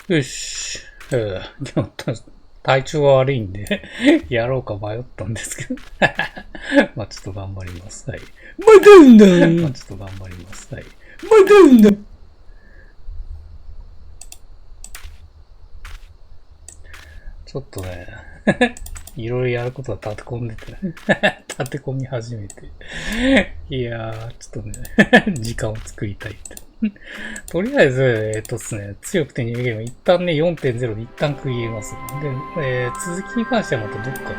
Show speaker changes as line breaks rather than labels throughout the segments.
よし。今日体調が悪いんでやろうか迷ったんですけどまあちょっと頑張ります。はい。まあちょっと頑張ります。はい。ちょっとね、いろいろやることが立て込んでて、立て込み始めて。いやー、ちょっとね、時間を作りたいって。とりあえず、ですね、強くてニューゲーム、一旦ね、4.0 で一旦区切ります。で、続きに関してはまたどっか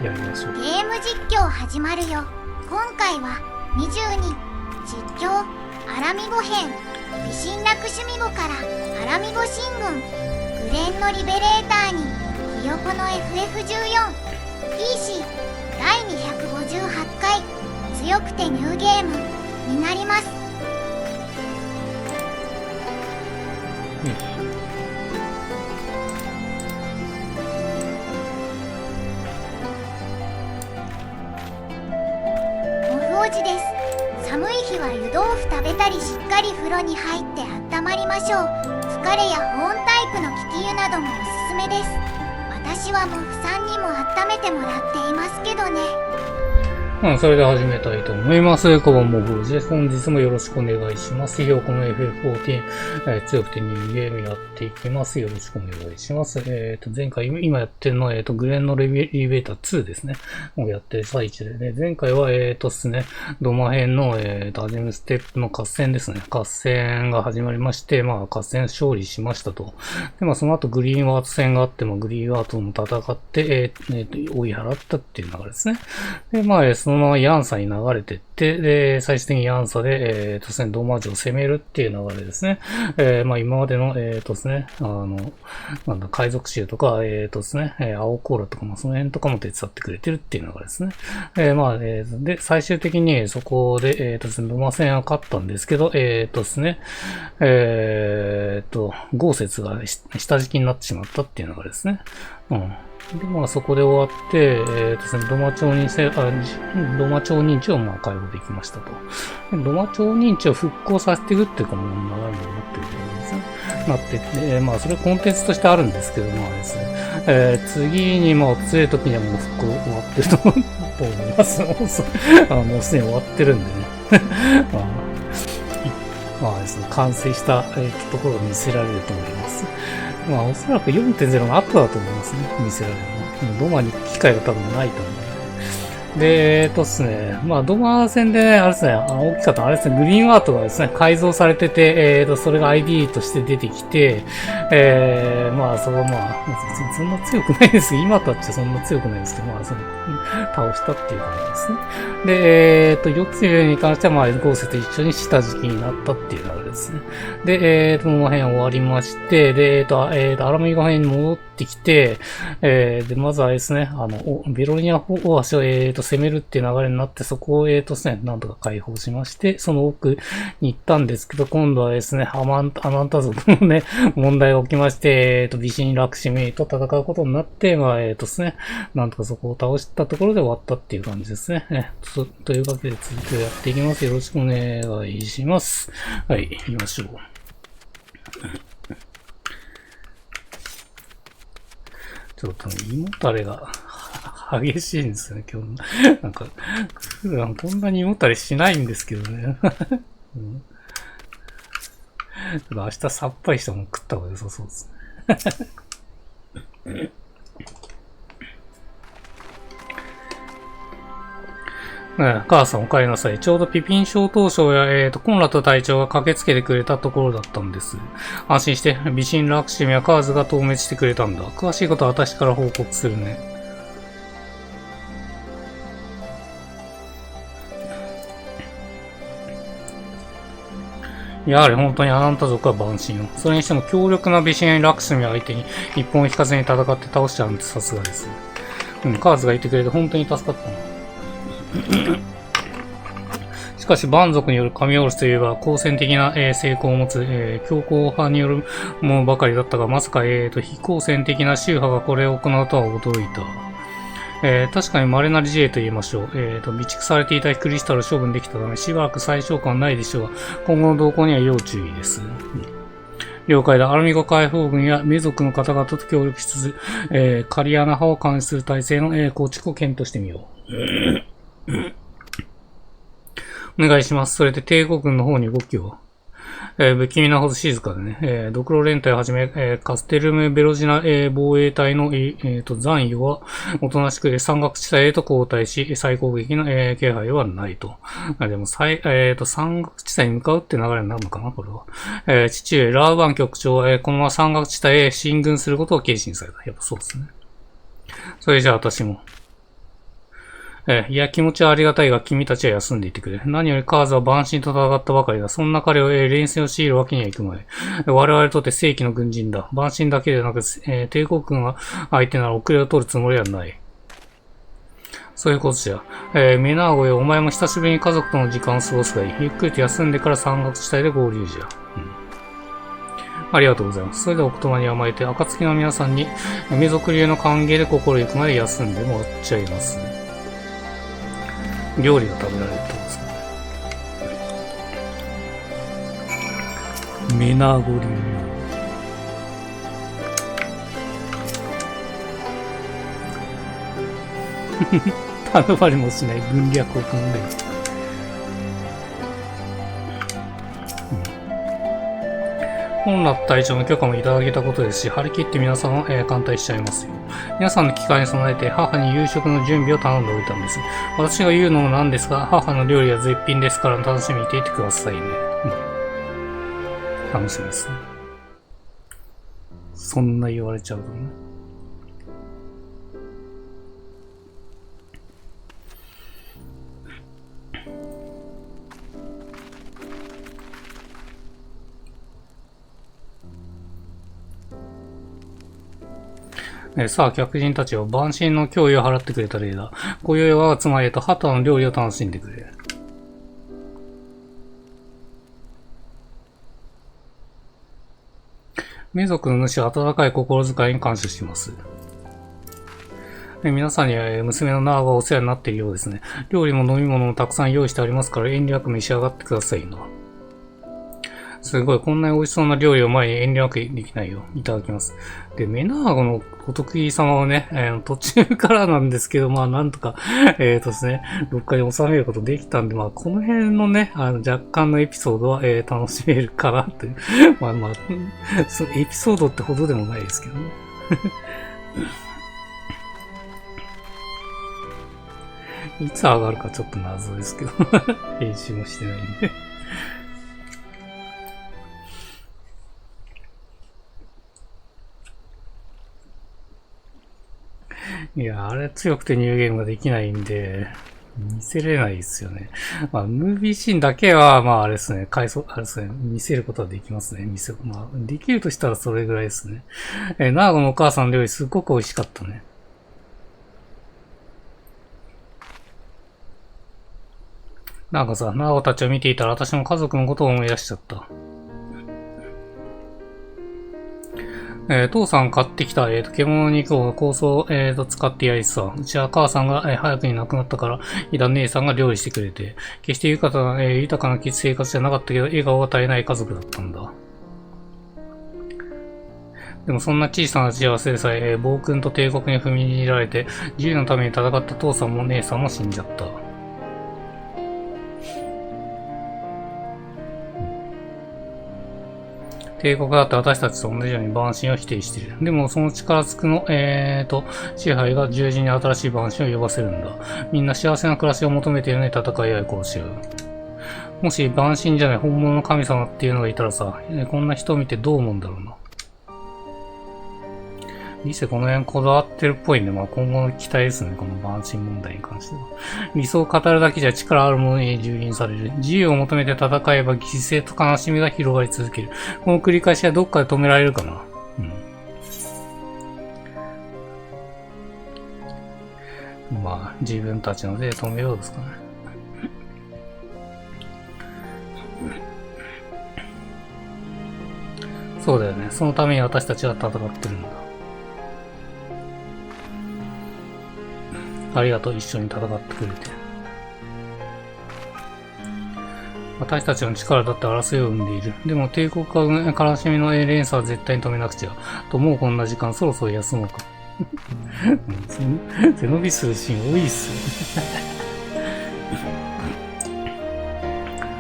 でやりましょう。
ゲーム実況始まるよ。今回は22実況アラミゴ編、美神落趣味語からアラミゴ神軍、グレンのリベレーターにひよこの FF14 PC 第258回強くてニューゲームになります。モフおじです。寒い日は湯豆腐食べたりしっかり風呂に入って温まりましょう。疲れや保温タイプの利き湯などもおすすめです。私はモフさんにも温めてもらっていますけどね。
それでは始めたいと思います。こんばんもごじです。本日もよろしくお願いします。ひよこの FF14、強くてニューゲームやっていきます。よろしくお願いします。前回、今やってるのは、グレンのリベーター2ですね。をやってる最中でね。前回は、ですね、ドマ編の、アジムステップの合戦ですね。合戦が始まりまして、まあ、合戦勝利しましたと。で、まあ、その後グリーンワート戦があって、まあ、グリーンワートも戦って、追い払ったっていう流れですね。で、まあ、そのままヤンサに流れてって、で、最終的にヤンサで、ですね、ドマージを攻めるっていう流れですね。まあ、今までの、ですね、なんだ、海賊衆とか、ですね、青コーラとかもその辺とかも手伝ってくれてるっていう流れですね。まあ、で、最終的にそこで、ですね、ドマ戦は勝ったんですけど、ですね、豪雪が下敷きになってしまったっていう流れですね。うん。で、まあそこで終わって、ですね、ドマ町認知をまあ解放できましたと。ドマ町認知を復興させていくっていうかもう流れになってると思うんですね。なってて、まあそれコンテンツとしてあるんですけど、まあですね、次にまあ強い時にはもう復興終わってると思います。もうすでに終わってるんでね。まあですね、完成した、ところを見せられると思います。まあ、おそらく 4.0 の後だと思いますね。見せられるのは。ドマに機会が多分ないと思うので。で、ですね。まあ、ドマ戦でね、あれですね、大きかった。あれですね、グリーンワートがですね、改造されてて、それが ID として出てきて、まあ、そこはまあ、そんな強くないです。今とはそんな強くないですけど、まあ、倒したっていう感じですね。で、4つ目に関しては、まあ、豪雪と一緒に下敷きになったっていう流れですね。で、この辺終わりまして、で、アラミゴ辺に戻ってきて、で、まずはですね、ベロニア大橋を、攻めるっていう流れになって、そこを、ですね、なんとか解放しまして、その奥に行ったんですけど、今度はですね、アマンタ族のね、問題が起きまして、美神ラクシミと戦うことになって、まあ、ですね、なんとかそこを倒したところで終わったっていう感じですね。というわけで続きをやっていきます。よろしくお願いします。はい、行きましょう。ちょっとね、胃もたれが激しいんですよね、今日。なんか、普段こんなに胃もたれしないんですけどね。うん、明日さっぱりしたもの食った方が良さそうですね。母さんお帰りなさい。ちょうどピピン小当将や、コンラッド隊長が駆けつけてくれたところだったんです。安心して、美神ラクシミやカーズが透滅してくれたんだ。詳しいことは私から報告するね。やはり本当にアナンタ族は万神よ。それにしても強力な美神ラクシミ相手に一本引かずに戦って倒しちゃうんです。さすがです。カーズがいてくれて本当に助かったな。しかし、蛮族による神おろしといえば、好戦的な、成功を持つ、強硬派によるものばかりだったが、まさか、非好戦的な宗派がこれを行うとは驚いた。確かに稀な事例と言いましょう。備蓄されていたクリスタルを処分できたため、しばらく再召喚はないでしょうが、今後の動向には要注意です。了解だ。アルミゴ解放軍やメ族の方々と協力しつつ、カリアナ派を監視する体制の、構築を検討してみよう。お願いします。それで帝国軍の方に動きを。不気味なほど静かでね。ドクロ連隊をはじめ、カステルムベロジナ、防衛隊の、残余は、おとなしく山岳地帯へと後退し、再攻撃の、気配はないと。でも、山岳地帯に向かうって流れになるのかなこれは。父上、ラーバン局長は、このまま山岳地帯へ進軍することを決心された。やっぱそうですね。それじゃあ私も。いや、気持ちはありがたいが、君たちは休んでいてくれ。何よりカーズは万神と戦ったばかりだ。そんな彼を、連戦を強いるわけにはいくまい。我々にとって正規の軍人だ。万神だけでなく、帝国軍は相手なら遅れを取るつもりはない。そういうことじゃ。メナーゴよ、お前も久しぶりに家族との時間を過ごすがいい。ゆっくりと休んでから山岳地帯で合流じゃ。ありがとうございます。それではお言葉に甘えて、暁の皆さんに、メ族流の歓迎で心ゆくまで休んでもらっちゃいます。料理が食べられるってことですかね。メナゴ流。頼まれもしない軍略を考える。本ラ隊長の許可もいただけたことですし、張り切って皆さんを、歓待しちゃいますよ。皆さんの機会に備えて母に夕食の準備を頼んでおいたんです。私が言うのもなんですが、母の料理は絶品ですから楽しみにしていてくださいね。楽しみですね。そんな言われちゃうとね。さあ、客人たちは万神の脅威を払ってくれた例だ。今宵は妻へとハタの料理を楽しんでくれ。民族の主は温かい心遣いに感謝します。皆さんには娘のナーがお世話になっているようですね。料理も飲み物もたくさん用意してありますから遠慮なく召し上がってくださいな。すごい、こんなに美味しそうな料理を前に遠慮なくできないよ。いただきます。で、メナーゴのお得意様はね、途中からなんですけど、まあなんとか、ですね、どっかに収めることできたんで、まあこの辺のね、若干のエピソードは、楽しめるかなという。まあまあ、エピソードってほどでもないですけどね。いつ上がるかちょっと謎ですけど、編集もしてないんで。いや、あれ強くてニューゲームができないんで、見せれないですよね。まあ、ムービーシーンだけは、まあ、あれですね、あれですね、見せることはできますね。まあ、できるとしたらそれぐらいですね。ナーゴのお母さんの料理すっごく美味しかったね。なんかさ、ナーゴたちを見ていたら私も家族のことを思い出しちゃった。父さん買ってきた、獣肉を構想、使ってやりさ。うちは母さんが、早くに亡くなったから、いた姉さんが料理してくれて、決して豊かな生活じゃなかったけど、笑顔が絶えない家族だったんだ。でもそんな小さな幸せでさえ、暴君と帝国に踏みにじられて、自由のために戦った父さんも姉さんも死んじゃった。帝国だって私たちと同じように万神を否定している。でもその力つくの、支配が十字に新しい万神を呼ばせるんだ。みんな幸せな暮らしを求めているのに戦い合い殺し合う。もし万神じゃない本物の神様っていうのがいたらさ、こんな人を見てどう思うんだろうな。リセこの辺こだわってるっぽいんで、まあ今後の期待ですね、この万神問題に関しては。理想を語るだけじゃ力あるものに蹂躙される。自由を求めて戦えば犠牲と悲しみが広がり続ける。この繰り返しはどっかで止められるかな。まあ、自分たちの手で止めようですかね。そうだよね。そのために私たちは戦ってるんだ。ありがとう、一緒に戦ってくれて。私たちの力だって争いを生んでいる。でも帝国家悲しみの連鎖は絶対に止めなくちゃ。と、もうこんな時間そろそろ休もうか。背伸びするシーン多いっすよ。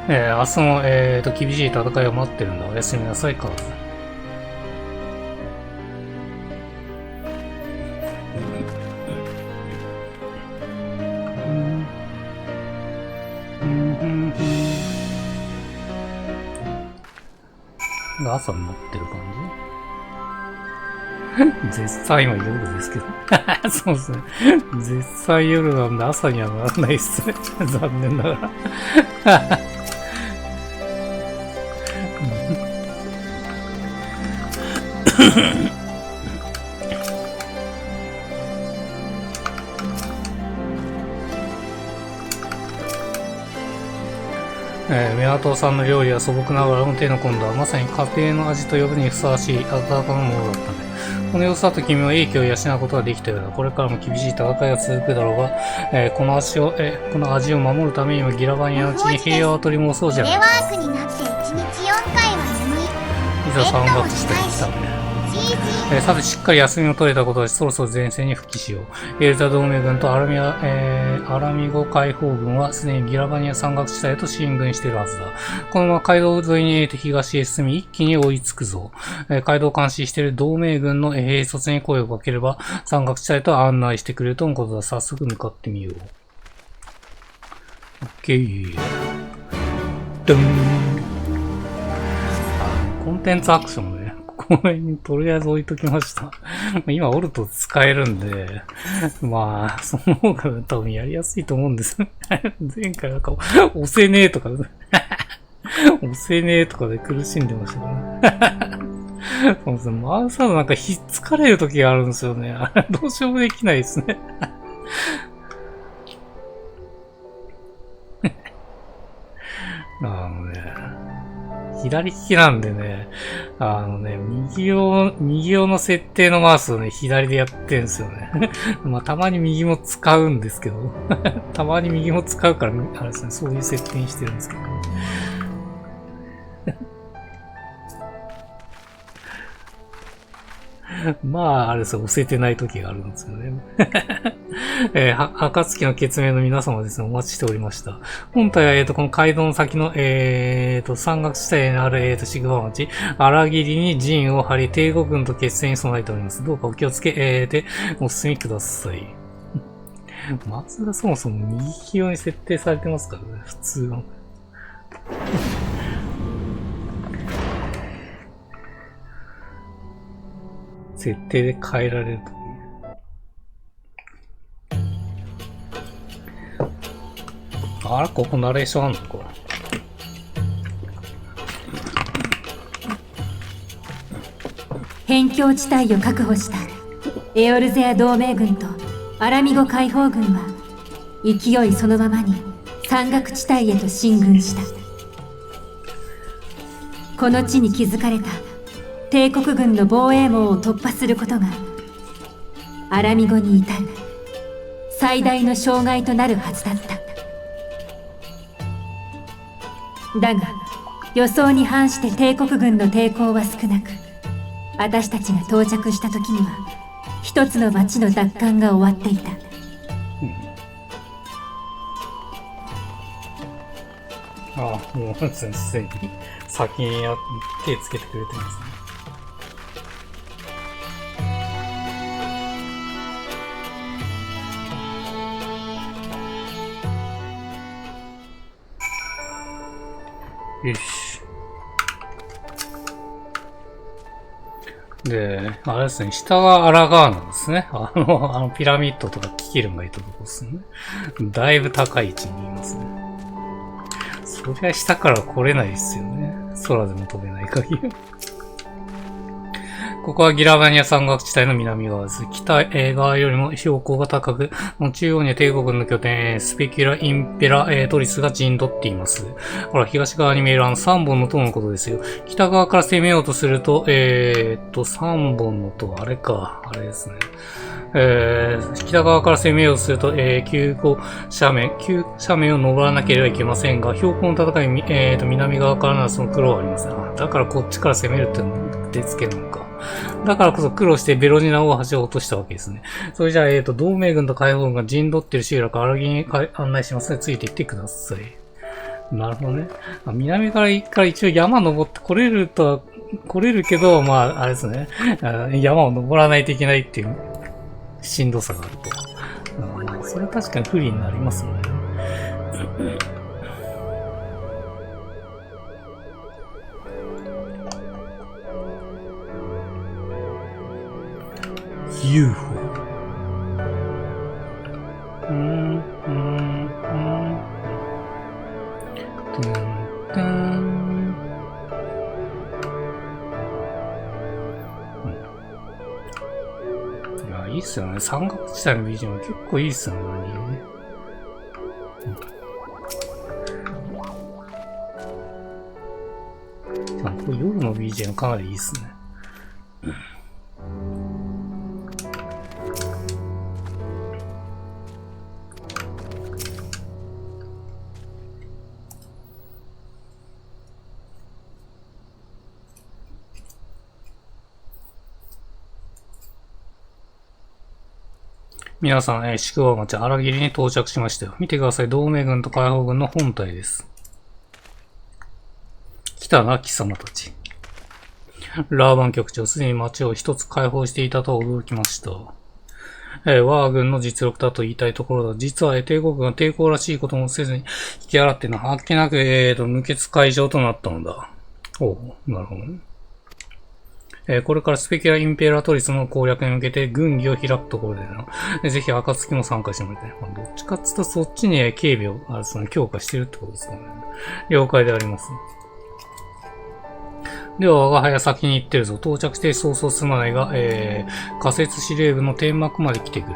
明日も、厳しい戦いを待ってるんだ。おやすみなさい、カーズ。朝になってる感じ絶賛今夜ですけど。そうですね。絶賛夜なんで朝にはならないっすね。残念ながら。港さんの料理は素朴ながらも手の込んだ、まさに家庭の味と呼ぶにふさわしい温かなものだったね。この様子だと君は英気を養うことができたようだ。これからも厳しい戦いが続くだろうが、この味を守るためにもギラバニアのうちに平和を取り戻そうじゃないか。
テレワークになって1日4回は眠い。
いざ山岳地帯に来たね。さて、しっかり休みを取れたことだし、そろそろ前線に復帰しよう。エルザ同盟軍とアラミゴ解放軍はすでにギラバニア山岳地帯へと進軍しているはずだ。このまま街道沿いに東へ進み、一気に追いつくぞ。街道を監視している同盟軍の兵卒に声をかければ、山岳地帯と案内してくれるとのことだ。早速向かってみよう。オッケー。ドン。コンテンツアクションね。この辺にとりあえず置いときました。今オルト使えるんで、まあ、その方が多分やりやすいと思うんです。前回なんか、押せねえとか、押せねえとかで苦しんでましたからね。そうですね、マウスハードなんかひっつかれる時があるんですよね。あれどうしようもできないですね。左利きなんでね、右用の設定のマウスをね、左でやってんすよね。まあ、たまに右も使うんですけど、たまに右も使うから、あれですね、そういう設定にしてるんですけど。まあ、あれですよ、押せてない時があるんですよね。暁の決命の皆様ですね、お待ちしておりました。本体は、この街道の先の、山岳地帯にある、シグマ町、荒切に陣を張り、帝国軍と決戦に備えております。どうかお気をつけ、お進みください。まずがそもそも右利き用に設定されてますからね、普通は。設定で変えられると。あら、ここナレーションあんのか。
辺境地帯を確保したエオルゼア同盟軍とアラミゴ解放軍は勢いそのままに山岳地帯へと進軍した。この地に築かれた帝国軍の防衛網を突破することがアラミゴに至る最大の障害となるはずだった。だが予想に反して帝国軍の抵抗は少なく、私たちが到着した時には一つの町の奪還が終わっていた。
ああ、もう先生に先に手つけてくれてますね。よし。で、あれですね、下がアラガーナですね。あのピラミッドとかキキルンがいたとこですね。だいぶ高い位置にいますね。そりゃ下から来れないですよね。空でも飛べない限り。ここはギラバニア山岳地帯の南側です。北側よりも標高が高く、中央には帝国軍の拠点、スペキュラ・インペラ・トリスが陣取っています。ほら、東側に見える3本の塔のことですよ。北側から攻めようとすると、3本の塔、あれか、あれですね。北側から攻めようとすると、急斜面を登らなければいけませんが、標高の高い、南側からならその苦労はありません。だからこっちから攻めるっていうのも手付けなのか。だからこそ苦労してベロニナ大橋を落としたわけですね。それじゃあ、同盟軍と海軍が陣取っている集落、荒木に案内しますので、ついていってください。なるほどね。南から一応山登って来れるけど、まあ、あれですね。山を登らないといけないっていうしんどさがあると。それは確かに不利になりますよね。UFO。いや、いいっすよね。山岳地帯の BGM 結構いいっすよね。これ夜の BGM かなりいいっすね。皆さん、宿場町荒切に到着しましたよ。見てください。同盟軍と解放軍の本隊です。来たな、貴様たち。ラーバン局長、すでに町を一つ解放していたと驚きました。我が軍の実力だと言いたいところだ。実は、帝国軍は抵抗らしいこともせずに引き払ってあっけなく、無血開城となったのだ。おう、なるほどね。これからスペキュラ・インペラトリスの攻略に向けて軍議を開くところでな。ぜひ、暁も参加してもらいたい。どっちかっつうとそっちに警備を強化してるってことですかね。了解であります。では、我が輩は先に行ってるぞ。到着して早々すまないが、仮設司令部の天幕まで来てくれ。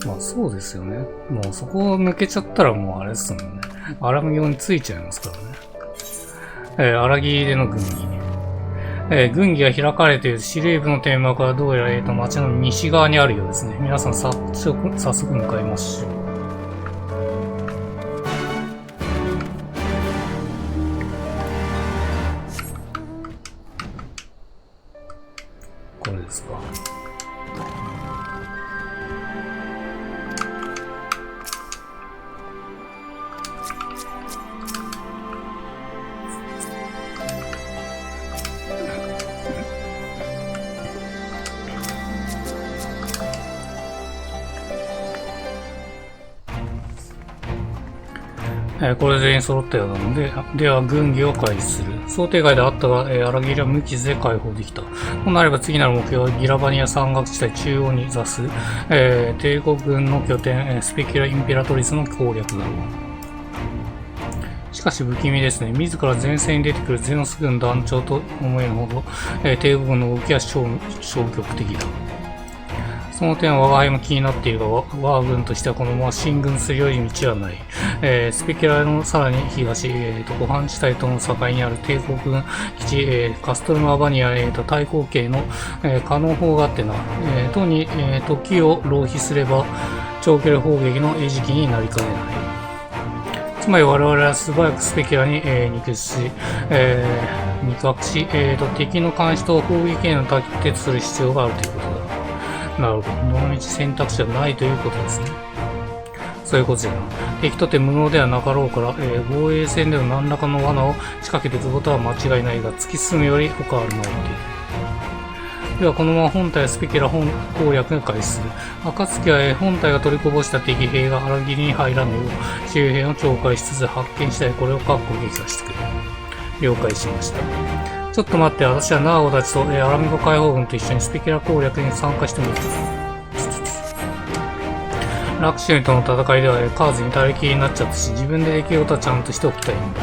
まあそうですよね。もうそこを抜けちゃったらもうあれですもんね。荒木についちゃいますからね。荒木での軍議。軍議が開かれている司令部の天幕はどうやら町の西側にあるようですね。皆さん早速向かいましょう。これですか。これで全員揃ったようなので、では軍議を開始する。想定外であったが、荒切は無傷で解放できた。となれば次なる目標はギラバニア山岳地帯中央に座す、帝国軍の拠点、スペキュラ・インペラトリスの攻略だろう。しかし不気味ですね。自ら前線に出てくるゼノス軍団長と思えるほど、帝国軍の動きは消極的だ。その点は我が輩も気になっているが、我が軍としてはこのまま進軍するより道はない。スペキュラのさらに東、湖畔地帯との境にある帝国軍基地、カストルマバニア、対抗系の、可能法があってな、とに、時を浪費すれば、長距離砲撃の餌食になりかねない。つまり我々は素早くスペキュラに、肉薄し、敵の監視と砲撃への対決する必要があるということだ。なるほど。どの道選択肢はないということですね。そういうことじゃな。敵とて無能ではなかろうから、防衛戦での何らかの罠を仕掛けていくことは間違いないが、突き進むより他あるまいっていう。では、このまま本体はスペキュラ攻略が開始する。暁は本体が取りこぼした敵兵が荒切りに入らぬよう、周辺を境戒しつつ発見したいこれを確保撃破してくれ。了解しました。ちょっと待って、私はナーゴたちと、アラミゴ解放軍と一緒にスペキュラ攻略に参加してもいいか。ラクシュニとの戦いでは、カーズに垂れ切りになっちゃったし、自分でできることはちゃんとしておきたいんだ。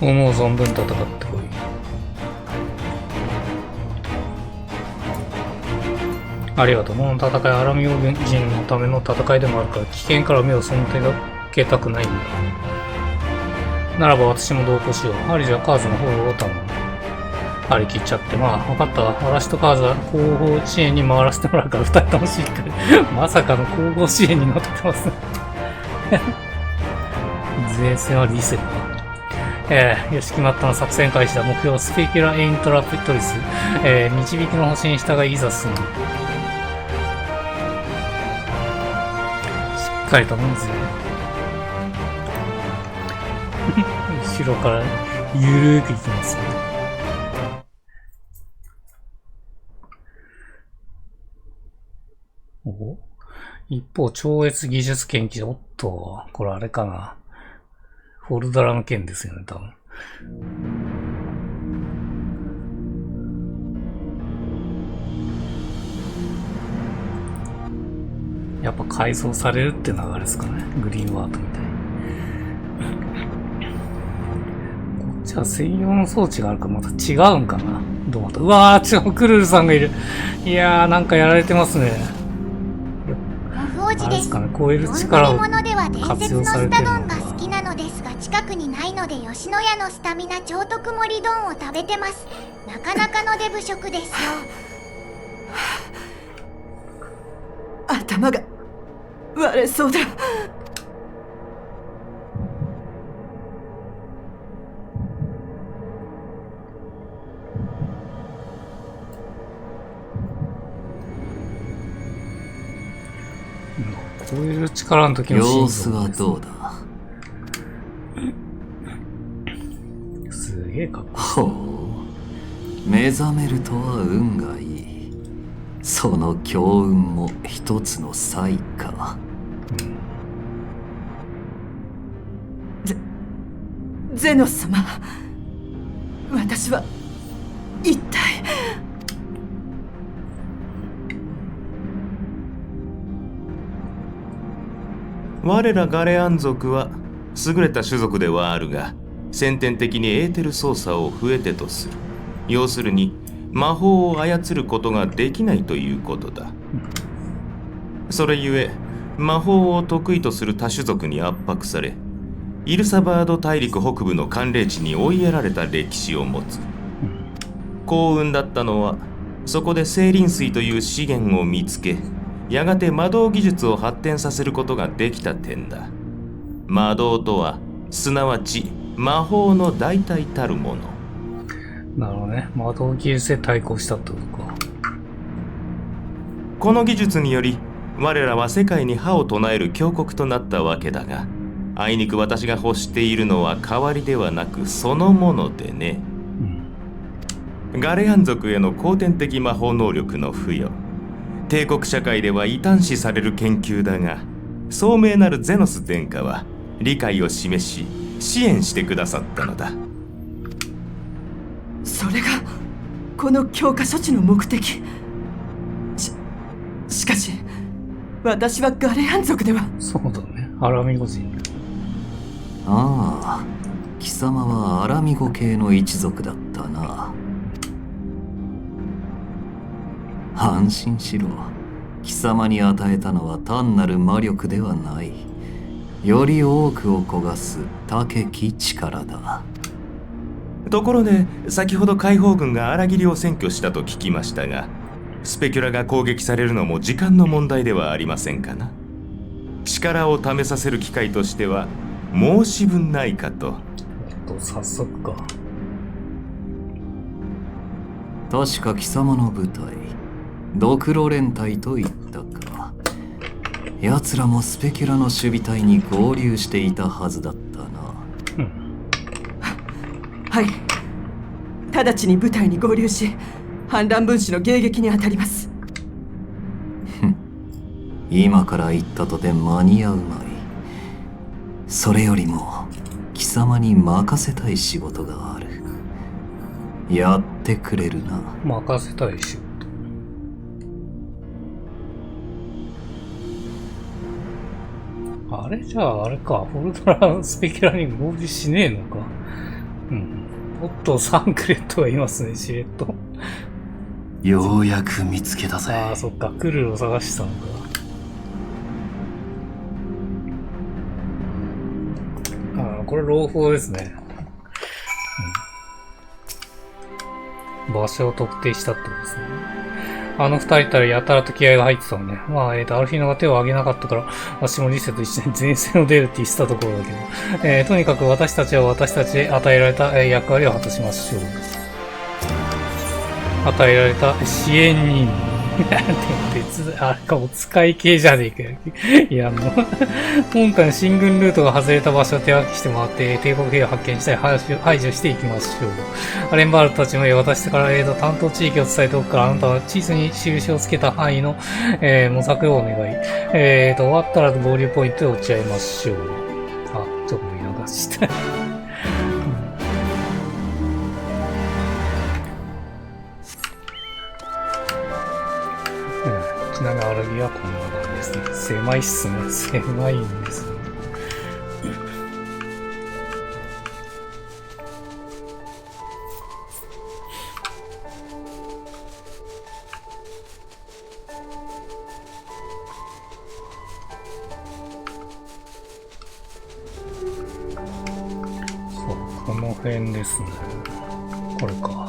思う存分戦ってこい。ありがとう。この戦い、アラミオ人のための戦いでもあるから、危険から目を背けたくないんだ。ならば私も同行しよう。ハリジはカーズの方を頼む。張り切っちゃって。まあ、分かったわ。私とカーズは後方支援に回らせてもらうから、二人ともしっかり。まさかの後方支援になってますね。前線はリセット。よし、決まったの。作戦開始だ。目標、スペキュラ・エイントラピトリス。導きの星に従い、いざ進む。しっかり頼むぜ。後ろからゆるーくいきますよ。お一方、超越技術研究。おっと、これあれかな。フォルダラの件ですよね、多分。やっぱ改造されるって流れですかね。グリーンワートみたいに。こっちは専用の装置があるからまた違うんかな。どうまた。うわー、クルルさんがいる。いやー、なんかやられてますね。
無法寺です。
超える力を
ものでは伝説の
活用され
スタ
てるのか。
丼が好きなのですが近くにないので吉野家のスタミナ超特盛り丼を食べてます。なかなかのデブ食ですよ。
頭が割れそうだ。
超える力の時の
様子はどうだ。
すげえかっこ
ほう、目覚めるとは運がいい。その強運も一つの才か。
ゼノス様、私は一体。
我らガレアン族は優れた種族ではあるが、先天的にエーテル操作を不得手とする。要するに魔法を操ることができないということだ。それゆえ魔法を得意とする多種族に圧迫され、イルサバード大陸北部の寒冷地に追いやられた歴史を持つ。幸運だったのはそこで青鱗水という資源を見つけ、やがて魔導技術を発展させることができた点だ。魔導とはすなわち魔法の代替たるもの。
なるほどね。魔導技術で対抗したってことか。
この技術により我らは世界に覇を唱える強国となったわけだが、あいにく私が欲しているのは代わりではなくそのものでね。ガレアン族への後天的魔法能力の付与、帝国社会では異端視される研究だが、聡明なるゼノス殿下は理解を示し支援してくださったのだ。
それがこの強化処置の目的。しかし私はガレアン族では。
そうだね。アラミゴ人。
ああ、貴様はアラミゴ系の一族だったな。安心しろ。貴様に与えたのは単なる魔力ではない。より多くを焦がす高き力だ。
ところで先ほど解放軍が荒切りを占拠したと聞きましたが、スペキュラが攻撃されるのも時間の問題ではありませんかな。力を試させる機会としては申し分ないかと。
早速か。
確か貴様の部隊、ドクロ連隊と言ったか。奴らもスペキュラの守備隊に合流していたはずだったな。
はい、直ちに部隊に合流し反乱分子の迎撃に当たります。
今から言ったとて間に合うまい。それよりも貴様に任せたい仕事がある。やってくれるな。
任せたい仕事。あれじゃああれか、フォルダラスペキュラに合流しねえのか。おっと、サンクレットがいますね、しれっと。
ようやく見つけたぜ。
ああ、そっか。クルーを探してたのか。ああ、これ朗報ですね。場所を特定したってことですね。あの二人たらやたらと気合が入ってたのね。まあ、アルフィーノが手を挙げなかったから、私もリセと一緒に前線を出るって言ってたところだけど。とにかく私たちは私たちで与えられた、役割を果たしましょう。与えられた支援任務。あれか、お使い系じゃねえかよ。いや、もう、今回の進軍ルートが外れた場所を手分けしてもらって、帝国兵を発見したり排除していきましょう。アレンバールたちも私から、担当地域を伝えておくから、あなたは地図に印をつけた範囲の、模索をお願い。終わったら合流ポイントで落ち合いましょう。あ、ちょっと見逃した。ちなみにアルギはこんな感じですね。狭いっすね。狭いんですね。そう、この辺ですね。これか。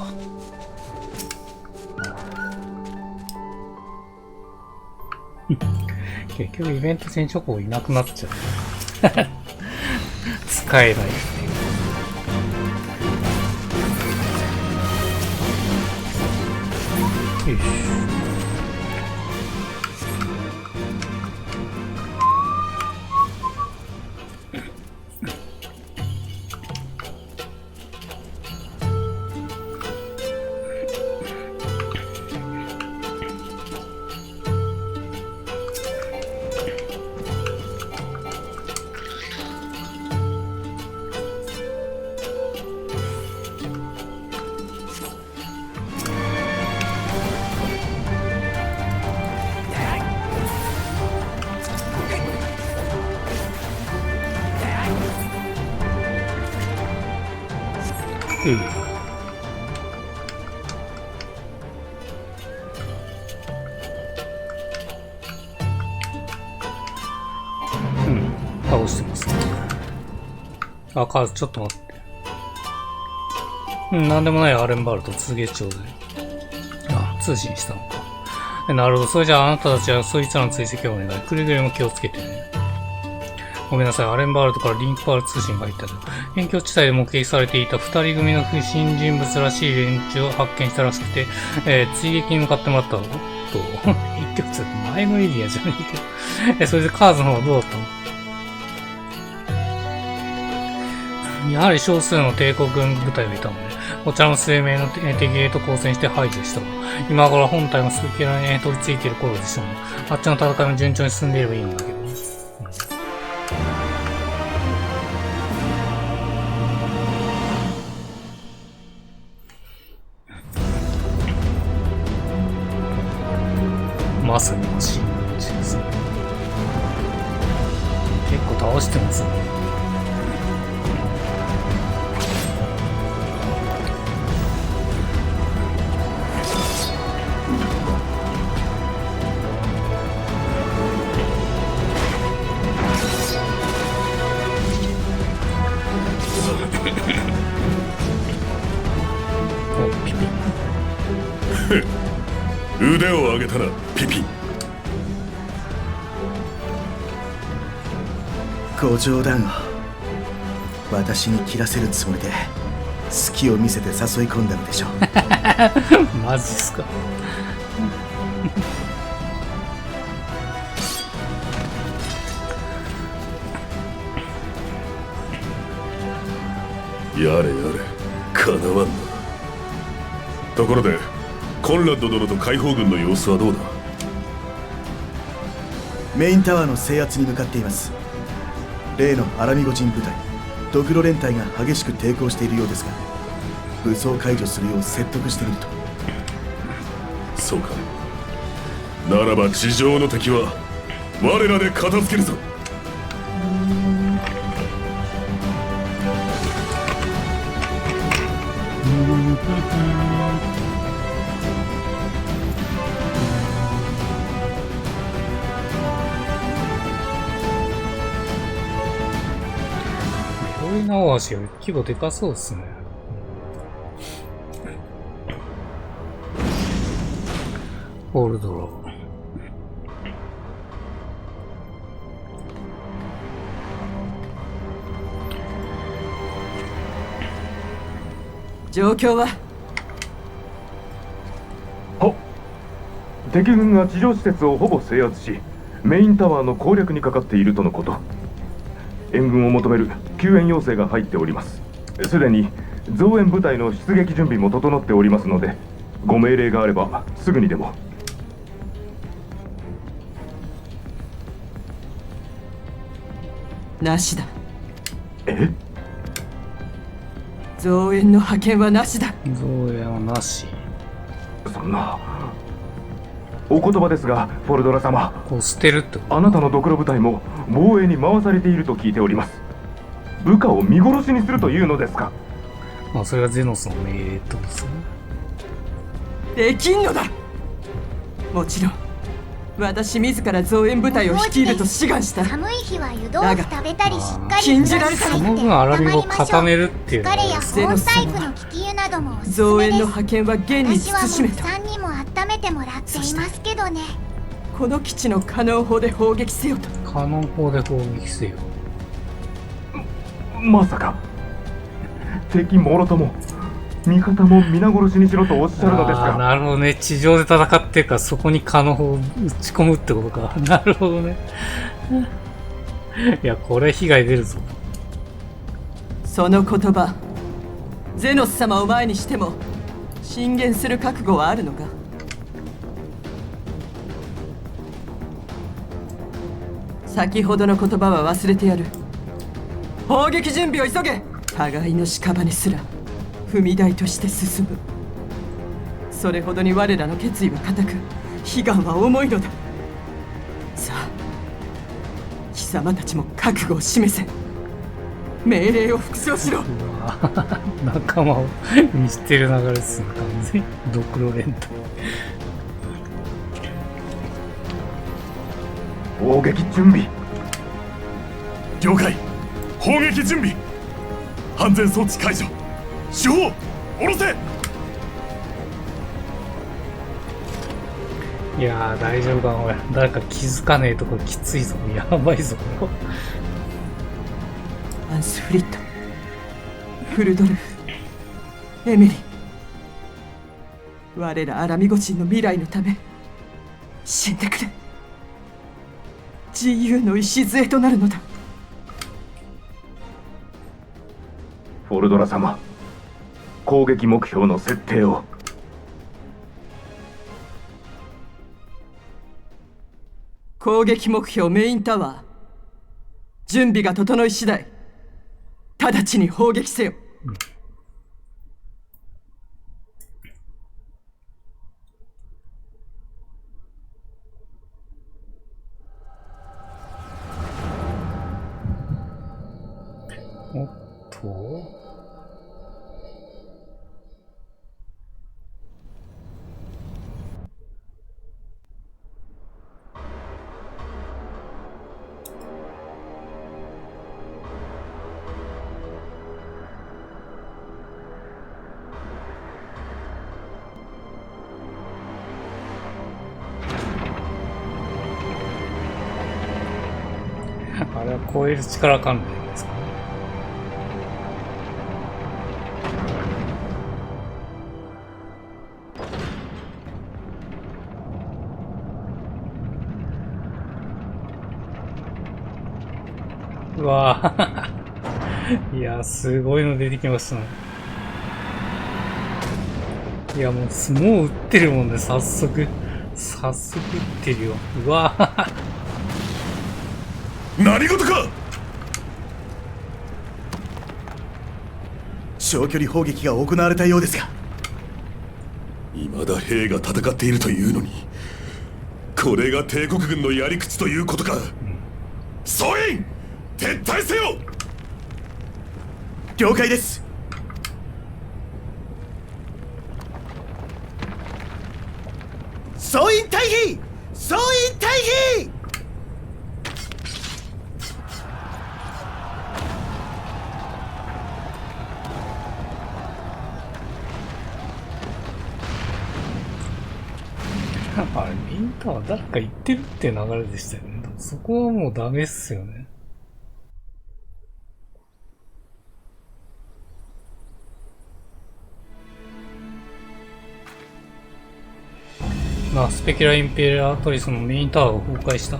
結局イベント前チョコいなくなっちゃう。使えない。よいしょ。倒してますね。あ、ちょっと待って。なんでもないアレンバールと続けちょうだい。あ、通信したのか。なるほど。それじゃああなたたちはそいつらの追跡をお願い。くれぐれも気をつけてね。ごめんなさい。アレンバールトからリンクパール通信が入ったぞ。辺境地帯で目撃されていた二人組の不審人物らしい連中を発見したらしくて、追撃に向かってもらったのと、一曲つ前のエリアじゃねえけど。それでカーズの方はどうだったの？やはり少数の帝国軍部隊がいたので、こちらも数名の敵兵と交戦して排除したわ。今頃本体がスキラに取り付いている頃でしょう。あっちの戦いも順調に進んでいればいいんだけど。まさにマシンのうちですね。結構倒してますね。
腕を上げたな、ピピ。
ご冗談を。私に切らせるつもりで隙を見せて誘い込んだのでしょう。
マジっすか。
やれやれ、かなわんな。ところでコンラッド殿と解放軍の様子はどうだ？
メインタワーの制圧に向かっています。例のアラミゴ人部隊ドクロ連隊が激しく抵抗しているようですが、武装解除するよう説得してみると。
そうか。ならば地上の敵は我らで片付けるぞ。
いな大橋より規模でかそうですね。ホールドロー。
状況は？
敵軍が地上施設をほぼ制圧し、メインタワーの攻略にかかっているとのこと。援軍を求める救援要請が入っております。すでに増援部隊の出撃準備も整っておりますので、ご命令があればすぐにでも。
なしだ。
え？
増援の派遣はなしだ。
増援はなし。
そんな。お言葉ですが、フォルドラ様、
こう捨てるってこと？
あなたのドクロ部隊も防衛に回されていると聞いております。部下を見殺しにするというのですか？
まあそれがゼノスの命令ってことですね。
できんのだ。もちろん私自ら増援部隊を率いると志願した。
寒い日は湯豆腐食べたりしっかり
禁じられた
その分アラミゴを固めるっていうのは
疲れや保温タイプの気球などもおすす
増援の
めです。
派遣は現に
私は
慎めた。
さんにも温めてもらっていますけどね。
この基地のカノン砲で砲撃せよと。
カノン砲で砲撃せよ。
まさか敵もろとも味方も皆殺しにしろとおっしゃるのです
あー
か？
なるほどね。地上で戦ってるからそこにカノン砲を打ち込むってことか。なるほどね。いや、これ被害出るぞ。
その言葉、ゼノス様を前にしても進言する覚悟はあるのか？先ほどの言葉は忘れてやる。砲撃準備を急げ。互いの屍すら踏み台として進む。それほどに我らの決意は固く、悲願は重いのだ。さあ、貴様たちも覚悟を示せ。命令を復唱しろ。
うわ仲間を見捨てる流れですね、完全に。ドクロ連隊。
砲撃準備。
了解。砲撃準備。安全装置解除。手法下ろせ。
いやー、大丈夫かな、俺。誰か気づかねえとこきついぞ。やばいぞ、これ。
アンスフリット、フルドルフ、エメリー、我らアラミゴ人の未来のため死んでくれ。自由の礎となるのだ。
フォルドラ様、攻撃目標の設定を。
攻撃目標メインタワー、準備が整い次第直ちに砲撃せよ。
おっとあれは超える力関連ですかね。うわぁ。いや、すごいの出てきましたね。いや、もう打ってるもんね、早速。早速打ってるよ。うわぁ。
何事か。
長距離砲撃が行われたようですが、
未だ兵が戦っているというのに、これが帝国軍のやり口ということか。総員撤退せよ。
了解です。総員退避。総員退避。
あれ、メインタワー誰か行ってるって流れでしたよね。そこはもうダメっすよね。スペキュラインペラトリスのメインタワーが崩壊した。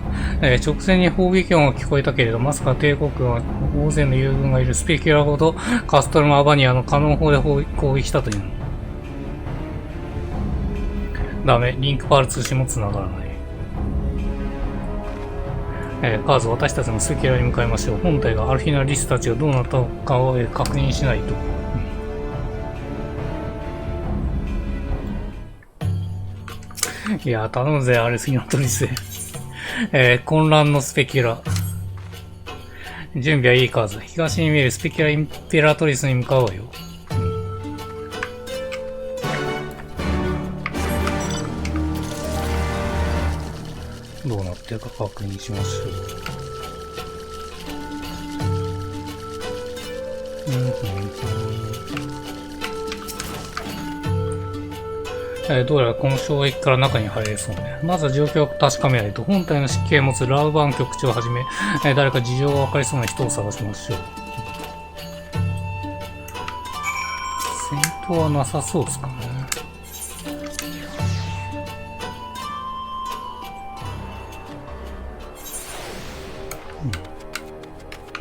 直前に砲撃音が聞こえたけれど、まさか帝国は大勢の友軍がいるスペキュラほどカストルム・アバニアのカノン砲で攻撃したというの。ダメ、リンクパール通信も繋がらない。カーズ、私たちのスペキュラに向かいましょう。本体がアルフィナ・リスたちがどうなったのかを確認しないと。いや、頼むぜ、アルフィナトリス。混乱のスペキュラ。準備はいいカーズ。東に見えるスペキュラインペラトリスに向かうわよ。どうなってるか確認しましょう。どうやらこの衝撃から中に入れそうね。まずは状況を確かめないと、本体の指揮を持つラウバーン局長をはじめ、誰か事情がわかりそうな人を探しましょう。戦闘はなさそうですかね。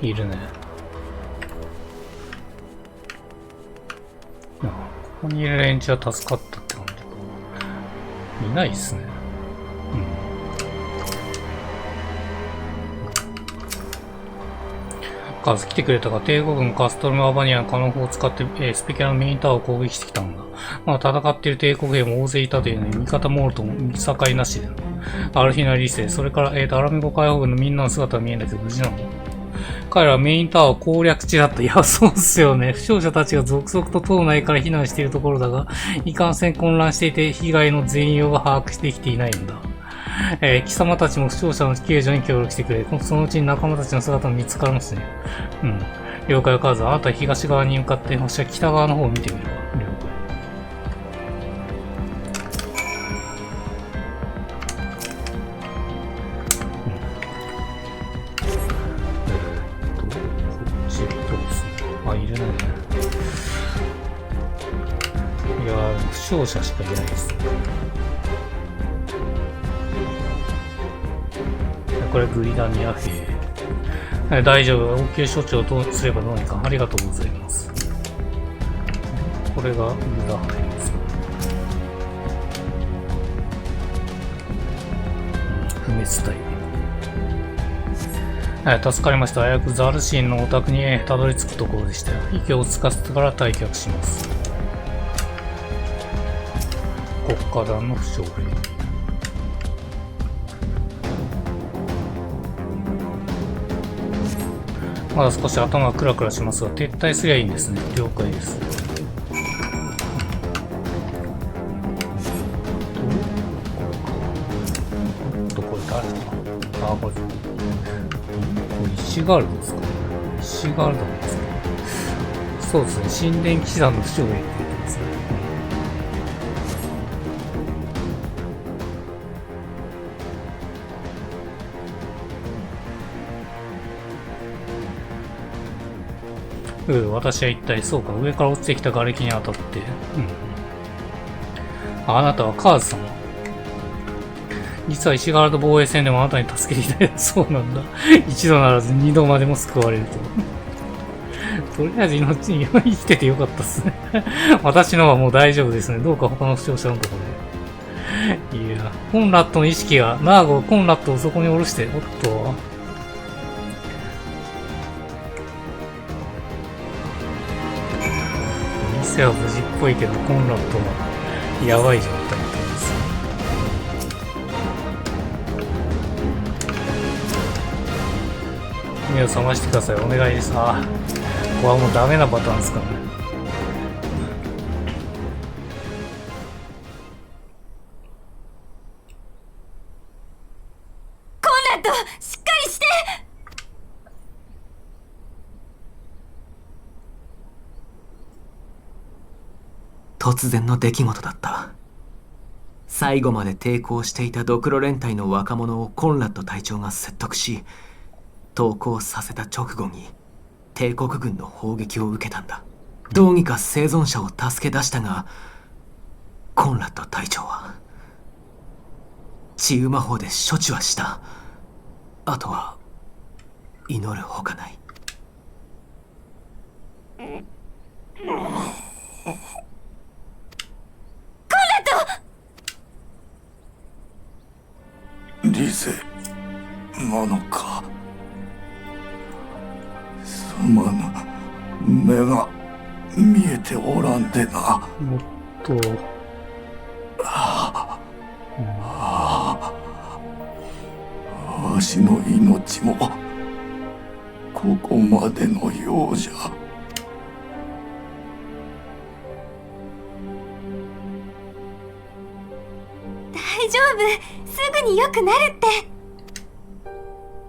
いるね。ここにいる連中は助かったって感じか。いないっすね。カーズ来てくれたが、帝国軍カストルム・アバニアのカノン砲を使って、スペキュラのメインタワーを攻撃してきたんだ。まだ戦っている帝国兵も大勢いたというのに、味方モールとも見境なしで。アルフィナ理性、それから、アラミゴ解放軍のみんなの姿は見えんだけど、無事なの？彼らはメインタワーを攻略中だった。いや、そうっすよね。負傷者たちが続々と島内から避難しているところだが、いかんせん混乱していて、被害の全容が把握してきていないんだ。貴様たちも負傷者の救助に協力してくれ。そのうちに仲間たちの姿も見つかるんですね。了解はカーズ。あなたは東側に向かって、私は北側の方を見てみるわ。了解。いるね。いやー、負傷者しかいないですね。これグリダニア兵。大丈夫。応急処置をどうすればどうにか。ありがとうございます。これがグダ兵ですか。不滅体。助かりました。早くザルシンのお宅にたどり着くところでしたよ。息をつかせてから退却します。国家団の負傷兵。まだ少し頭がクラクラしますが、撤退すりゃいいんですね。了解です。これ誰だ？あ、これ。石ガールドですか？石ガールドですか？そうですね。神殿騎士団の負傷兵って言ってますね。私は一体、そうか、上から落ちてきた瓦礫に当たって。あなたはカーズ様。実は石柄と防衛戦でもあなたに助けていただいたそうなんだ。一度ならず二度までも救われると。とりあえず命に生きててよかったっすね。私のはもう大丈夫ですね。どうか他の負傷者のところで。いや、コンラットの意識が、ナーゴ、コンラットをそこに下ろして、おっと。店は無事っぽいけど、コンラットはやばい状態みたいです。目を覚ましてください。お願いです。ああ、ここはもうダメなパターンですかね。
コンラッド、しっかりして。
突然の出来事だった。最後まで抵抗していたドクロ連隊の若者をコンラッド隊長が説得し、投降させた直後に帝国軍の砲撃を受けたんだ。どうにか生存者を助け出したが、コンラッド隊長は治癒魔法で処置はした。あとは祈るほかない。
リゼなのか。すまぬ。目が見えておらんでな。
もっと。
わしの命もここまでのようじゃ。
大丈夫、すぐに良くなるって。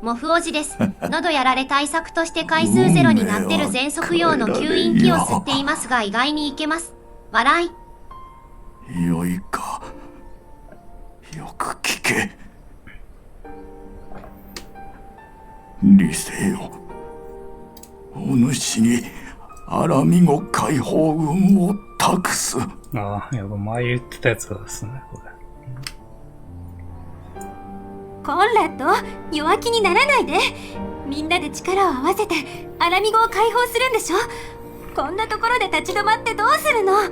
モフおじです。喉やられ対策として回数ゼロになってる喘息用の吸引器を吸っていますが、意外にいけます。笑い。
よいか。よく聞け。理性よ。お主にアラミゴ解放軍を託す。
ああ、やっぱ前言ってたやつですね、これ。
コンラッド、弱気にならないで。みんなで力を合わせてアラミゴを解放するんでしょ。こんなところで立ち止まってどうするの。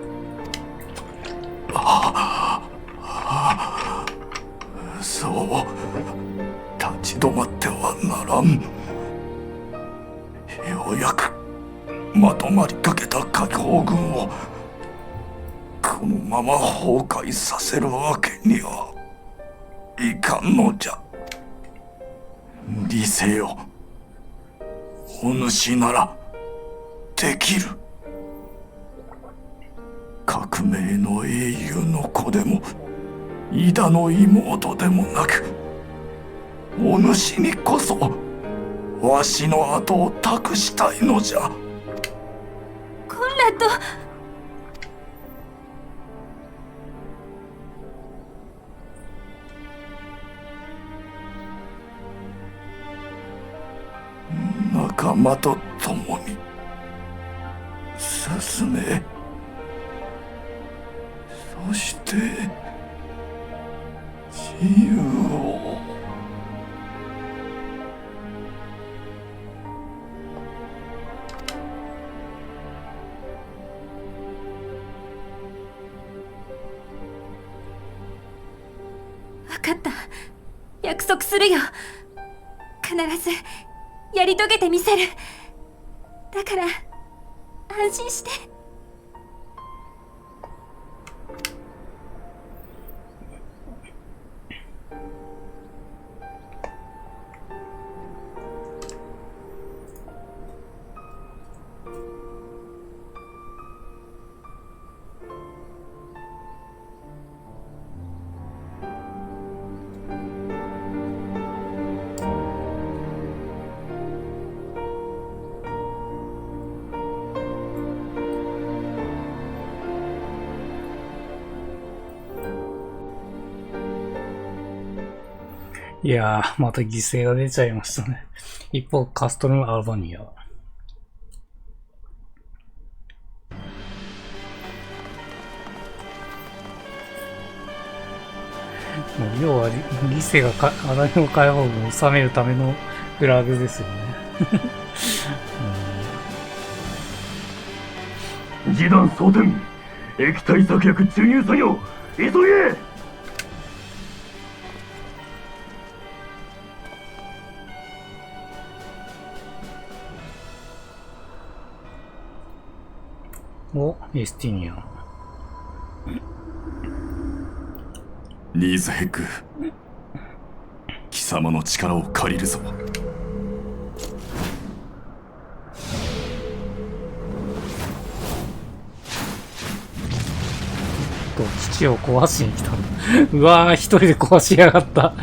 そう、立ち止まってはならん。ようやくまとまりかけた解放軍をこのまま崩壊させるわけにはいかんのじゃ。理性よ。お主ならできる。革命の英雄の子でもイダの妹でもなく、お主にこそわしの後を託したいのじゃ。
コンラッド。
仲間と共に進め。そして自由を。
分かった。約束するよ。必ずやり遂げてみせる。だから安心して。
いやー、また犠牲が出ちゃいましたね。一方、カストル・アルバニア。もう要は、犠牲がアラミゴ解放軍を収めるためのフラグですよね。
示弾装填、液体策薬注入作業、急げ。
お、エスティニアン。
リーズヘッグ、貴様の力を借りるぞ。
基地を壊しに来たの。うわー、一人で壊しやがった。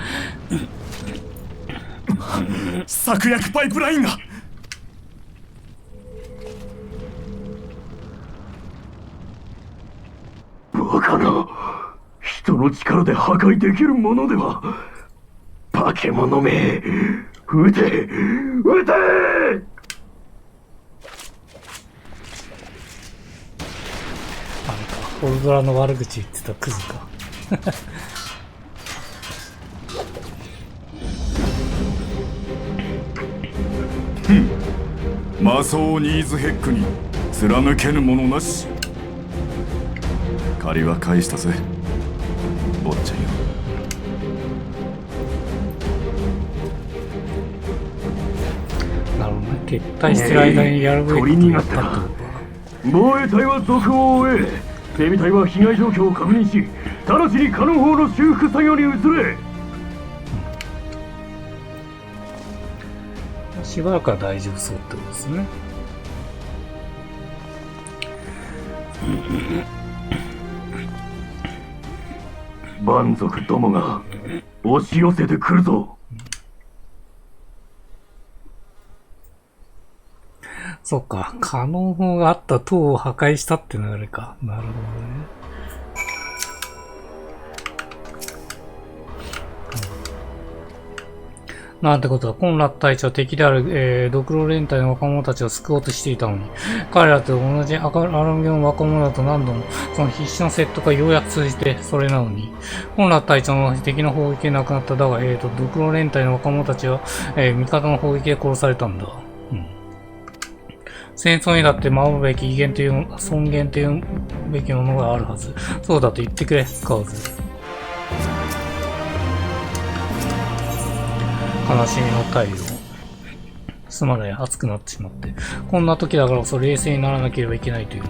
策薬パイプラインが。
バカな、
人の力で破壊できるものでは。化け物め、撃て撃て。
ホルドラの悪口言ってたクズか。
魔装ニーズヘックに貫けぬものなし。借りは返したぜ、坊ちゃんよ。
なるほどね。撤退してる間にやるべきことをやったってことか。
防衛隊は続報を終え、整備隊は被害状況を確認し、直ちにカノン砲の修復作業に移れ。
しばらくは大丈夫そうってことですね。
蛮族どもが押し寄せてくるぞ。
そっか、カノン砲があった塔を破壊したって流れか。なるほどね。なんてことは、コンラッド隊長は敵である、ドクロ連隊の若者たちを救おうとしていたのに、彼らと同じアラミゴの若者だと何度も、その必死の説得がようやく通じて、それなのに、コンラッド隊長の敵の砲撃で亡くなっただが、ドクロ連隊の若者たちは、味方の砲撃で殺されたんだ。戦争にだって守るべき威厳という、尊厳というべきものがあるはず。そうだと言ってくれ、カウズ。悲しみの太陽。すまない、熱くなってしまって。こんな時だからこそ冷静にならなければいけないというの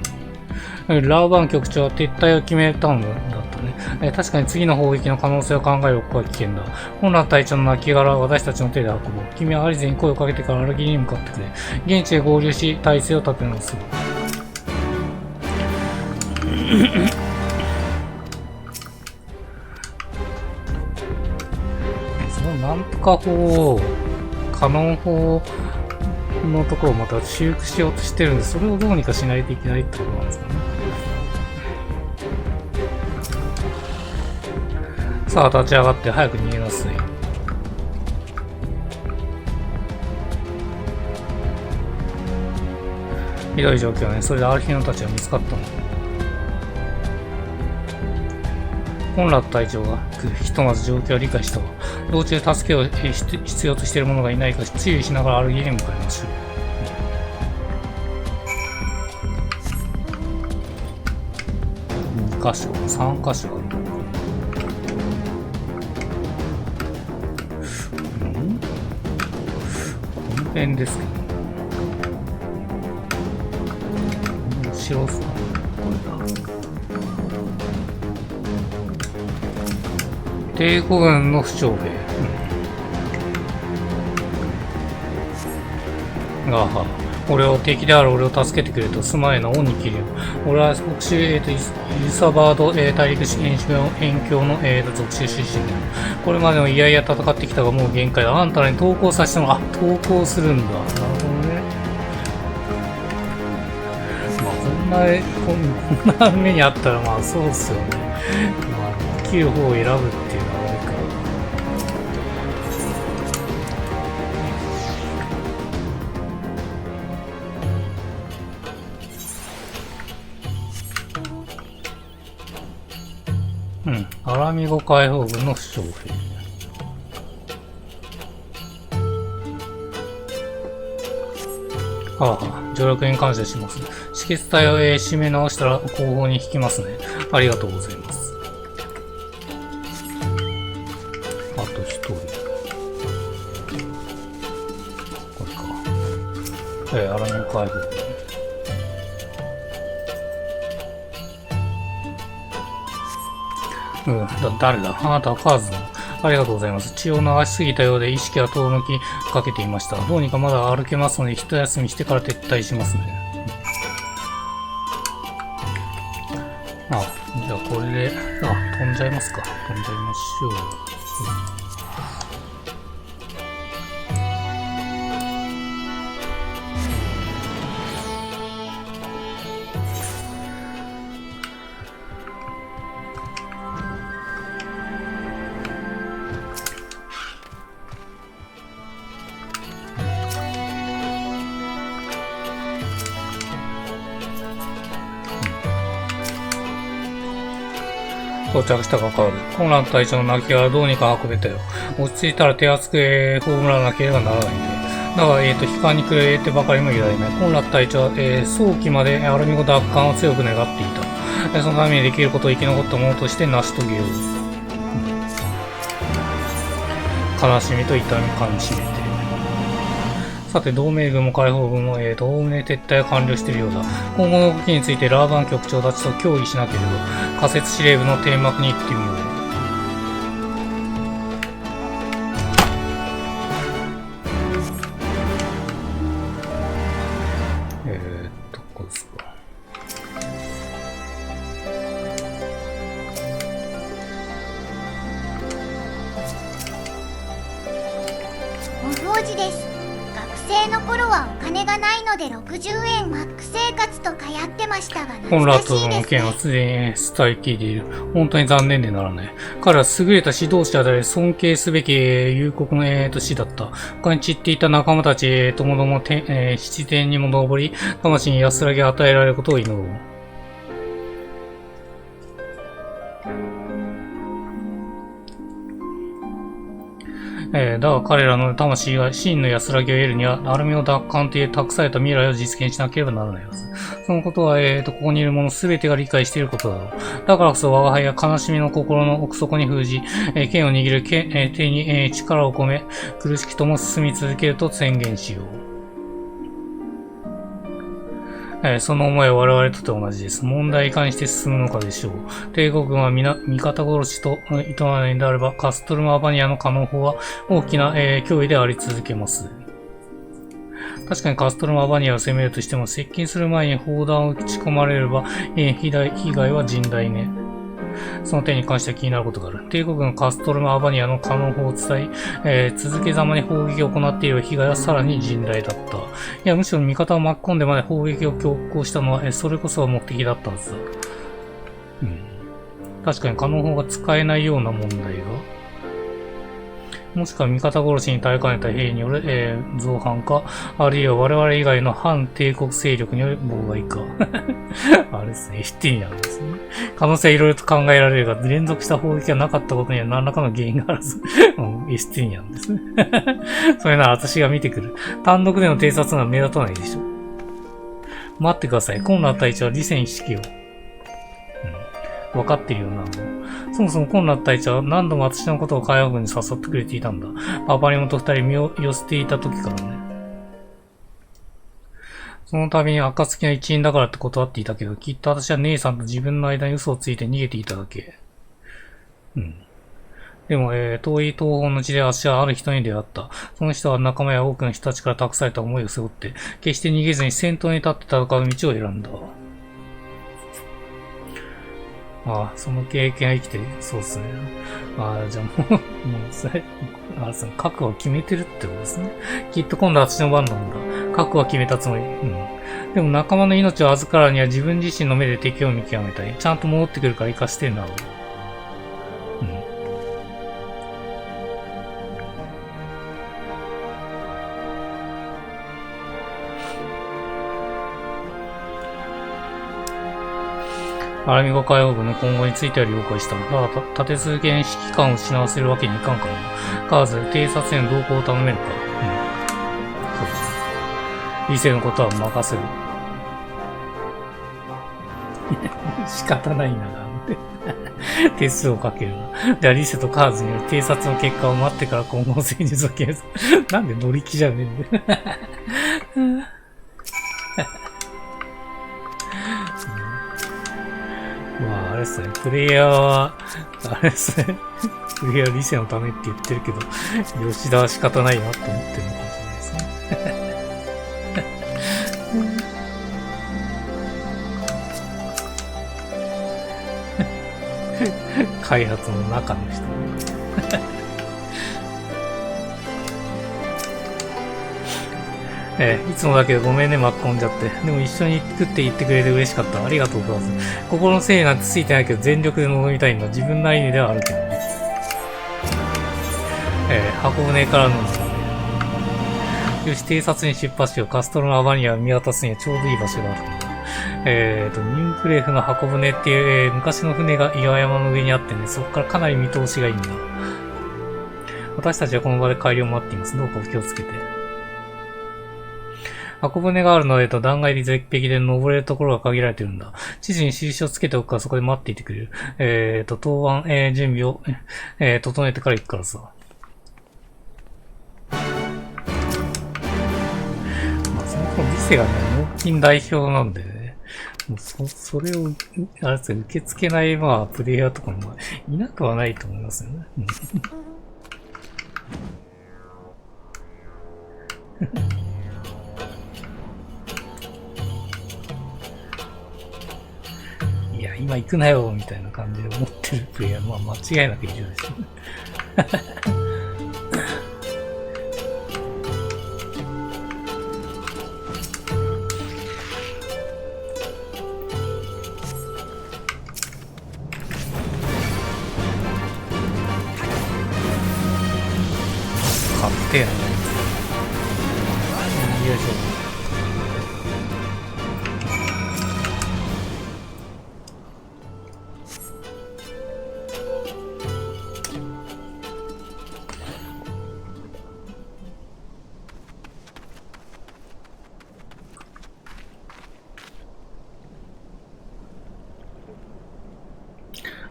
に。ラーバン局長は撤退を決めたんだったね。確かに次の砲撃の可能性を考えることは危険だ。本来隊長の亡骸は私たちの手で運ぼう。君はアリゼに声をかけてからアルギリに向かってくれ。現地で合流し、体制を立て直す。そのなんとか砲、カノン砲のところをまた修復しようとしてるんで、それをどうにかしないといけないってことなんですかね。さあ、立ち上がって早く逃げなさい。ひどい状況ね。それでアルフィノたちは見つかったの。コンラッド隊長がひとまず状況を理解したわ。道中助けを必要としている者がいないか注意しながらアルギリに向かいましょう。2箇所、3箇所ある。この辺ですけど。後ろっすか、これだ。帝国軍の負傷兵。俺を敵である俺を助けてくれとスマイの恩に切るよ。俺は北州ユサバード、大陸辺境の、属州出身だよ。これまでもいやいや戦ってきたがもう限界だ。あんたらに投降させても、投降するんだ。なるほどね。まあこんな目にあったらまあそうっすよね。まあ生きる方を選ぶっていうのはあれか。アラミゴ解放軍の負傷兵。助力に感謝します。止血体を締め直したら後方に引きますね。ありがとうございます。あと一人。これか。アラミゴ解放軍。誰だ、あなたはカーズの。ありがとうございます。血を流しすぎたようで意識は遠のきかけていました。どうにかまだ歩けますので、一休みしてから撤退しますね。じゃあこれで、飛んじゃいますか。飛んじゃいましょう。到着したがカーズ。コンラッド隊長の泣きはどうにか運べたよ。落ち着いたら手厚く葬らなければならないんで。だが、悲観に暮れてばかりもいられない。コンラッド隊長は、早期までアルミゴ奪還を強く願っていた。そのためにできることを生き残った者として成し遂げよう。悲しみと痛み感じしめて。さて、同盟軍も解放軍も、おおむね撤退が完了しているようだ。今後の動きについてラーバン局長たちと協議しなければ、仮説司令部の天幕に行ってみよう。こうですか。
ご表示です。学生の頃はお金がないので60円マック生活とかやってましたが、
コンラッド
懐かしいです
の件は
ね。
すでに伝え聞いている。本当に残念でならない。彼は優れた指導者であり、尊敬すべき有国の師だった。他に散っていた仲間たちともども七天にも登り、魂に安らぎを与えられることを祈ろう。だが彼らの魂が真の安らぎを得るには、アルミの奪還という託された未来を実現しなければならないはず。そのことは、ここにいる者すべてが理解していることだろう。だからこそ我が輩は悲しみの心の奥底に封じ、剣を握る手に、力を込め、苦しきとも進み続けると宣言しよう。その思いは我々とて同じです。問題いかにして進むのかでしょう。帝国軍は味方殺しと営むのであれば、カストルマ・アバニアの可能法は大きな、脅威であり続けます。確かにカストルマ・アバニアを攻めるとしても、接近する前に砲弾を撃ち込まれれば、被害は甚大ね。その点に関しては気になることがある。帝国のカストルマ・アバニアの可能法を伝え、続けざまに砲撃を行っている被害はさらに甚大だった。いや、むしろ味方を巻き込んでまで砲撃を強行したのは、それこそが目的だったはずだ。確かに可能法が使えないような問題が。もしくは味方殺しに耐えかねた兵による、造反か、あるいは我々以外の反帝国勢力による妨害か。あれですね、FT なんですね。可能性はいろいろと考えられるが、連続した砲撃がなかったことには何らかの原因があらず、ST なんですね。それなら私が見てくる。単独での偵察が目立たないでしょう。待ってください。コンラッド隊長は理性に指揮を。分かってるよな。そもそもコンラッド隊長は何度も私のことを海軍に誘ってくれていたんだ。パパリモと二人身を寄せていた時からね。その度に暁の一員だからって断っていたけど、きっと私は姉さんと自分の間に嘘をついて逃げていただけ。でも、遠い東方の地で私はある人に出会った。その人は仲間や多くの人たちから託された思いを背負って、決して逃げずに先頭に立って戦う道を選んだ。ああ、その経験が生きてる。そうっすね。ああ、じゃあもうそれ、その覚悟を決めてるってことですね。きっと今度は私の番なんだ。覚悟は決めたつもり。でも仲間の命を預からには自分自身の目で敵を見極めたい。ちゃんと戻ってくるから生かしてんだろう。アラミゴ海王軍の今後については了解した。だが、立て続けに指揮官を失わせるわけにいかんからな。カーズ、偵察への同行を頼めるか。そうです。理性のことは任せる。仕方ないな、なんて。手数をかけるな。では、リセとカーズによる偵察の結果を待ってから今後の戦術を決める。なんで乗り気じゃねえんだよ。まあ、あれですね。プレイヤーは、あれですね。プレイヤーは理性のためって言ってるけど、吉田は仕方ないなって思ってるのかもしれないですね。開発の中の人。いつもだけどごめんね、巻き込んじゃって。でも一緒に作って言ってくれて嬉しかった。ありがとうございます。心のせいなんてついてないけど、全力で臨みたいのは自分なりにではあるけどね。箱舟からのですね。よし、偵察に出発しよう。カストロのアバニアを見渡すにはちょうどいい場所があるんだ。ニュークレフの箱舟っていう、昔の船が岩山の上にあってね、そこからかなり見通しがいいんだ。私たちはこの場で帰りを待っています。どうかお気をつけて。箱舟があるので断崖で絶壁で登れるところが限られてるんだ。地図に印をつけておくからそこで待っていてくれる。当番、準備を、整えてから行くからさ。まあ、そもそもビセがね、納金代表なんでね。もうそれを、あれですよ、受け付けない、まあ、プレイヤーとかもいなくはないと思いますよね。いや、今行くなよ、みたいな感じで思ってるプレイヤー、まあ間違いなくいるでしょうね。かってえな、よいしょ。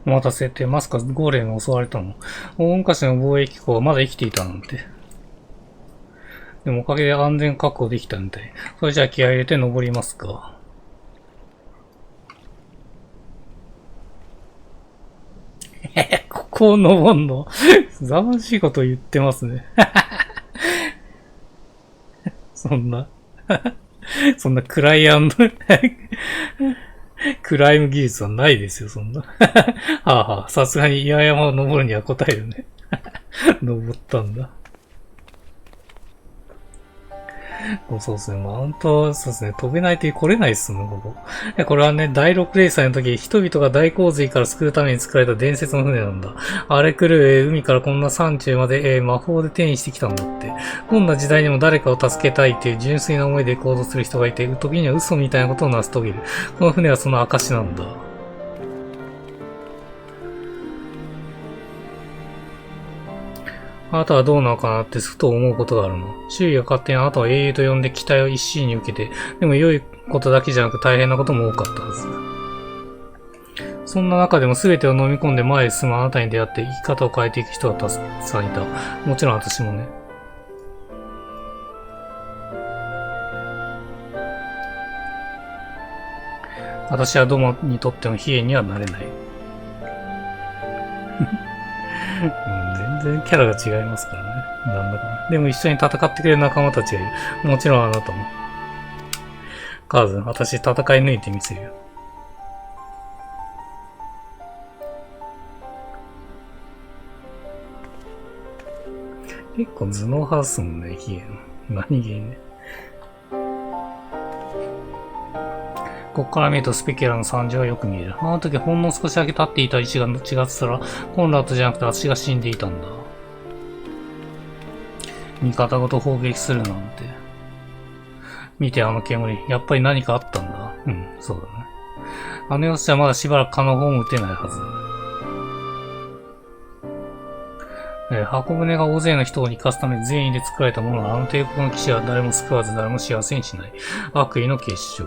お待たせって、まさかゴーレムに襲われたの？大昔の貿易港はまだ生きていたなんて。でもおかげで安全確保できたみたい。それじゃあ気合い入れて登りますか。ここを登んの素晴らしいこと言ってますね。そんなクライム技術はないですよ、そんな。はあはあ、さすがに岩山を登るには答えるね。登ったんだ。そうですね、マウント、そうですね、飛べないと来れないっすもん、ここ。これはね、第6連載の時、人々が大洪水から救うために作られた伝説の船なんだ。あれ来る、海からこんな山中まで、魔法で転移してきたんだって。どんな時代にも誰かを助けたいっていう純粋な思いで行動する人がいて、時には嘘みたいなことを成し遂げる。この船はその証なんだ。あなたはどうなのかなってふと思うことがあるの。周囲が勝手にあなたを英雄と呼んで期待を一身に受けて、でも良いことだけじゃなく大変なことも多かったはず。そんな中でも全てを飲み込んで前へ進むあなたに出会って生き方を変えていく人がたくさんいた。もちろん私もね。私はどもにとっての悲劇にはなれない。全然キャラが違いますからね。なんだかな。でも一緒に戦ってくれる仲間たちがいる。もちろんあなたも。カーズン、私戦い抜いてみせるよ。結構頭脳派っすもんね、ヒゲの。何気にね。ここから見るとスペキュラの惨状はよく見える。あの時ほんの少しだけ立っていた位置が違ってたら、コンラッドじゃなくて私が死んでいたんだ。味方ごと砲撃するなんて。見てあの煙。やっぱり何かあったんだ。うん、そうだね。あの様子じゃまだしばらく蚊の方も撃てないはず。箱舟が大勢の人を生かすため善意で作られたものがあの帝国の騎士は誰も救わず誰も幸せにしない。悪意の結晶。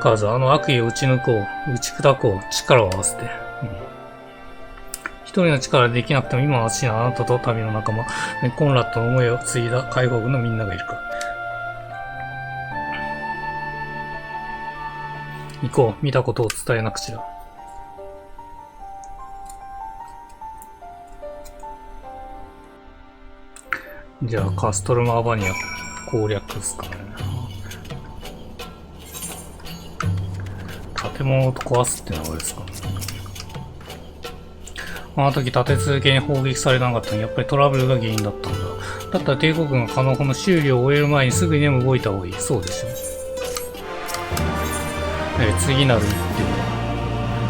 カーズ、あの悪意を打ち抜こう、打ち砕こう、力を合わせて。一人の力でできなくても今の私はあなたと旅の仲間、コンラッドの思いを継いだ解放軍のみんながいるから。行こう、見たことを伝えなくちゃ。じゃあ、カストルマーバニア攻略ですかね。建物を壊すってのはあれですかね。あの時立て続けに砲撃されなかったのにやっぱりトラブルが原因だったんだ。だったら帝国軍がこの修理を終える前にすぐにでも動いた方がいい。そうでしょ。次なる一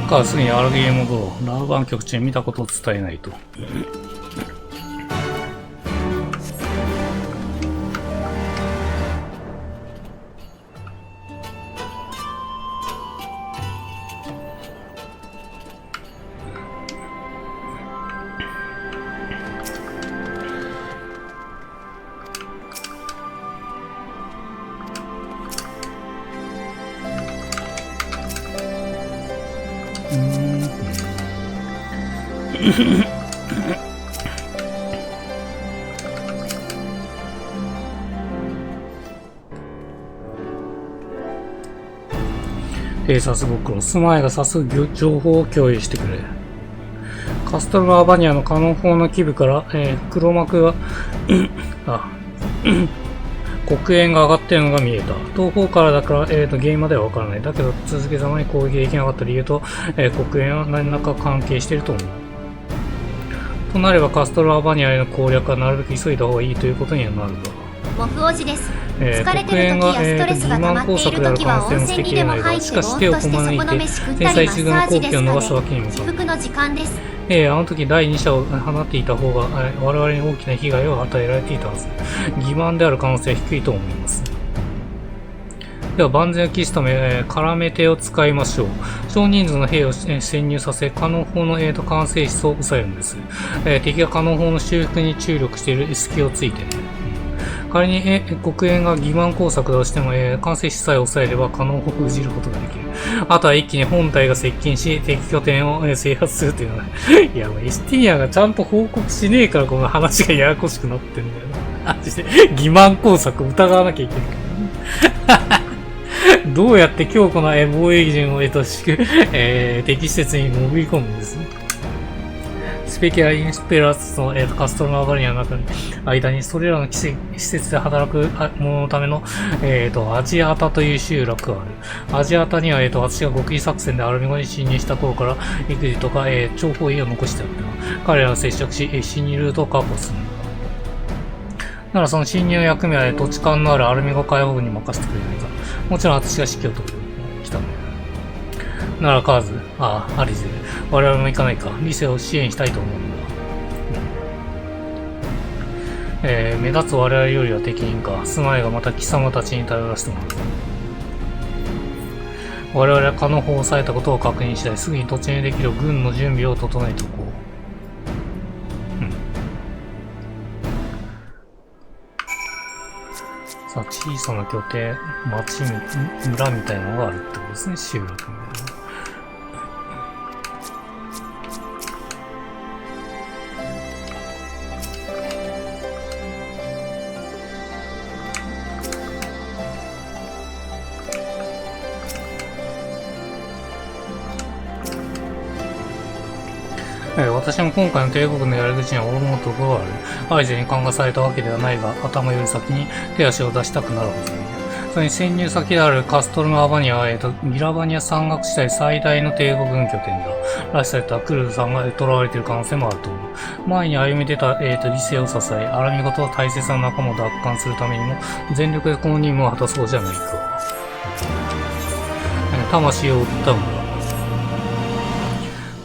手か、すぐにアルゲーム戻ろう。ラブバン局長に見たことを伝えないと。偵察ご苦労。スマイが早速情報を共有してくれ。カストルアバニアのカノン砲の基部から、黒幕が黒煙が上がっているのが見えた。東方からだから、原因まではわからない。だけど、続けざまに攻撃できなかった理由と、黒煙は何らか関係していると思う。となれば、カストルアバニアへの攻略はなるべく急いだ方がいいということにはなるが。
モフ王子です。疲れてる時やストレスが溜まっている時は温泉にでも入ってぼーっとしてそこの飯食ったりマッサージですかね。至福の時間です。
あの時第2射を放っていた方が我々に大きな被害を与えられていたはず。欺瞞である可能性は低いと思います。では万全を期すため、絡め手を使いましょう。少人数の兵を潜入させ、カノン砲の完成室を抑えるんです。敵がカノン砲の修復に注力している隙をついてね。仮に黒煙が欺瞞工作だとしても、完成室さえ抑えればカノン砲を封じることができる。あとは一気に本体が接近し、敵拠点を制圧するというのは、いや、エスティニアがちゃんと報告しねえからこの話がややこしくなってんだよな。欺瞞工作を疑わなきゃいけないからね。どうやって強固な防衛基準を敵施設に潜り込むんですね。スペキュラ・インスペラスの、カストロのアバニアの間に、それらの施設で働く者のための、アジアタという集落がある。アジアタには、私が極秘作戦でアルミゴに侵入した頃から、育児とか、諜報員を残してあった。彼らを接触し、侵入ルートを確保するんだ。ならその侵入役目は、土地勘のあるアルミゴ解放軍に任せてくれないか。もちろん私が指揮を取る。来たね。ならカーズ、アリゼル、我々も行かないか。リセを支援したいと思うんだ。目立つ我々よりは適任か。スマイがまた貴様たちに頼らせてもらう。我々はカノン砲を抑えたことを確認したい。すぐに突入できる軍の準備を整えておこう。さあ、小さな拠点、町、村みたいなのがあるってことですね、集落みたいな。私も今回の帝国のやり口には思うところがある。アイゼに感化されたわけではないが、頭より先に手足を出したくなるはずだ。それに潜入先であるカストルのアバニアは、ギラバニア山岳地帯最大の帝国軍拠点だ。拉致されたクルーズさんが囚われている可能性もあると思う。前に歩み出た、理性を支え、アラミゴと大切な仲間を奪還するためにも、全力でこの任務を果たそうじゃないか。魂を売ったんだ。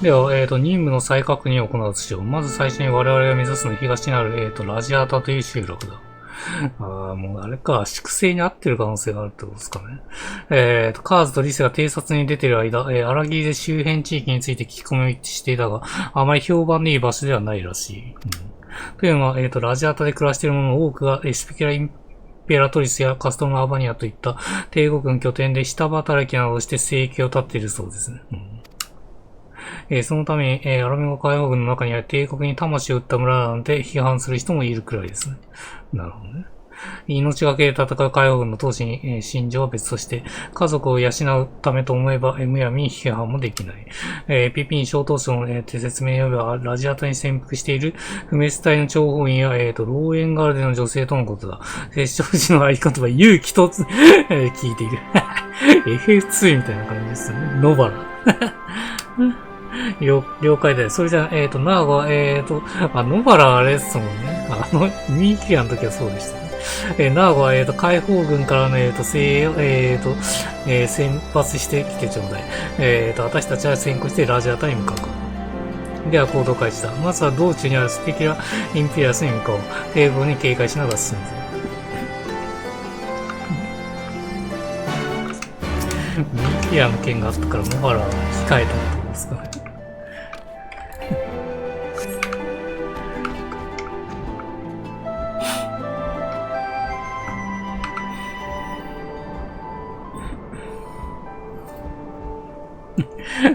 では、任務の再確認を行うとしよう。まず最初に我々が目指すのは東にある、ラジアタという集落だ。もうあれか、粛清に合ってる可能性があるってことですかね。カーズとリセが偵察に出ている間、アラギーゼ周辺地域について聞き込みをしていたが、あまり評判のいい場所ではないらしい。というのは、ラジアタで暮らしている者の多くが、スペキュラ・インペラトリスやカストロのアバニアといった帝国軍拠点で下働きなどをして生計を立っているそうですね。そのために、アラミゴ解放軍の中には帝国に魂を売った村なんて批判する人もいるくらいですね。なるほどね。命がけで戦う解放軍の闘志に、心情は別として、家族を養うためと思えば、むやみに批判もできない。ピピン小当初の、説明によれば、ラジアタに潜伏している不滅隊の諜報員や、ローエンガルデの女性とのことだ。接触時の合言葉は勇気と、聞いている。FF2 みたいな感じですね。ノバラ。了解だよ。それじゃ、ナーゴは、ノバラはあれですもんね。ミーキアの時はそうでしたね。ナーゴは、解放軍からの、精鋭を、選抜してきてちょうだい。私たちは先行してラジアタに向かう。では、行動開始だ。まずは道中にあるスペキュラ・インピラスに向かおう。帝国に警戒しながら進むぞ。ミーキアの剣があったから、ノバラは控えたってことですかね。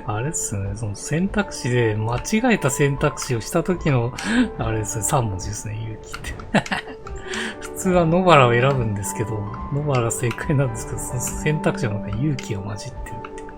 あれっすね、その選択肢で間違えた選択肢をした時の、あれですね、3文字ですね、勇気って。普通は野原を選ぶんですけど、野原が正解なんですけど、その選択肢の中に勇気が混じってるっていう。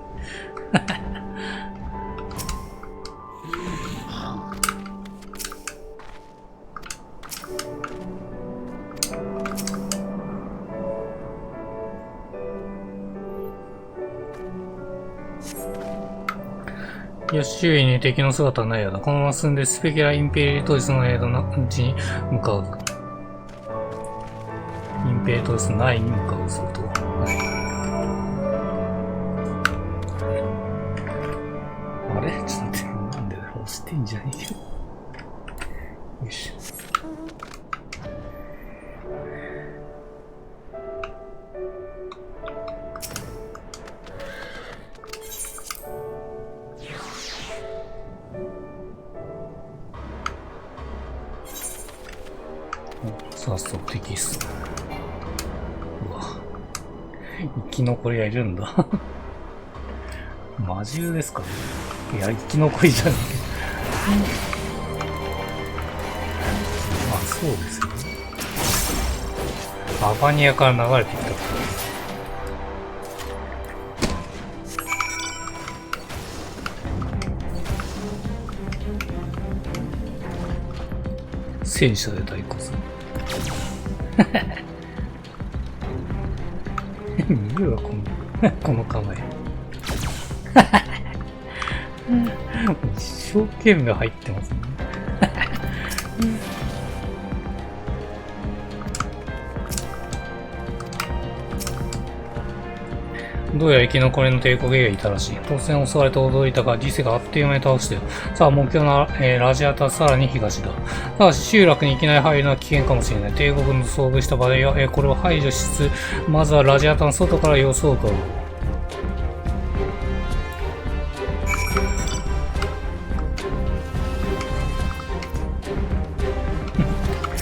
よし、周囲に敵の姿はないようだ。このまま進んでスペキュラ・インペリトリスの間のうちに向かうぞ。インペリトリス内に向かうぞと。あれちょっと待って、なんで押してんじゃねえよ。よいしょ。早速敵っす。うわ。生き残りがいるんだ。魔獣ですかね。いや、生き残りじゃねえ。まあ、そうですよね。アバニアから流れてきた。戦車で対抗する。見るわ、この構え。一生懸命入ってますね。どうやら生き残りの帝国兵がいたらしい。突然襲われて驚いたが、ギセがあっという間に倒したよ。さあ、目標の、ラジアタはさらに東だ。ただし、集落にいきなり入るのは危険かもしれない。帝国の遭遇した場合は、これを排除しつつ、まずはラジアタの外から様子を伺おう。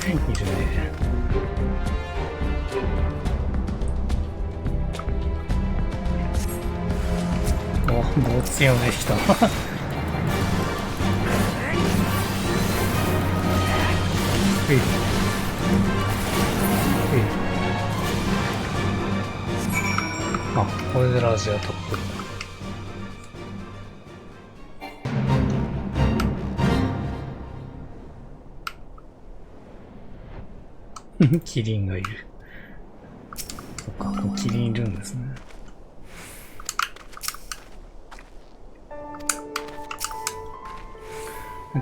いるね。お、ボツヨンできた。あ、これでラジアタっぽい。キリンがいる。そっか、もうキリンいるんですね。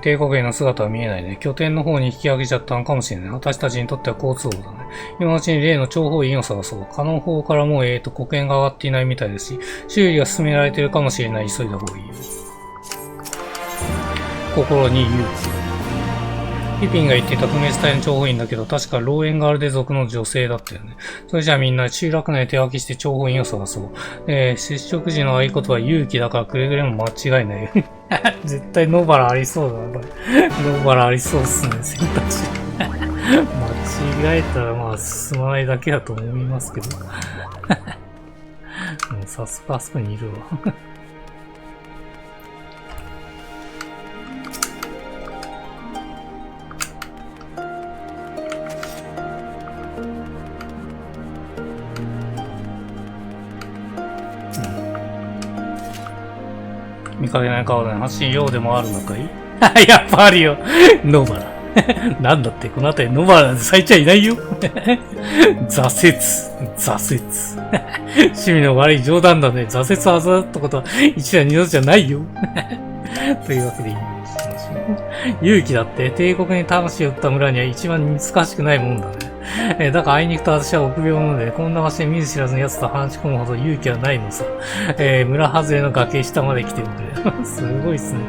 帝国兵の姿は見えないね。拠点の方に引き上げちゃったのかもしれない。私たちにとっては好都合だね。今のうちに例の諜報員を探そう。可能法からも黒煙が上がっていないみたいですし、修理が進められているかもしれない。急いだ方がいいよ。心に勇気。ピピンが言っていた不滅隊の諜報員だけど、確かローエンガルデ族の女性だったよね。それじゃあみんな集落内で手分けして諜報員を探そう。接触時の合言葉は勇気だからくれぐれも間違いないよ。絶対野原ありそうだな、これ。野原ありそうっすね、選択肢。間違えたらまあ進まないだけだと思いますけど。もう早速あそこにいるわ。見かけない顔で発信用でもあるのかい？やっぱあるよ。野原。なんだって、この辺り野原で咲いちゃいないよ。挫折。趣味の悪い冗談だね。挫折はずったことは一度二度じゃないよ。というわけでいいよ。勇気だって帝国に魂を売った村には一番難しくないもんだね。だからあいに行くと私は臆病者で、こんな場所で見ず知らずの奴と話し込むほど勇気はないのさ。村外れの崖下まで来てくれ。すごいっすね。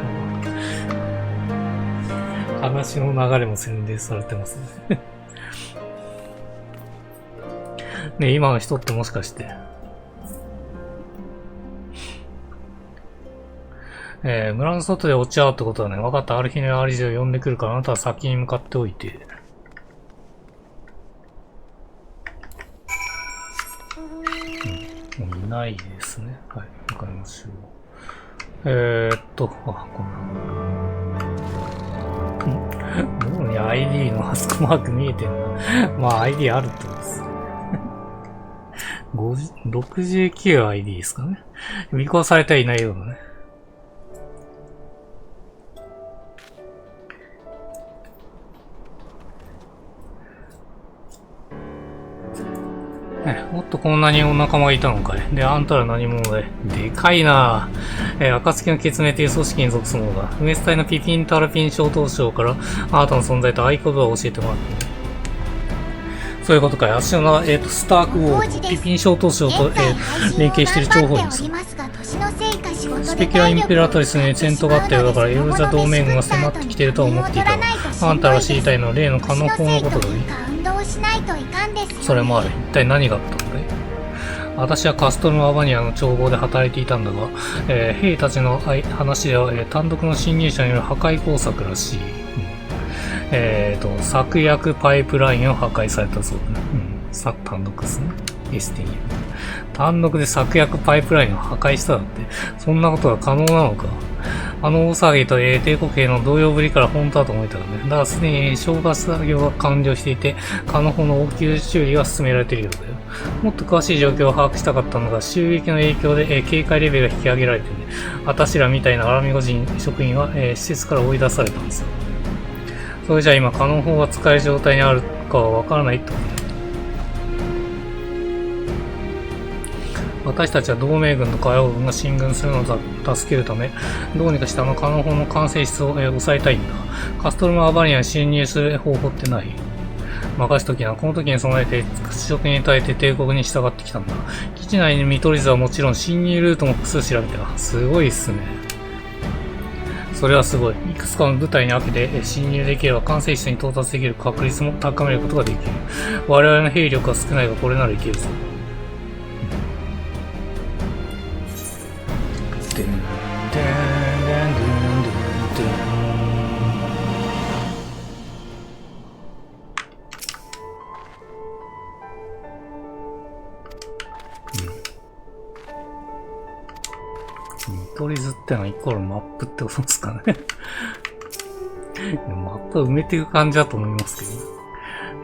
話の流れも洗練されてますね。ね、今の人ってもしかして。村の外で落ち合うってことはね、分かった。ある日のアリジを呼んでくるから、あなたは先に向かっておいて。もういないですね。はい、わかりましょう。こんな。もうに ID のあそこマーク見えてんな。まあ ID あるってことです。69ID ですかね。尾行されてはいないようなね。もっとこんなにお仲間がいたのかい。で、あんたら何者だい。でかいなぁ。暁の決命という組織に属するものだ。ウエス隊のピピンタラピン小刀将から、あなたの存在と合言葉を教えてもらったね。そういうことかい。私のスタークウォー、ピピン小刀将と、連携している情報員です。スペキュラ・インペラトリスに戦闘があったようだから、エルザ同盟軍が迫ってきているとは思っていた。あんたが知りたいのは例のカノ法のことだね。それもある。一体何があったんだい。私はカストルマバニアの帳簿で働いていたんだが、兵たちの話では、単独の侵入者による破壊工作らしい。策略パイプラインを破壊されたそうだね。単独ですね。STM。単独で策略パイプラインを破壊しただって、そんなことが可能なのか。あの大騒ぎと、帝国兵の動揺ぶりから本当だと思えたらね。だからすでに消火作業が完了していて、カノホの応急修理が進められているようだよ。もっと詳しい状況を把握したかったのが、襲撃の影響で、警戒レベルが引き上げられてね、私らみたいなアラミゴ人職員は、施設から追い出されたんですよ。それじゃあ今、カノホが使える状態にあるかはわからないってことだよ。私たちは同盟軍と海王軍が進軍するのを助けるため、どうにかしてあのカノホの完成室を、抑えたいんだ。カストルマ・アバニアに侵入する方法ってない？任しときな。この時に備えて、職に耐えて帝国に従ってきたんだ。基地内に見取り図はもちろん侵入ルートも複数調べた。すごいっすね。それはすごい。いくつかの部隊に分けて侵入できれば完成室に到達できる確率も高めることができる。我々の兵力は少ないがこれならいけるぞ。見取り図ってのはイコールマップってことですかね。マップは埋めていく感じだと思います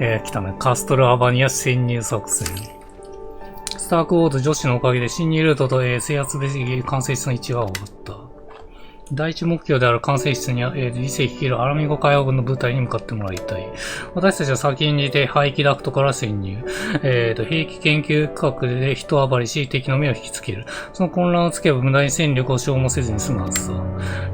けど。来たね。カストルアバニア潜入作戦。スタークウォード女子のおかげで侵入ルートと、制圧べき完成室の位置が分かった。第一目標である完成室には、理性率いるアラミゴ海王軍の部隊に向かってもらいたい。私たちは先に出て排気ダクトから潜入。兵器研究区画で人暴りし、敵の目を引きつける。その混乱をつけば無駄に戦力を消耗せずに済むはずだ。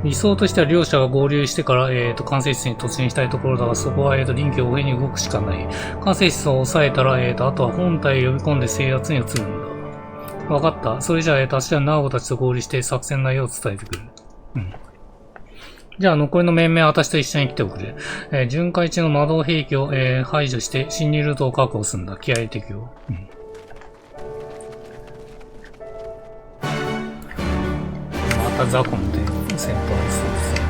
理想としては両者が合流してから、完成室に突入したいところだが、そこは、臨機応変に動くしかない。完成室を抑えたら、あとは本体を呼び込んで制圧に移るんだ。わかった。それじゃあ、私はナーゴたちと合流して作戦内容を伝えてくる。じゃあ残りの面々は私と一緒に来ておくれ。巡回中の魔導兵器を、排除して侵入ルートを確保するんだ。気合入れていくよ。またザコンで戦闘ありそうですね。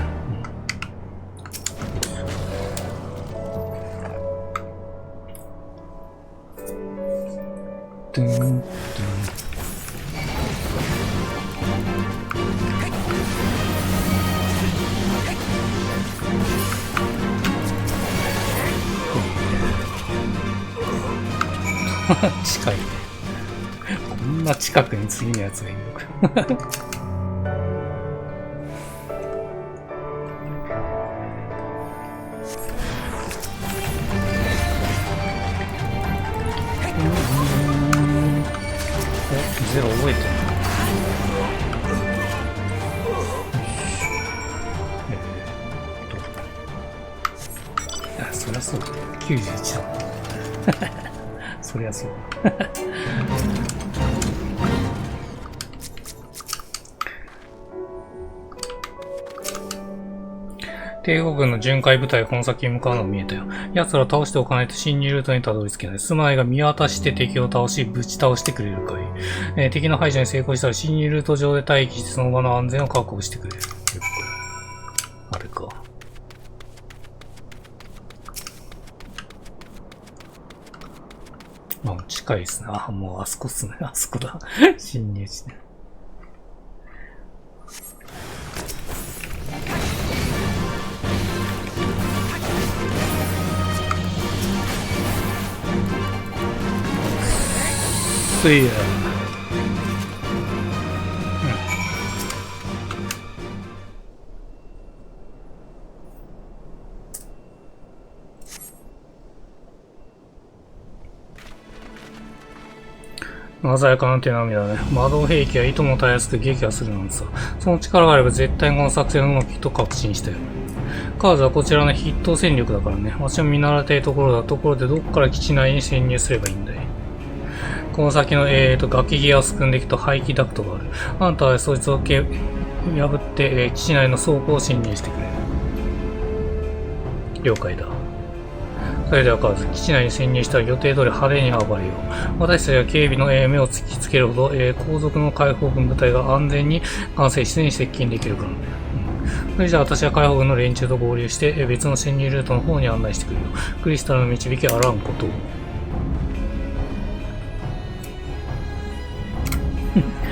ドゥンドゥン近いね。こんな近くに次のやつがいるのか。ゼロ覚えてるの？そりゃそうだ。91だ。そりゃそう。帝国軍の巡回部隊がこの先に向かうのが見えたよ。奴らを倒しておかないと侵入ルートにたどり着けない。住まいが見渡して敵を倒し、ぶち倒してくれるかい。敵の排除に成功したら侵入ルート上で待機してその場の安全を確保してくれる。あれか。まあ、近いですね。あ、もうあそこっすね。あそこだ。侵入地ね。せや。鮮やかな手並みだね。魔導兵器はいともたやすく撃破するのにさ。その力があれば絶対この作戦をうまくいくと確信したよ。カーズはこちらの筆頭戦力だからね。私も見習いたいところだ。ところでどっから基地内に潜入すればいいんだい。この先の、崖際を進んでいくと排気ダクトがある。あんたはそいつを破って、基地内の倉庫を侵入してくれ。了解だ。それではカーズ、基地内に潜入したら予定通り派手に暴れよう。私たちは警備の目を突きつけるほど、後続の解放軍部隊が安全に管制室に接近できるからね。それじゃあ私は解放軍の連中と合流して、別の潜入ルートの方に案内してくるよ。クリスタルの導きあらんことを。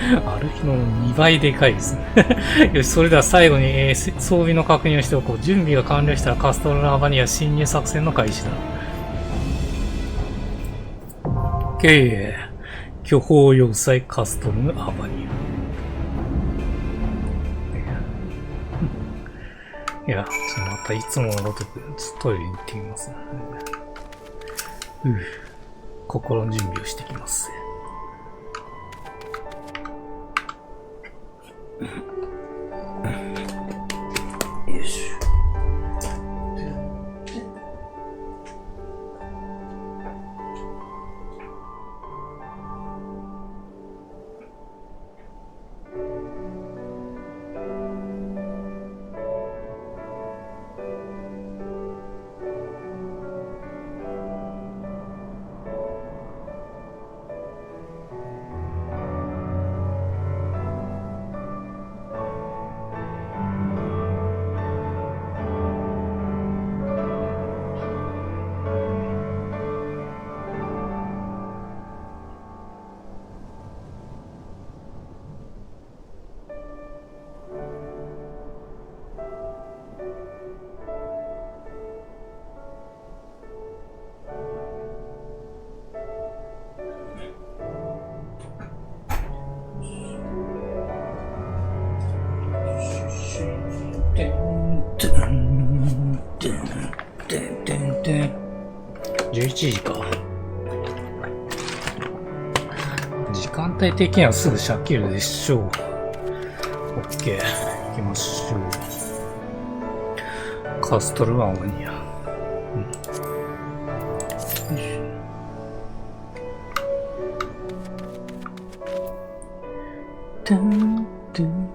歩きの2倍でかいですね。よし、それでは最後に、装備の確認をしておこう。準備が完了したらカストルのアバニア侵入作戦の開始だ。OK。巨峰要塞カストルのアバニア。いや、またいつものごとくトイレに行ってみますね。心の準備をしてきます。よし。11時か。時間帯的にはすぐシャキるでしょう。OK。行きましょう。カストルワンワニア。トゥントゥン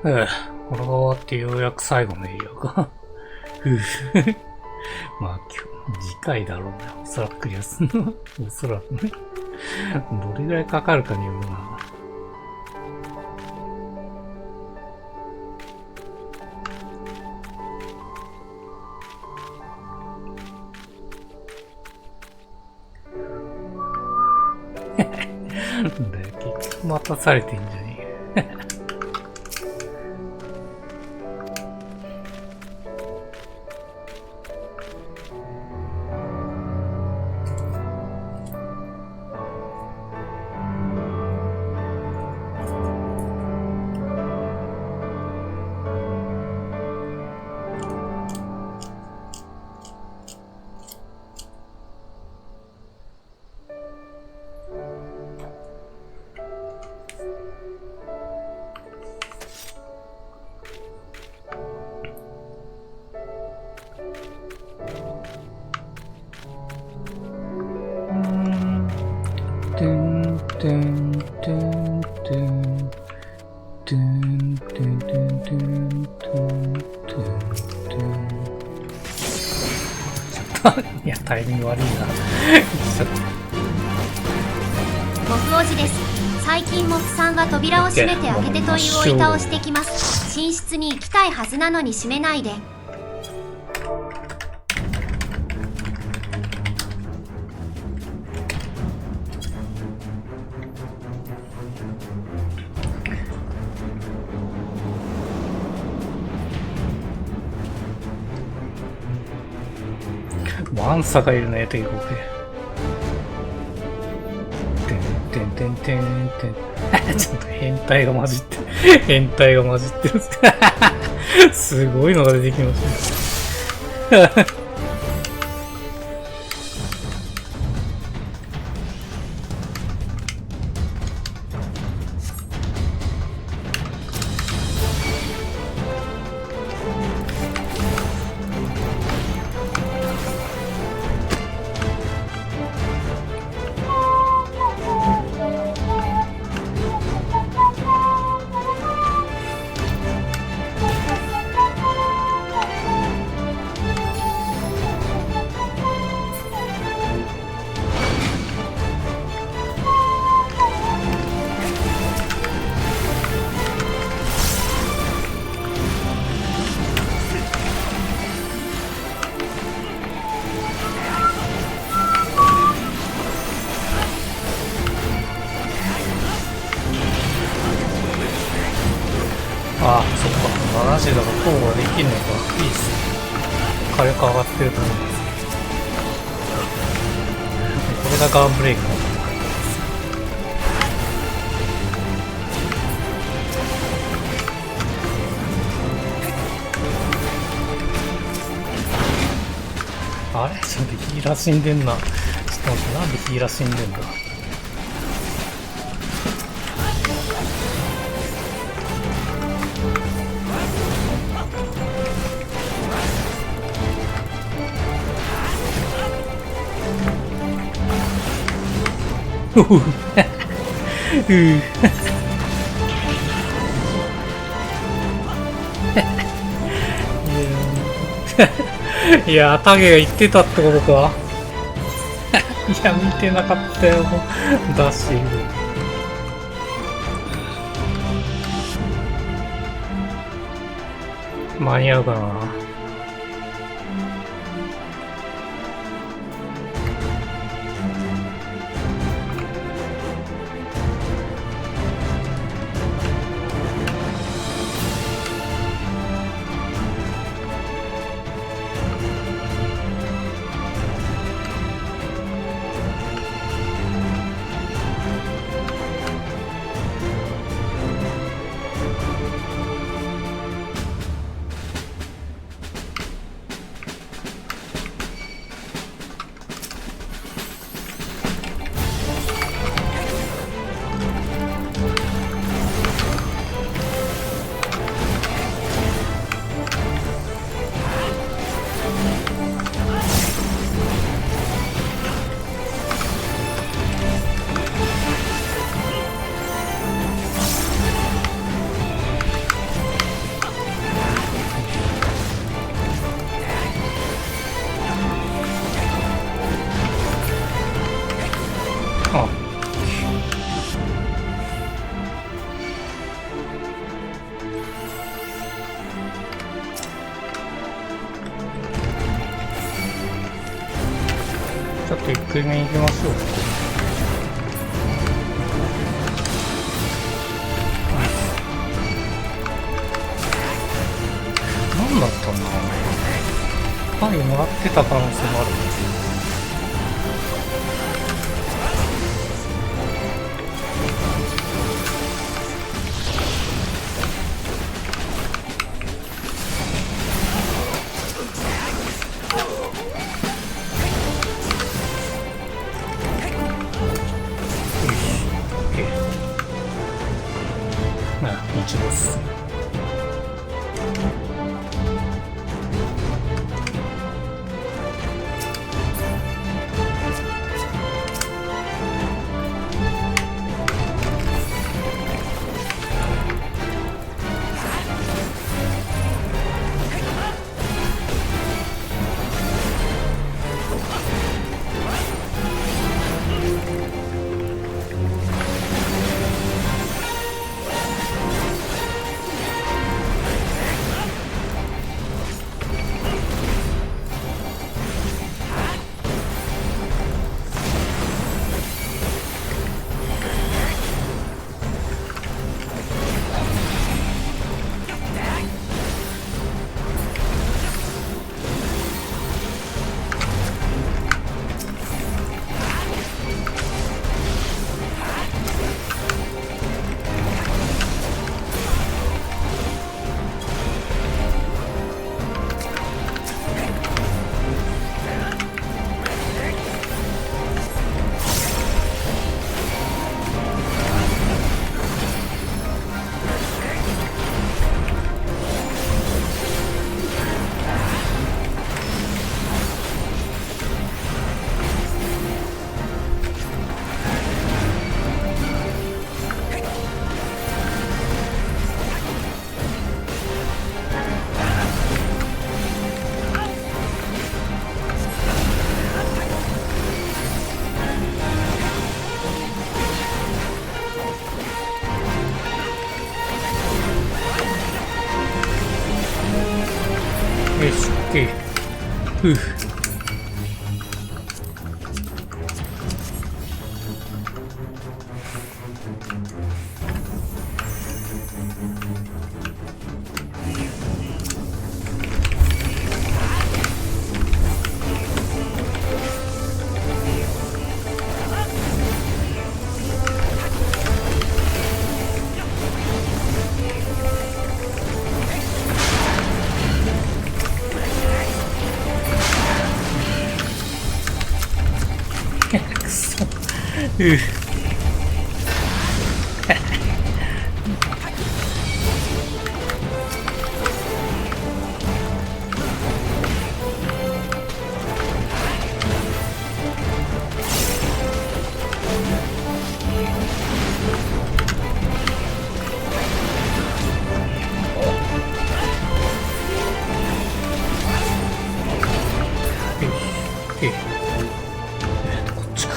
これが終わってようやく最後のエリアが。まあ今日、次回だろうね。おそらくクリアするの。おそらくね。どれぐらいかかるかによるな。結局待たされてんじゃねえよ。ントゥントゥントゥントゥントゥントゥントゥン。ちょっといやタイミング悪いな。
木王子です。最近モフさんが扉を閉めて開けてという追い倒してきます。寝室に行きたいはずなのに閉めないで。
ワンサがいるね、帝国。てんてんてんてんてん。ちょっと変態が混じって、変態が混じってるんですか。すごいのが出てきましたね。ああ、そっか。70だからこうはできるのか。いいっすね。火力上がってると思います。これがガンブレイクだと思います。あれちょっとヒーラー死んでんな。ちょっと待って、なんでヒーラー死んでんだ。いや、タゲが言ってたってことか。いや、見てなかったよ。ダッシング。間に合うかな。ちょっと1回目行きましょう。何だったんだろうね。パイもらってた可能性もある。日没。ケー。くそ。こっちか。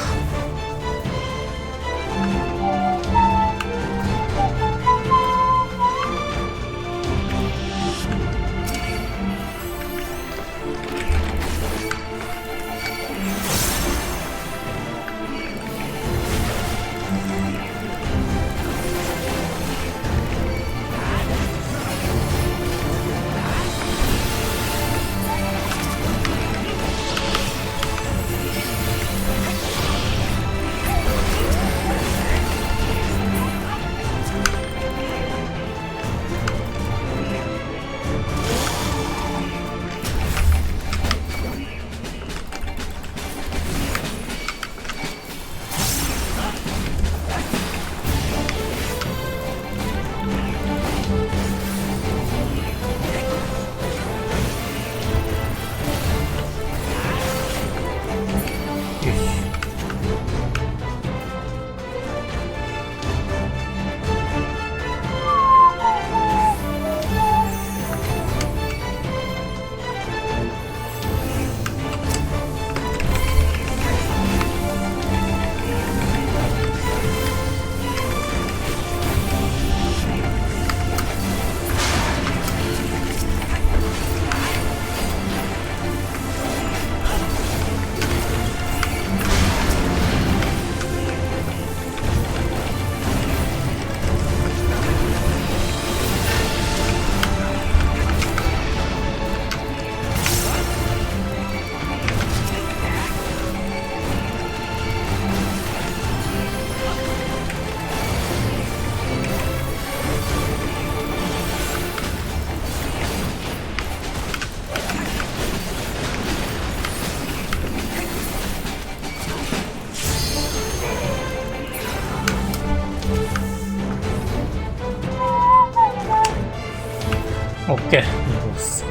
オッケー、見ます。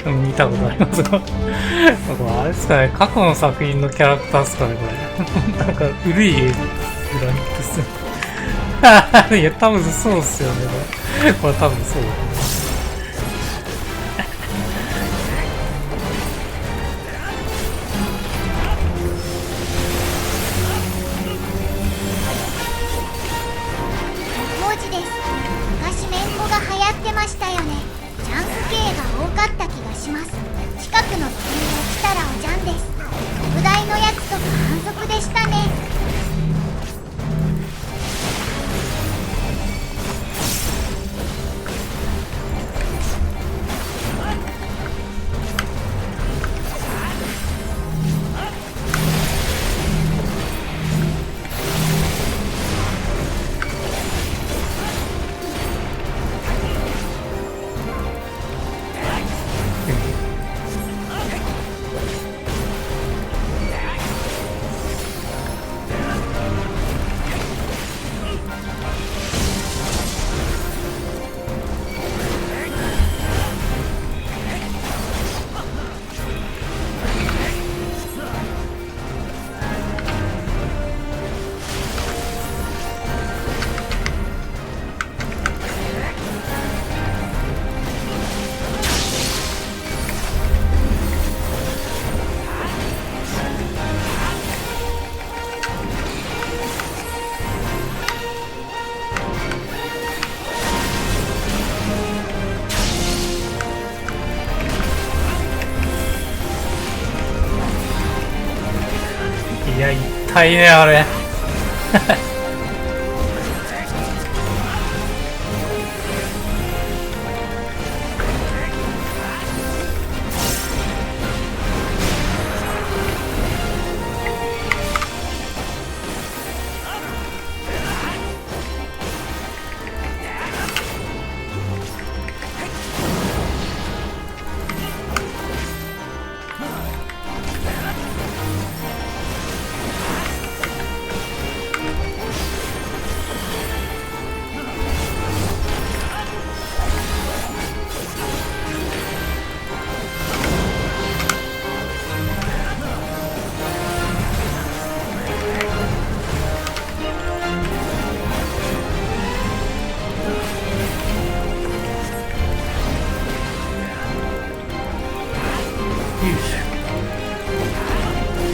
見たことありますこれあれですかね、過去の作品のキャラクターですかね、これ。なんか、古いグラニックス。いや、多分そうっすよね、これ。これ多分そうだね。
王子です。昔メンボが流行ってましたよね。ジャンク系が多かった気がします。近くの土手に落ちたらおじゃんです。特大のやつとか反則でしたね。
オ痛いね、あれ。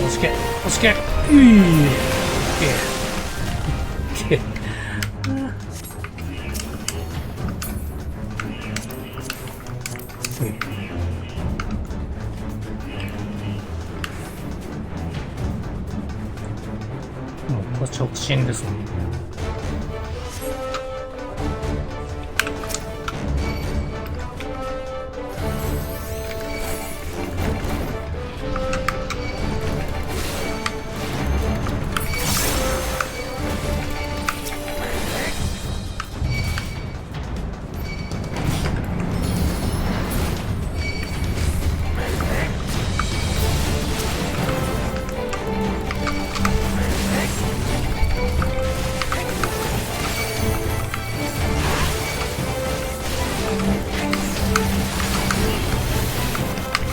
押しけ、押しけ。もうこれ直進ですね。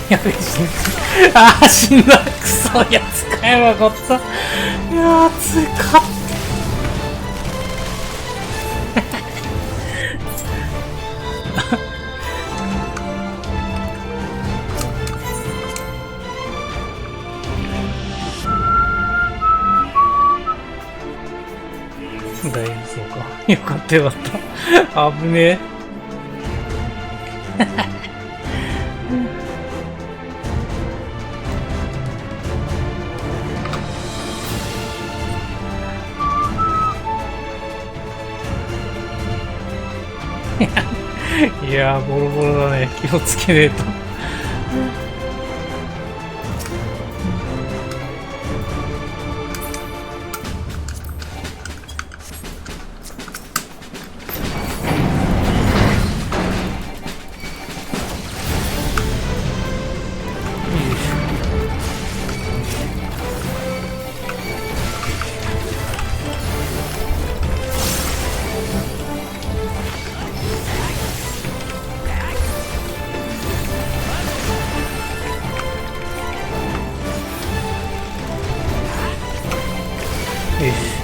やべえ、死んだ。ああ、死んだ。クソ、いや、使えばよかった。いやー、使っ大丈夫そうか。よかったよかった。危ねえ。いやー、ボロボロだね。気をつけねえと。よし。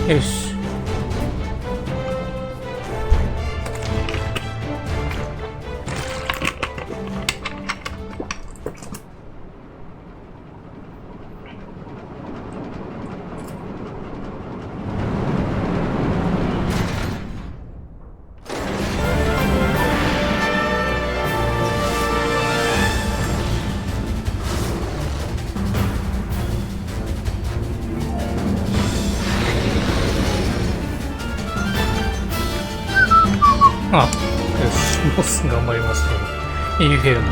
よし。あ、よし、ボス頑張りました。インフェルノ。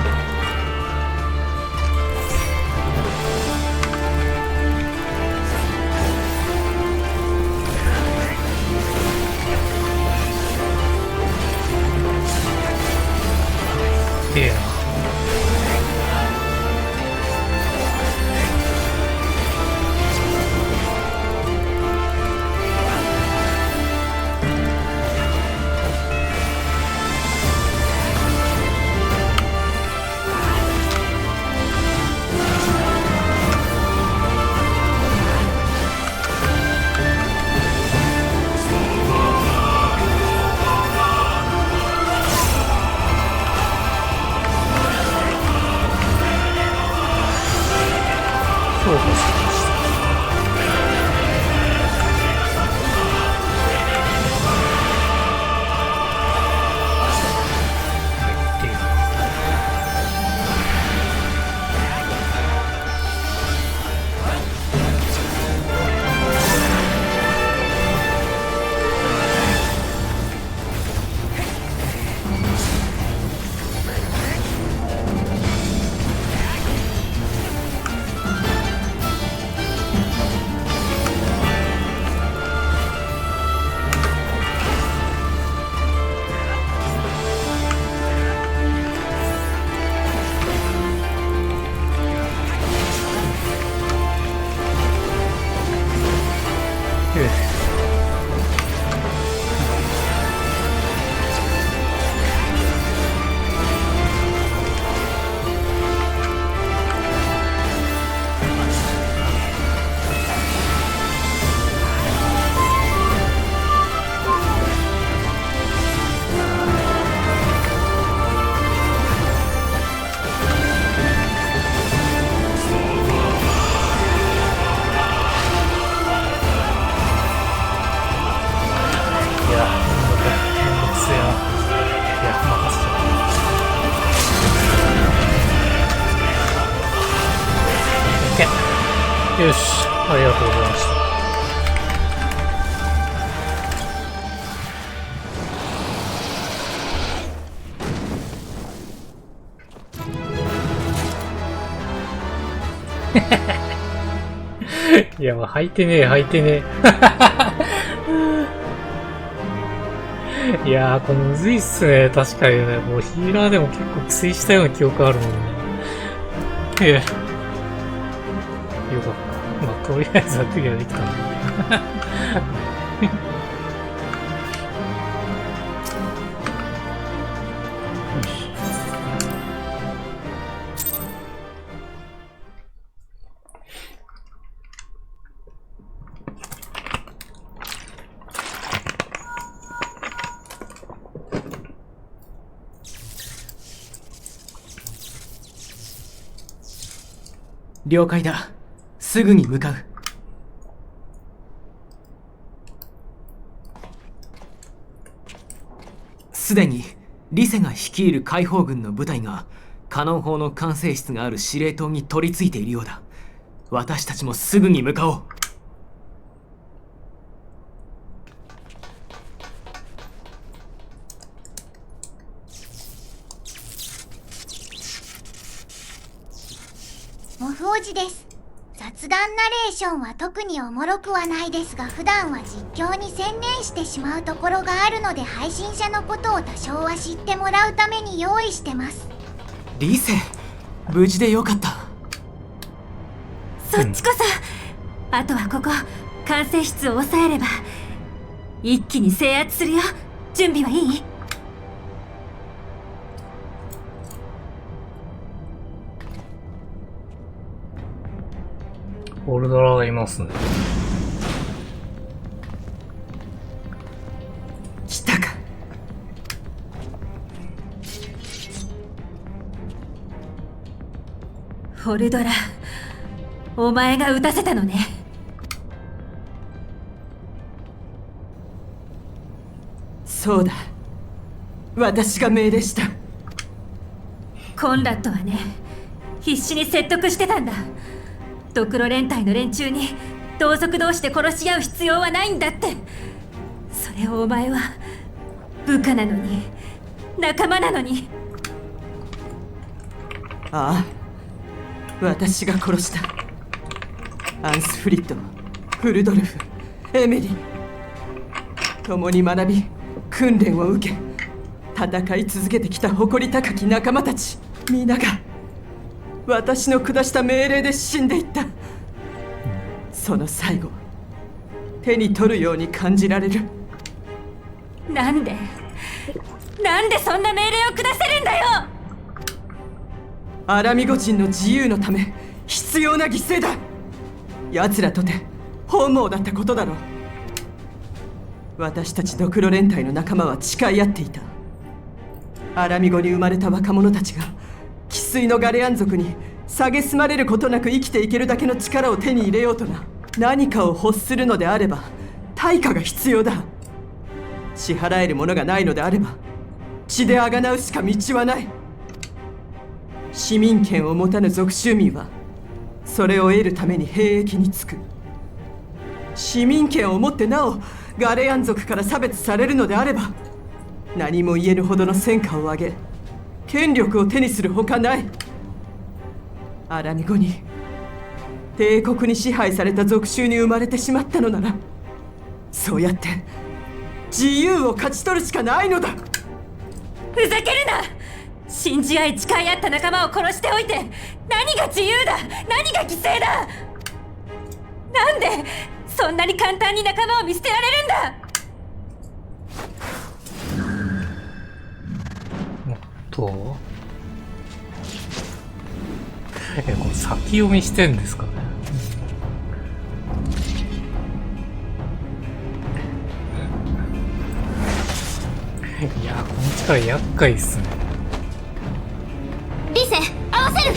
強化しました。よし、ありがとうございました。いや、もう履いてねえ、履いてねえ。いやー、これむずいっすね。確かにね。もうヒーラーでも結構苦戦したような記憶あるもんね。よかった。まあ、とりあえずはクリアできたんだ。
了解だ。すぐに向かう。すでにリセが率いる解放軍の部隊がカノン砲の管制室がある司令塔に取り付いているようだ。私たちもすぐに向かおう。
モフおじです。雑談ナレーションは特におもろくはないですが、普段は実況に専念してしまうところがあるので、配信者のことを多少は知ってもらうために用意してます。
リセ、無事でよかった。
そっちこそ、あとはここ管制室を抑えれば一気に制圧するよ。準備はいい？
ホルダラがいますね。
来たか。
ホルドラ、お前が撃たせたのね。
そうだ、私が命令した。
コンラッドはね、必死に説得してたんだ。ドクロ連隊の連中に同族同士で殺し合う必要はないんだって。それをお前は部下なのに、仲間なのに。
ああ、私が殺した。アンスフリット、フルドルフ、エメリー、共に学び訓練を受け戦い続けてきた誇り高き仲間たち、皆が私の下した命令で死んでいった。その最後、手に取るように感じられる。
なんでそんな命令を下せるんだよ。
アラミゴ人の自由のため必要な犠牲だ。奴らとて本望だったことだろう。私たちドクロ連隊の仲間は誓い合っていた。アラミゴに生まれた若者たちが生粋のガレアン族に蔑まれることなく生きていけるだけの力を手に入れようとな。何かを欲するのであれば対価が必要だ。支払えるものがないのであれば血であがなうしか道はない。市民権を持たぬ属州民はそれを得るために兵役に就く。市民権を持ってなおガレアン族から差別されるのであれば何も言えぬほどの戦果を上げ権力を手にするほかない。アラミゴに帝国に支配された属州に生まれてしまったのならそうやって自由を勝ち取るしかないのだ。
ふざけるな。信じ合い誓い合った仲間を殺しておいて何が自由だ、何が犠牲だ。なんでそんなに簡単に仲間を見捨てられるんだ。
これ先読みしてんですかね。いや、この力厄介っすね。
リセ、合わせる。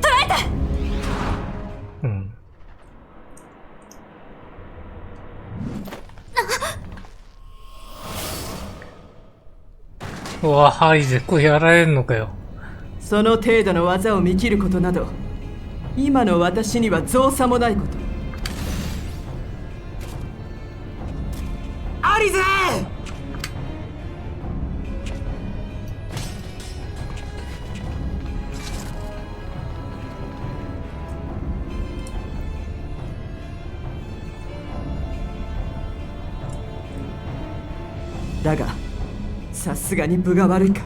捕らえた。
うん。うわ、ハイゼ、これやられんのかよ。
その程度の技を見切ることなど今の私には造作もないこと。
アリゼ
だがさすがに分が悪いか。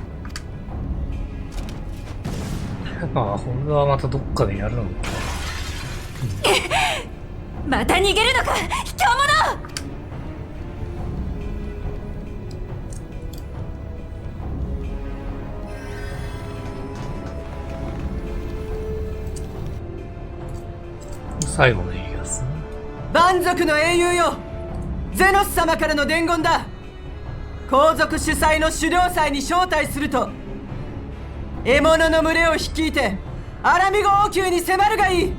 ああ、これはまたどっかでやるのか。
また逃げるのか、卑怯者。
最後のエリアですね。
蛮族の英雄よ、ゼノス様からの伝言だ。皇族主催の狩猟祭に招待すると獲物の群れを率いてアラミゴ王宮に迫るがいい。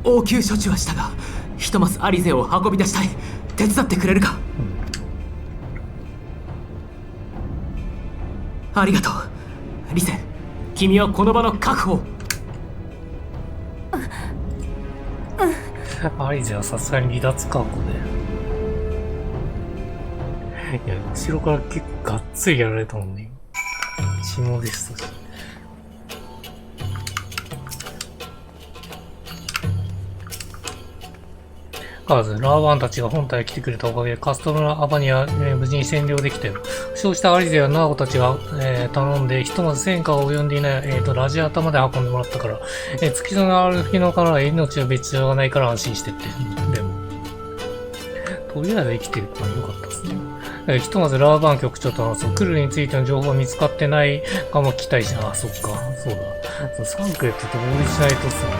応急処置はしたがひとまずアリゼを運び出したい。手伝ってくれるか。ありがとうリセ。君はこの場の確保。
アリゼはさすがに離脱覚悟で。いや、後ろから結構がっつりやられたもんね。血もでしたし。ラーバンたちが本体へ来てくれたおかげでカストロのアバニは、無事に占領できたよ。負傷したアリゼやナーゴたちが、頼んで、ひとまず戦火を及んでいない、ラジアタまで運んでもらったから、月のある日のからは命は別状がないから安心してって。でも、とりあえず生きてるからよかったですね。ひとまずラーバン局長と話そう。クルーについての情報は見つかってないかも期待しな。あ、そっか。そうだ。サンクレットと合理しないとっすね。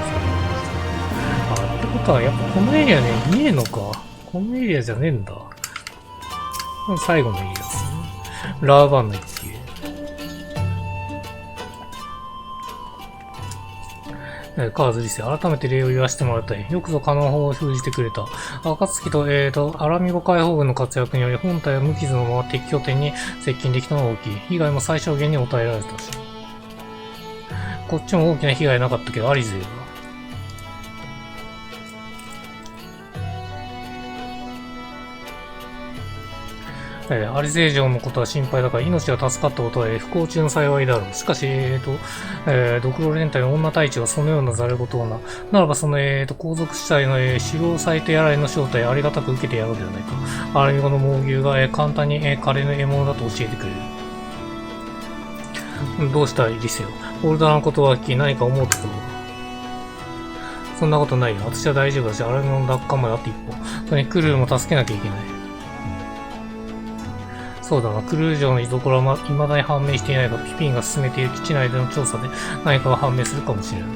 ってことはやっぱこのエリアね、ねえのか。このエリアじゃねえんだ。最後のエリアですね。ラーバンの一騎。カーズリセ、改めて礼を言わせてもらいたい。よくぞカノン砲を封じてくれた。暁と、アラミゴ解放軍の活躍により本体は無傷のまま敵拠点に接近できたのが大きい。被害も最小限に抑えられたし。こっちも大きな被害なかったけど、アリゼが。アリゼ城のことは心配だから命が助かったことは不幸中の幸いだろう。しかし、ドクロ連隊の女隊長はそのようなざれ言をならばその、皇族主体の、狩猟祭とやらへの招待ありがたく受けてやろうではないか。アラミゴの猛牛が、簡単に、枯れぬ獲物だと教えてくれる。どうしたリセよ。オルダーのことは聞き何か思うところ。そんなことないよ。私は大丈夫だし、アラミゴの奪還まであと一歩。それにクルーも助けなきゃいけない。そうだな、クルー城の居所は未だに判明していないが、ピピンが進めている基地内での調査で何かが判明するかもしれない。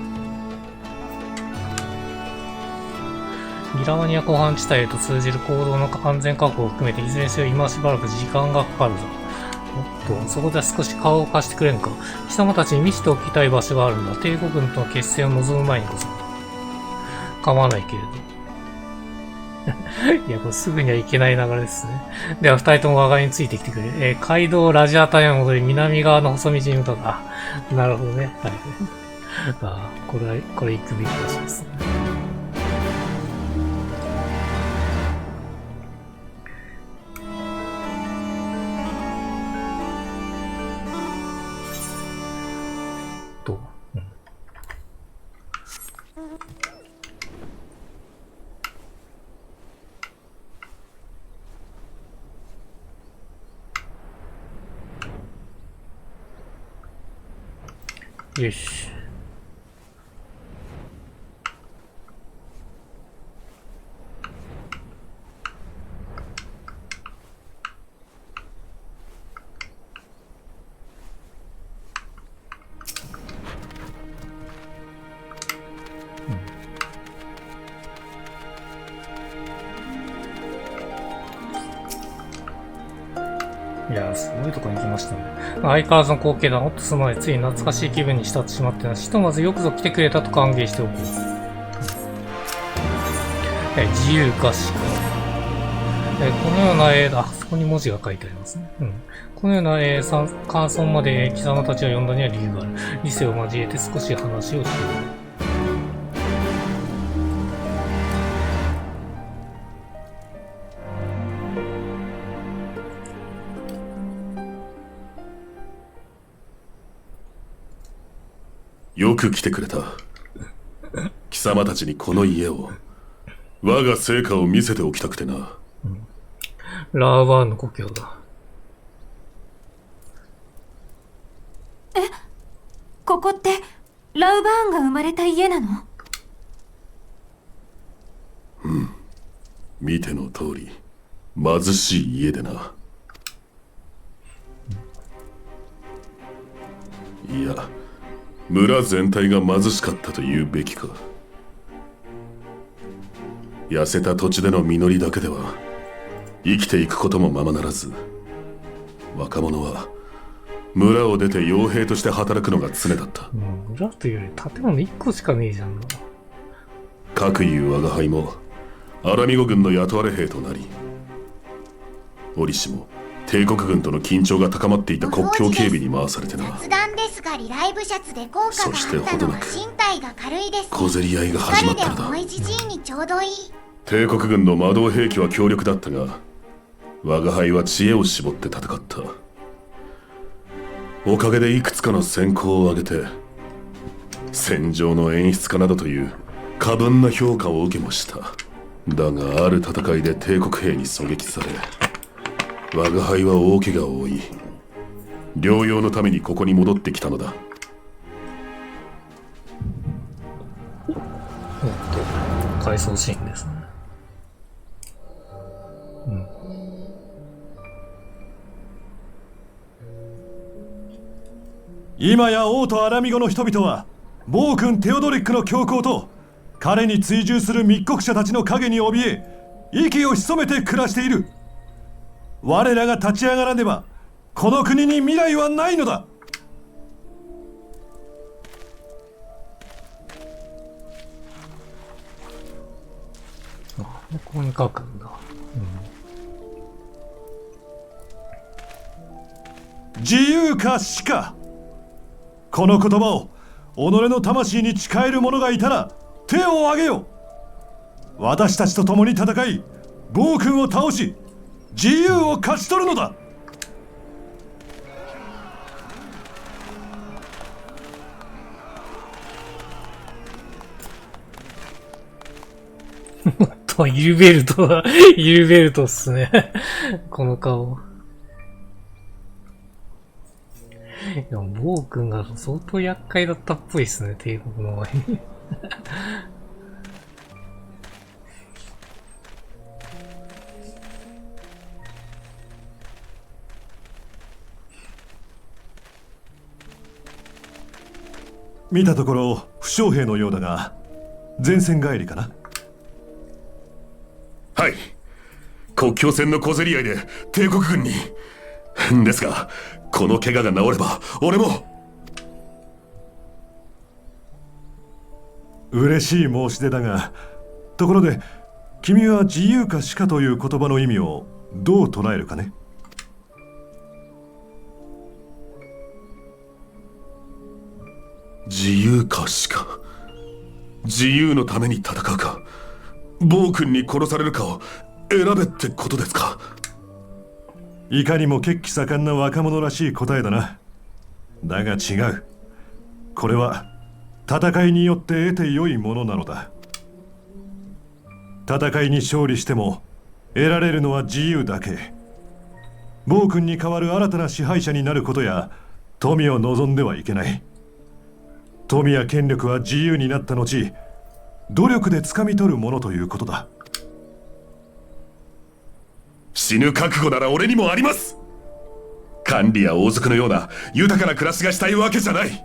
ギラマニア広範地帯へと通じる行動の安全確保を含めて、いずれにせよ今しばらく時間がかかるぞ。おっと、そこで少し顔を貸してくれんか。貴様たちに見せておきたい場所があるんだ。帝国軍との決戦を望む前にこそ。構わないけれど。いや、これすぐには行けない流れですね。では、二人とも我が家についてきてくれ。街道ラジアタへ戻り、南側の細道に向かう。あ、なるほどね。はい。あ、これ行くべき場所ですね。よし。いやー、すごいとこに来ましたね。相変わらずの光景だ。もっとすまない。つい懐かしい気分に浸ってしまってな。ひとまずよくぞ来てくれたと歓迎しておこう。自由合宿。このようなあそこに文字が書いてありますね。うん。このような感想まで貴様たちを呼んだには理由がある。理性を交えて少し話をしよう。
よく来てくれた。貴様たちにこの家を、我が成果を見せておきたくてな。
うん、ラーバーンの故郷だ。
ここってラウバーンが生まれた家なの？
うん。見ての通り、貧しい家でな。いや、村全体が貧しかったと言うべきか。痩せた土地での実りだけでは生きていくこともままならず、若者は村を出て傭兵として働くのが常だった。
村というより建物1個しかねえじゃんな。
かくいう我が輩もアラミゴ軍の雇われ兵となり、折しも帝国軍との緊張が高まっていた国境警備に回されてな。
雑談ですが、リライブシャツで効果があったのは身体が軽いですね。
小競り合いが始まったのだ。
重いじじいにちょうどいい。
帝国軍の魔導兵器は強力だったが、我が輩は知恵を絞って戦った。おかげでいくつかの戦功を挙げて、戦場の演出家などという過分な評価を受けもした。だがある戦いで帝国兵に狙撃され、我が輩は大怪我を負い、療養のためにここに戻ってきたのだ。
回想シーンですね。うん。
今や王とアラミゴの人々は暴君テオドリックの強行と彼に追従する密告者たちの陰に怯え、息を潜めて暮らしている。我らが立ち上がらねばこの国に未来はないのだ。
ここに書くんだ。
自由か死か。この言葉を己の魂に誓える者がいたら手を挙げよ。私たちと共に戦い、暴君を倒し、自由を勝ち取るのだ。
イルベルトだ。イルベルトっすね。この顔。いや、暴君が相当厄介だったっぽいっすね、帝国の前に。
見たところ負傷兵のようだが、前線帰りかな。
はい。国境線の小競り合いで帝国軍に。ですが、この怪我が治れば俺も。
嬉しい申し出だが、ところで君は自由か死かという言葉の意味をどう捉えるかね。
自由か死か。自由のために戦うか、暴君に殺されるかを選べってことですか。
いかにも血気盛んな若者らしい答えだな。だが違う。これは戦いによって得て良いものなのだ。戦いに勝利しても得られるのは自由だけ。暴君に代わる新たな支配者になることや富を望んではいけない。富や権力は自由になった後、努力で掴み取るものということだ。
死ぬ覚悟なら俺にもあります。管理や王族のような豊かな暮らしがしたいわけじゃない。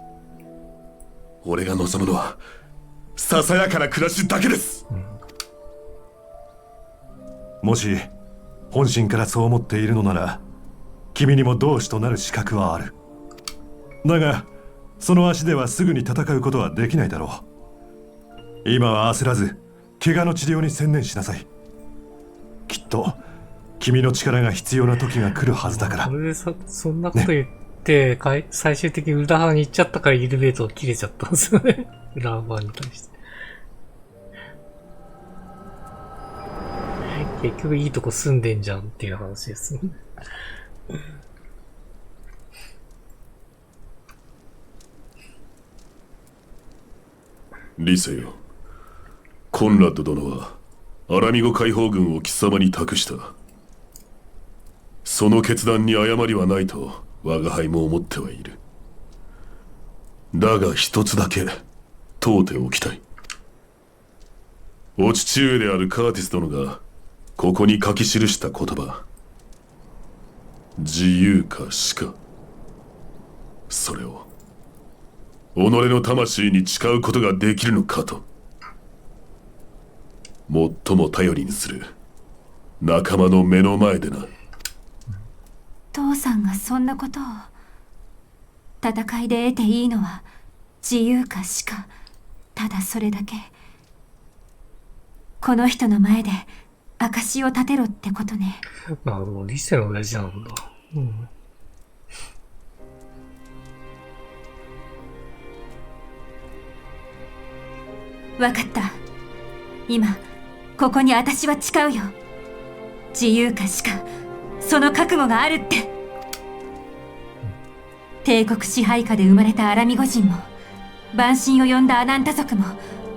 俺が望むのはささやかな暮らしだけです。
もし本心からそう思っているのなら、君にも同志となる資格はある。だがその足ではすぐに戦うことはできないだろう。今は焦らず怪我の治療に専念しなさい。きっと君の力が必要な時が来るはずだから。
これでそんなこと言って、ね、最終的に裏側に行っちゃったからエレベーター切れちゃったんですよね。裏側に対して。結局いいとこ住んでんじゃんっていう話ですね。
リセよ、コンラッド殿はアラミゴ解放軍を貴様に託した。その決断に誤りはないと我が輩も思ってはいる。だが一つだけ問うておきたい。お父上であるカーティス殿がここに書き記した言葉、自由か死か、それを己の魂に誓うことができるのかと。最も頼りにする仲間の目の前でな。
父さんがそんなことを。戦いで得ていいのは自由か死か、ただそれだけ。この人の前で証を立てろってことね。
リセの親父なんだ。
わかった。今ここに私は誓うよ。自由か死か、その覚悟があるって。帝国支配下で生まれたアラミゴ人も万神を呼んだアナンタ族も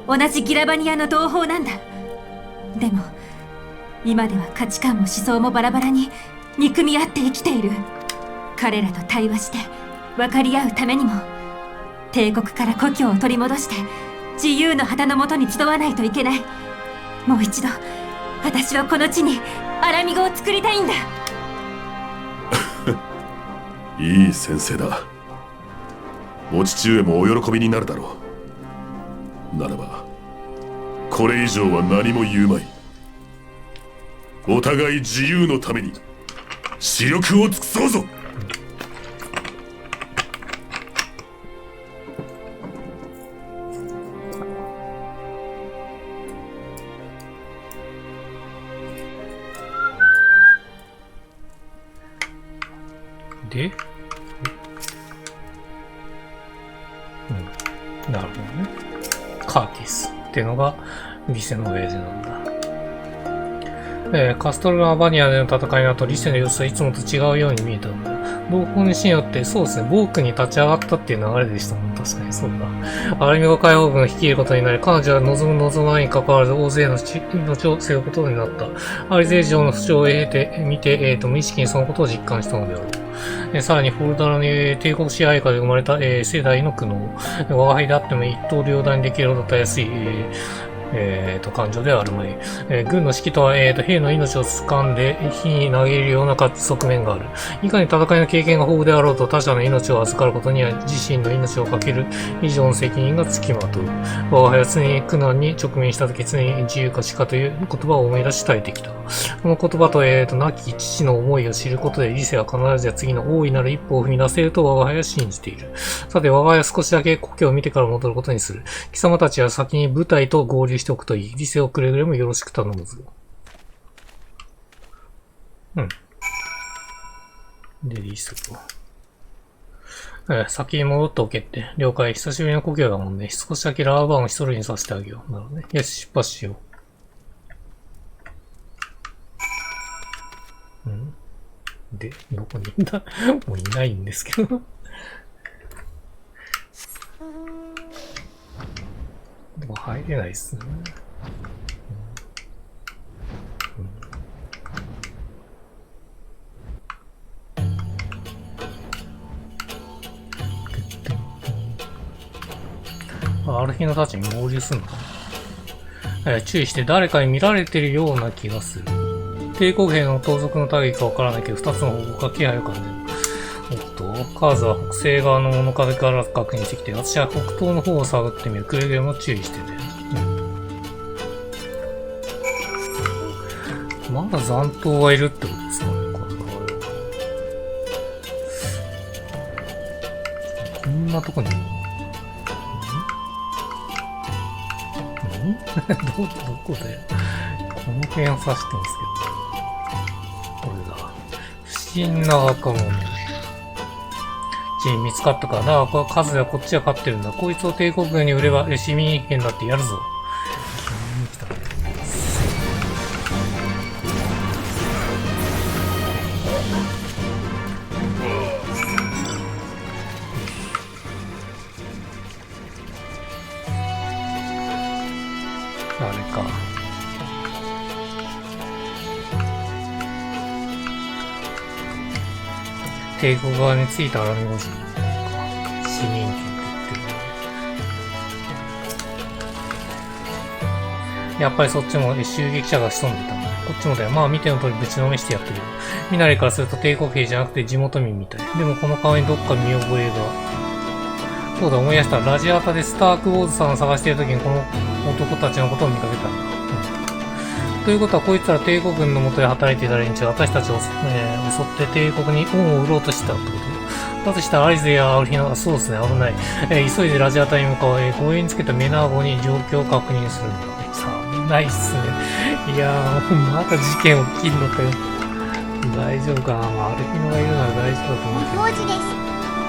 同じギラバニアの同胞なんだ。でも今では価値観も思想もバラバラに憎み合って生きている。彼らと対話して分かり合うためにも、帝国から故郷を取り戻して自由の旗の下に集わないといけない。もう一度私はこの地にアラミゴを作りたいんだ。
いい先生だ。お父上もお喜びになるだろう。ならばこれ以上は何も言うまい。お互い自由のために死力を尽くそうぞ。
で、なるほどね。カーティスっていうのがリセの親父なんだ。カストルアバニアでの戦いの後、リセの様子はいつもと違うように見えたんだ。同行のシーンによって、そうですね、ボークに立ち上がったっていう流れでしたもん。確かにそうだ。アラミゴ解放軍を率いることになり、彼女は望む望まないに関わらず大勢の命を背負うことになった。アリゼー城の主張を見て、無意識にそのことを実感したのである。さらにフォルダラに帝国支配下で生まれた、世代の苦悩。我が輩であっても一刀両断にできるほどたやすい、感情ではあるまい。軍の指揮とは、兵の命を掴んで火に投げるような側面がある。いかに戦いの経験が豊富であろうと他者の命を預かることには自身の命をかける以上の責任がつきまとう。我が輩は常に苦難に直面したとき常に自由か死かという言葉を思い出し耐えてきた。この言葉と、亡き父の思いを知ることで理性は必ずや次の大いなる一歩を踏み出せると我が輩は信じている。さて我が輩は少しだけ故郷を見てから戻ることにする。貴様たちは先に部隊と合流しておくといい。理性をくれぐれもよろしく頼むぞ。うん。で、リストと。先に戻っておけって。了解。久しぶりの故郷だもんね。少しだけラーバーンを一人にさせてあげよう。なるほどね。よし、出発しよう。んで、どこにいんだもういないんですけど。でも入れないっすね。アルヒのたちに合流すんのかな。注意して誰かに見られてるような気がする。帝国兵の盗賊の類かわからないけど、二つの方向が気配を感じる。おっと、カーズは北西側の物陰から確認してきて、私は北東の方を探ってみる。くれぐれも注意してね。まだ残党がいるってことですかね、こんなとこにいるのどこでこの辺を指してますけど。これだ。不審な若者。見つかったかな。数はこっちは勝ってるんだ。こいつを帝国軍に売れば市民兵だってやるぞ。急に来たね。あれか。帝国側についたアラミ文字。市民権って言ってる。やっぱりそっちも襲撃者が潜んでたんだね。こっちもだよ。まあ見ての通りぶちのめしてやってるよ。ミナレからすると帝国兵じゃなくて地元民みたい。でもこの顔にどっか見覚えが。そうだ、思い出した。ラジアタでスタークウォーズさんを探している時にこの男たちのことを見かけたんだ。ということは、こいつら帝国軍の下で働いていた連中、私たちを、襲って帝国に恩を売ろうとしてたってこと。だとしたら、アリゼやアルヒナ、そうですね、危ない。急いでラジアタに向かう、護衛につけたメナー号に状況を確認するんだ。さあ、ないっすね。いやー、まだ事件起きんのかよ。大丈夫かな。アルヒナがいるなら大丈夫だと思うけど。
お掃除です。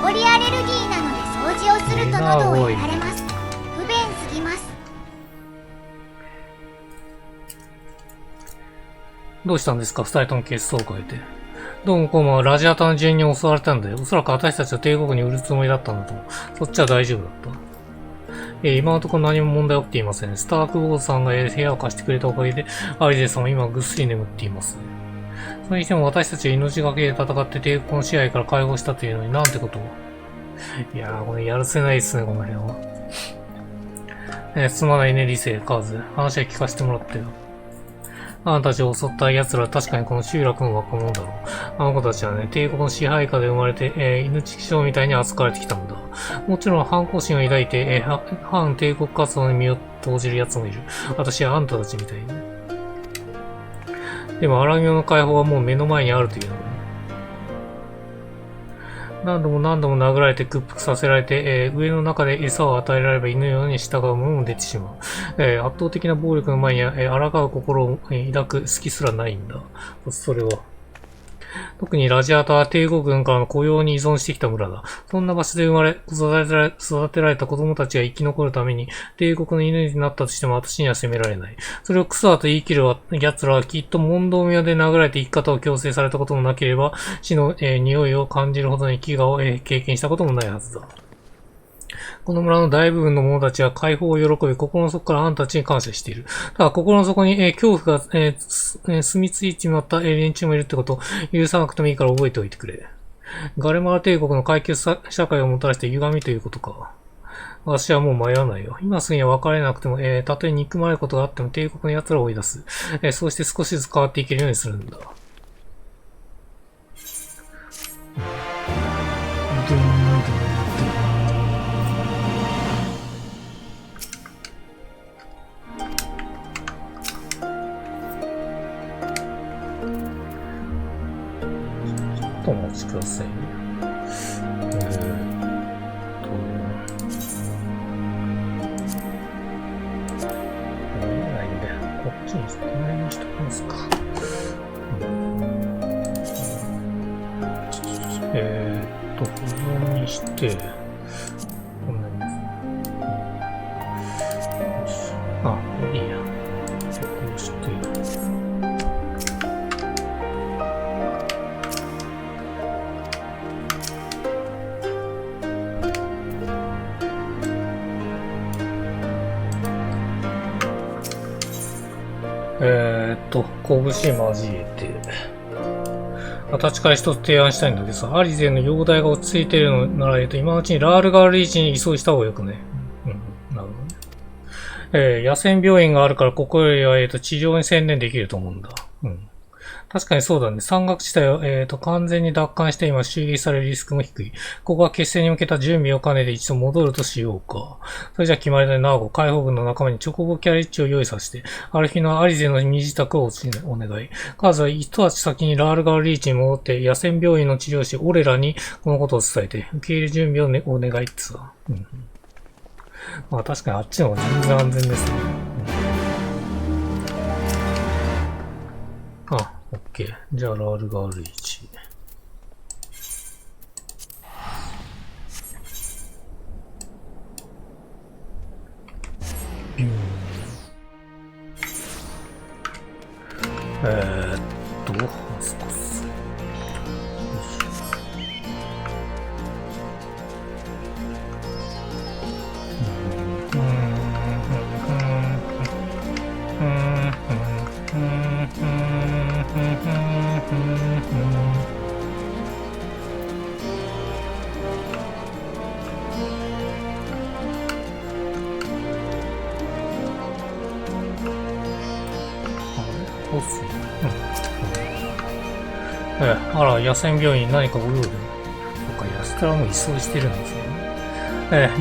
ホコリアレルギーなので掃除をすると喉をやられます。不便すぎます。
どうしたんですか、二人とも血相を変えて。どうもこうもラジアタの住人に襲われたんだよ。おそらく私たちは帝国に売るつもりだったんだと思う。そっちは大丈夫だった。今のところ何も問題起きていません。スタークウォーズさんが部屋を貸してくれたおかげで、アリゼさんは今ぐっすり眠っています。それにしても私たちは命がけで戦って帝国の支配から解放したというのになんてことを。いやー、これやるせないですね、この辺は。すまないね、理性、カーズ。話は聞かせてもらったよ。あなたたちを襲った奴らは確かにこの集落の若者だろう。あの子たちはね、帝国の支配下で生まれて、犬畜生みたいに扱われてきたんだ。もちろん反抗心を抱いて、反帝国活動に身を投じる奴もいる。私はあんたたちみたいに。でも、アラミオの解放はもう目の前にあるというのね。何度も何度も殴られて屈服させられて、上の中で餌を与えられれば犬のように従うものも出てしまう。圧倒的な暴力の前には、抗う心を抱く隙すらないんだ。それは。特にラジアタは帝国軍からの雇用に依存してきた村だ。そんな場所で生まれ、育てられた子供たちが生き残るために、帝国の犬になったとしても私には責められない。それをクソだと言い切る奴らはきっと問答宮で殴られて生き方を強制されたこともなければ、死の、匂いを感じるほどの飢餓を、経験したこともないはずだ。この村の大部分の者たちは解放を喜び、心の底からあんたたちに感謝している。ただ、心の底に、恐怖が、住み着いてしまった、連中もいるってことを許さなくてもいいから覚えておいてくれ。ガレマラ帝国の階級社会をもたらして歪みということか。私はもう迷わないよ。今すぐには別れなくても、たとえ憎まれることがあっても帝国の奴らを追い出す。そうして少しずつ変わっていけるようにするんだ。ちょっとお待ちくださいね。こっちにこの辺にしときますか。保存にして、こんなにですね。あ、いいや。こうして、拳交えて、立ち返し一つ提案したいんだけどさ、アリゼの容体が落ち着いているのなら、今のうちにラールガールリーチに移送した方がよくね。なるほどね。野戦病院があるから、ここよりは、治療に専念できると思うんだ。確かにそうだね。山岳地帯を、完全に奪還して今襲撃されるリスクも低い。ここは決戦に向けた準備を兼ねて一度戻るとしようか。それじゃ決まりだね。ナーゴ、解放軍の仲間にチョコボキャリッジを用意させて、ある日のアリゼの身支度をお願い。カーズは一足先にラールガールリーチに戻って、野戦病院の治療師、オレラにこのことを伝えて、受け入れ準備を、ね、お願いってさ。まあ確かにあっちの方が全然安全ですね。あ、オッケー。じゃあ、ラールガール1。ビューン。あそこっす。あら、野戦病院に何かご用でも。そうか、安からも移送してるんですね。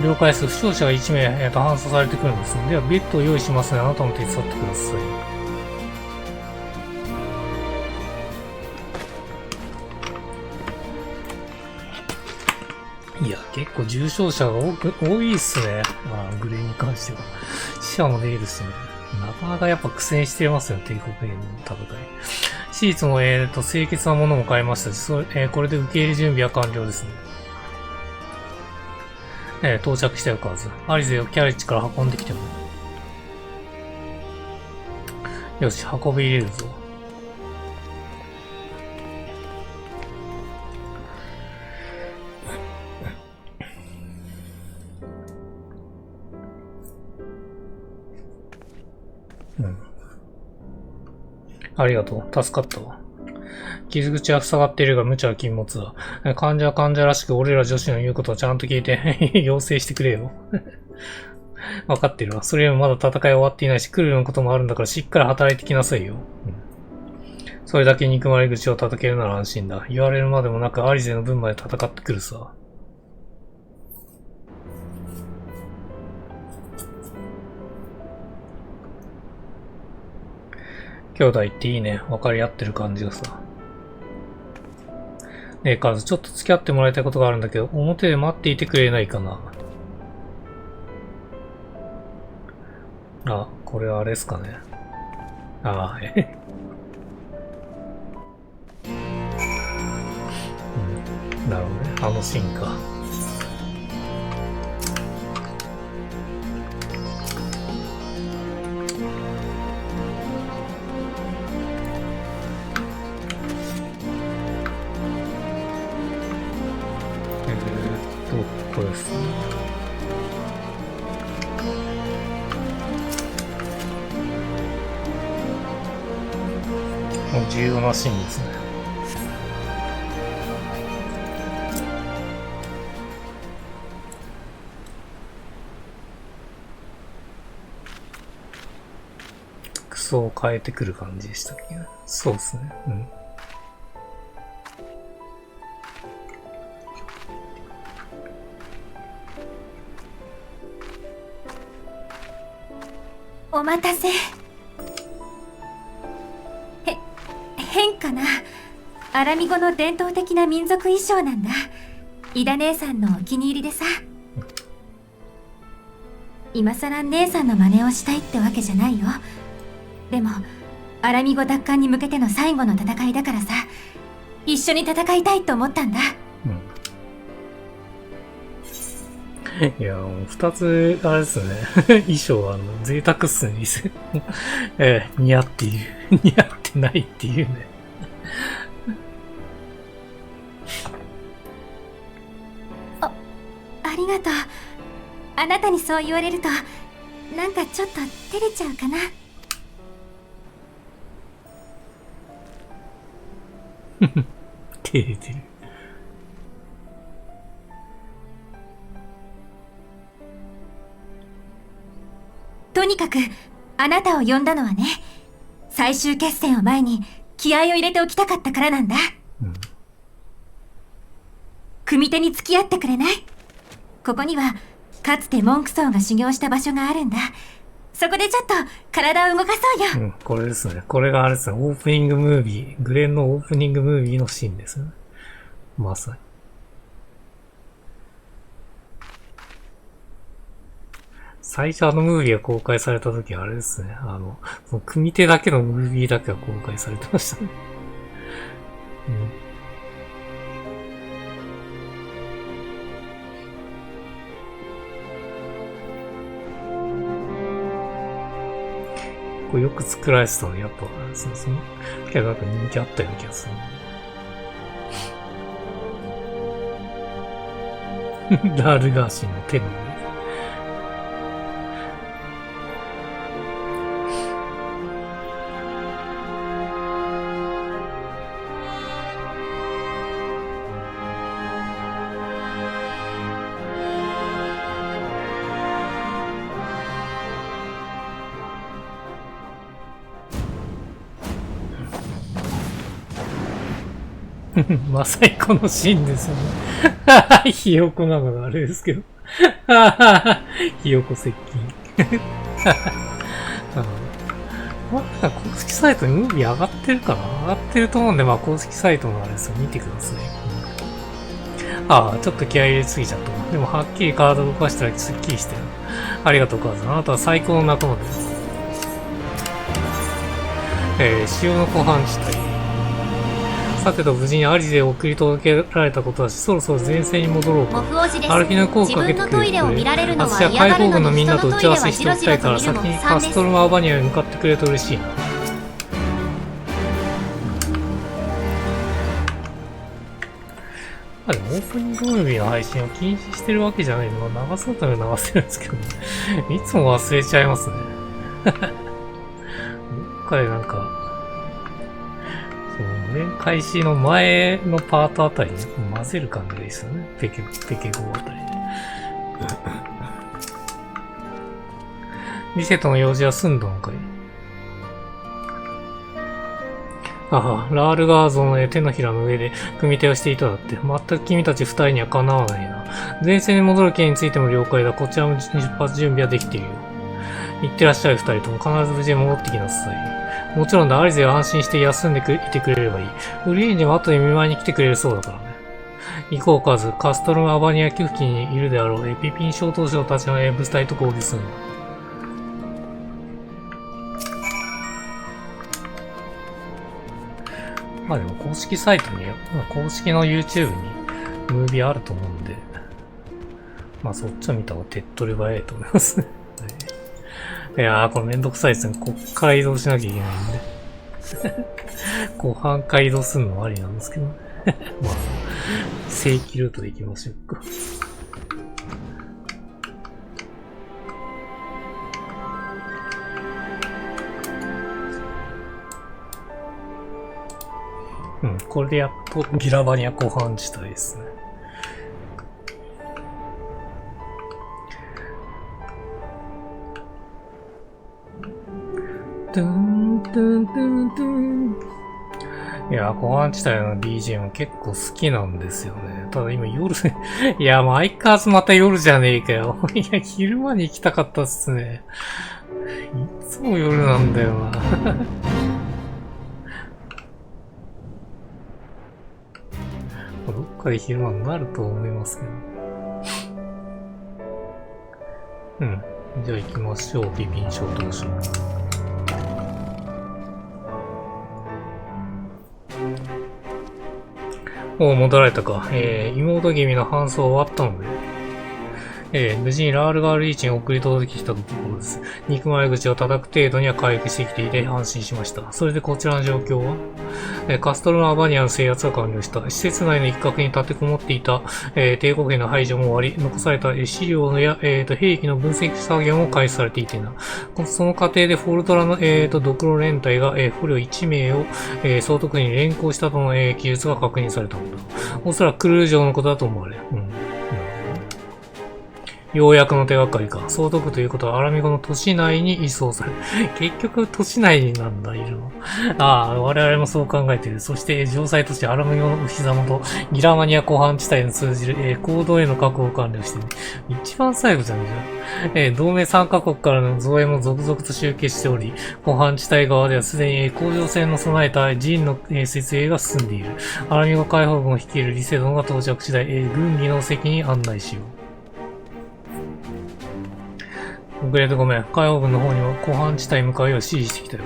了解です。負傷者が1名、搬送されてくるんですね。では、ベッドを用意しますので、あなたも手伝ってください。いや、結構重症者が多いっすね。グレーに関しては。死者も出るしね。なかなかやっぱ苦戦してますよ、帝国兵の戦い。シーツも、清潔なものも買いましたし、これで受け入れ準備は完了ですね。到着したよ、カーズ。アリゼをキャリッジから運んできても。よし、運び入れるぞ。ありがとう。助かったわ。傷口は塞がっているが無茶は禁物だ。患者は患者らしく俺ら女子の言うことをちゃんと聞いて要請してくれよ。わかってるわ。それよりもまだ戦い終わっていないし、来るのこともあるんだからしっかり働いてきなさいよ。それだけ憎まれ口を叩けるなら安心だ。言われるまでもなくアリゼの分まで戦ってくるさ。兄弟っていいね。分かり合ってる感じがさ。ねえ、カズ、ちょっと付き合ってもらいたいことがあるんだけど、表で待っていてくれないかな。あ、これはあれですかね。ああ、なるほどね。あのシーンか。これですね。もう重要なシーンですね。装を変えてくる感じでしたっけ？そうですね。うん。
お待たせ。変かな。アラミ語の伝統的な民族衣装なんだ。イダ姉さんのお気に入りでさ。今さら姉さんの真似をしたいってわけじゃないよ。でもアラミ語奪還に向けての最後の戦いだからさ、一緒に戦いたいと思ったんだ。
いや、二つ、あれですね。衣装は、贅沢っすね、似合っている。似合ってないっていうね。
ありがとう。あなたにそう言われると、なんかちょっと照れちゃうかな。
照れてる。
とにかくあなたを呼んだのはね、最終決戦を前に気合を入れておきたかったからなんだ。組手に付き合ってくれない？ここにはかつてモンクソーが修行した場所があるんだ。そこでちょっと体を動かそうよ。
これですね。これがあれですね。オープニングムービー、グレンのオープニングムービーのシーンですね。まさに。最初ムービーが公開された時あれですね。その組手だけのムービーだけが公開されてましたね。これよく作られてたのやっぱ、そのけどなんか人気あったような気がする。ラールガーシーの手の上。まさにこのシーンですよね。ひよこなのがあれですけど。ひよこ接近。公式サイトにムービー上がってるかな？上がってると思うんで、公式サイトのあれですよ。見てください。ちょっと気合い入れすぎちゃった。でも、はっきりカード動かしたらすっきりしてる。ありがとう、カーズ。あなたは最高の仲間です。潮の湖畔地帯。さてと無事にアリゼを送り届けられたことだし、そろそろ前線に戻ろうか。アルフィナ効果かけてくれ。私は解放軍のみんなと打ち合わせしておきたいから、先にカストルマーバニアに向かってくれると嬉しいな。でもオープニングムービーの配信を禁止してるわけじゃないのは流そうと流せるんですけど、ね、いつも忘れちゃいますね。どっかでなんか、開始の前のパートあたりに混ぜる感じがいいですよね。ペケ語あたりで。リセットの用事は済んだのかい？ラールガーゾンの手のひらの上で組手をしていただって。全く君たち二人にはかなわないな。前線に戻る件についても了解だ。こちらも出発準備はできているよ。行ってらっしゃい二人とも必ず無事に戻ってきなさい。もちろんだ、アリゼは安心して休んでいてくれればいい。ウリエンジも後で見舞いに来てくれるそうだからね。行こうカズ。カストルム・アバニア旧付近にいるであろう。ピピン小刀将たちの部隊と合流するんだ。でも公式サイトに、公式の YouTube にムービーあると思うんで、そっちを見た方が手っ取り早いと思いますね。いやー、これめんどくさいですね。こっから移動しなきゃいけないんで。半回移動するのもありなんですけどね。正規ルートで行きましょうか。これでやっとギラバニア湖畔地帯ですね。ドゥーンントゥントゥントゥン。いや、後半地帯の BGM 結構好きなんですよね。ただ今夜、いや、もう相変わらずまた夜じゃねえかよ。いや、昼間に行きたかったっすね。いつも夜なんだよな。どっかで昼間になると思いますけど。うん。じゃあ行きましょう。ビビン小投手。おう、戻られたか。妹君の搬送終わったので。無事にラールガールリーチに送り届けてきたところです。肉まれ口を叩く程度には回復してきていて安心しました。それでこちらの状況は、カストロのアバニアの制圧が完了した。施設内の一角に立てこもっていた、帝国兵の排除も終わり、残された資料や、兵器の分析作業も開始されていてな。その過程でフォルトラの、ドクロ連隊が、捕虜1名を、総督に連行したとの、記述が確認されたのだ。おそらくクルー城のことだと思われる。ようやくの手がかりか。総督ということはアラミゴの都市内に移送される。結局都市内になんだ、いるの。ああ、我々もそう考えている。そして、城塞としてアラミゴのお膝元、ギラマニア湖畔地帯に通じる、行動への確保を完了している。一番最後じゃねえじゃん。同盟3カ国からの増援も続々と集結しており、湖畔地帯側ではすでに甲状腺の備えた陣の設営が進んでいる。アラミゴ解放軍を率いるリセドンが到着次第、軍議の席に案内しよう。遅れてごめん。海王軍の方には湖畔地帯向かいを指示してきたよ。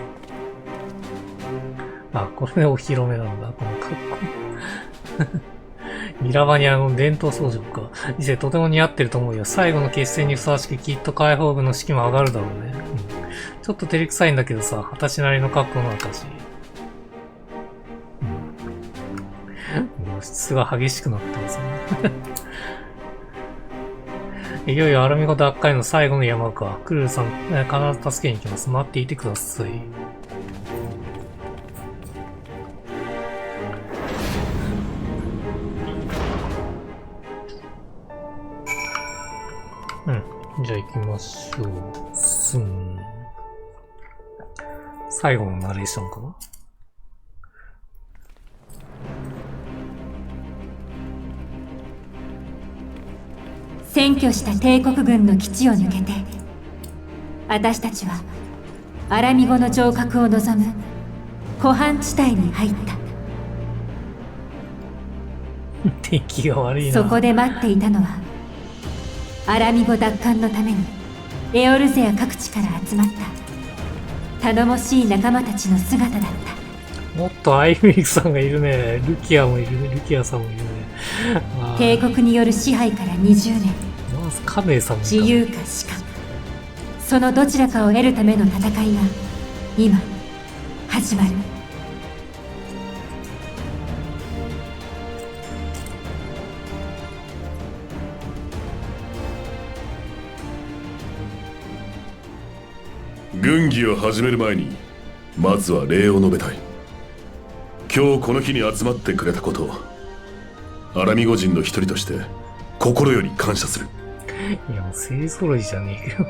あ、これでお披露目なんだ、この格好。ミラバニアの伝統装飾か。リセとても似合ってると思うよ。最後の決戦にふさわしくきっと海王軍の士気も上がるだろうね。ちょっと照れくさいんだけどさ、私なりの格好の証。もう質が激しくなってますね。いよいよアラミゴ奪回の最後の山か。クルーさん、必ず助けに行きます。待っていてください。うん。じゃあ行きましょう。最後のナレーションかな。
占拠した帝国軍の基地を抜けて、私たちはアラミゴの城郭を望む湖畔地帯に入った。
天気が悪いな。
そこで待っていたのはアラミゴ奪還のためにエオルゼア各地から集まった頼もしい仲間たちの姿だった。
もっとアイミリクさんがいるね。ルキアもいるね。ルキアさんもいるね。
帝国による支配から20年。
カネさんも
自由か死か、そのどちらかを得るための戦いが今始まる。
軍議を始める前にまずは礼を述べたい。今日この日に集まってくれたことをアラミゴ人の一人として心より感謝する。
いやもう勢揃いじゃねえけど。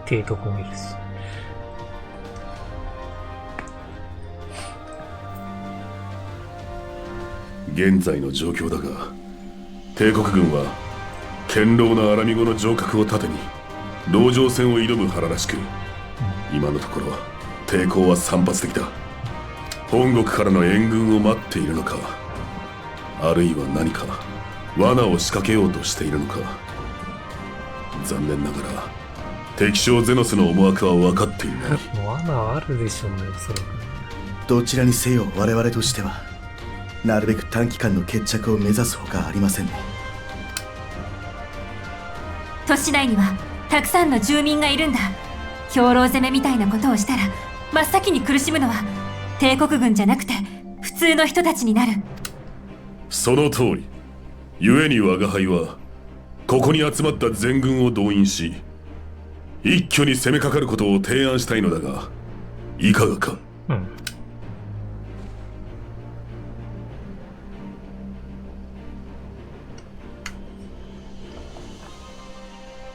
提督もいるし。
現在の状況だが、帝国軍は堅牢なアラミゴの城郭を盾に籠城戦を挑む腹らしく、今のところ抵抗は散発的だ。本国からの援軍を待っているのか、あるいは何か罠を仕掛けようとしているのか。残念ながら敵将ゼノスの思惑は分かっていない。
罠はあるでしょうね、おそらく。
どちらにせよ我々としてはなるべく短期間の決着を目指すほかありませんね。
都市内にはたくさんの住民がいるんだ。兵糧攻めみたいなことをしたら真っ先に苦しむのは帝国軍じゃなくて普通の人たちになる。
その通り。故に我が輩はここに集まった全軍を動員し、一挙に攻めかかることを提案したいのだが、いかがか。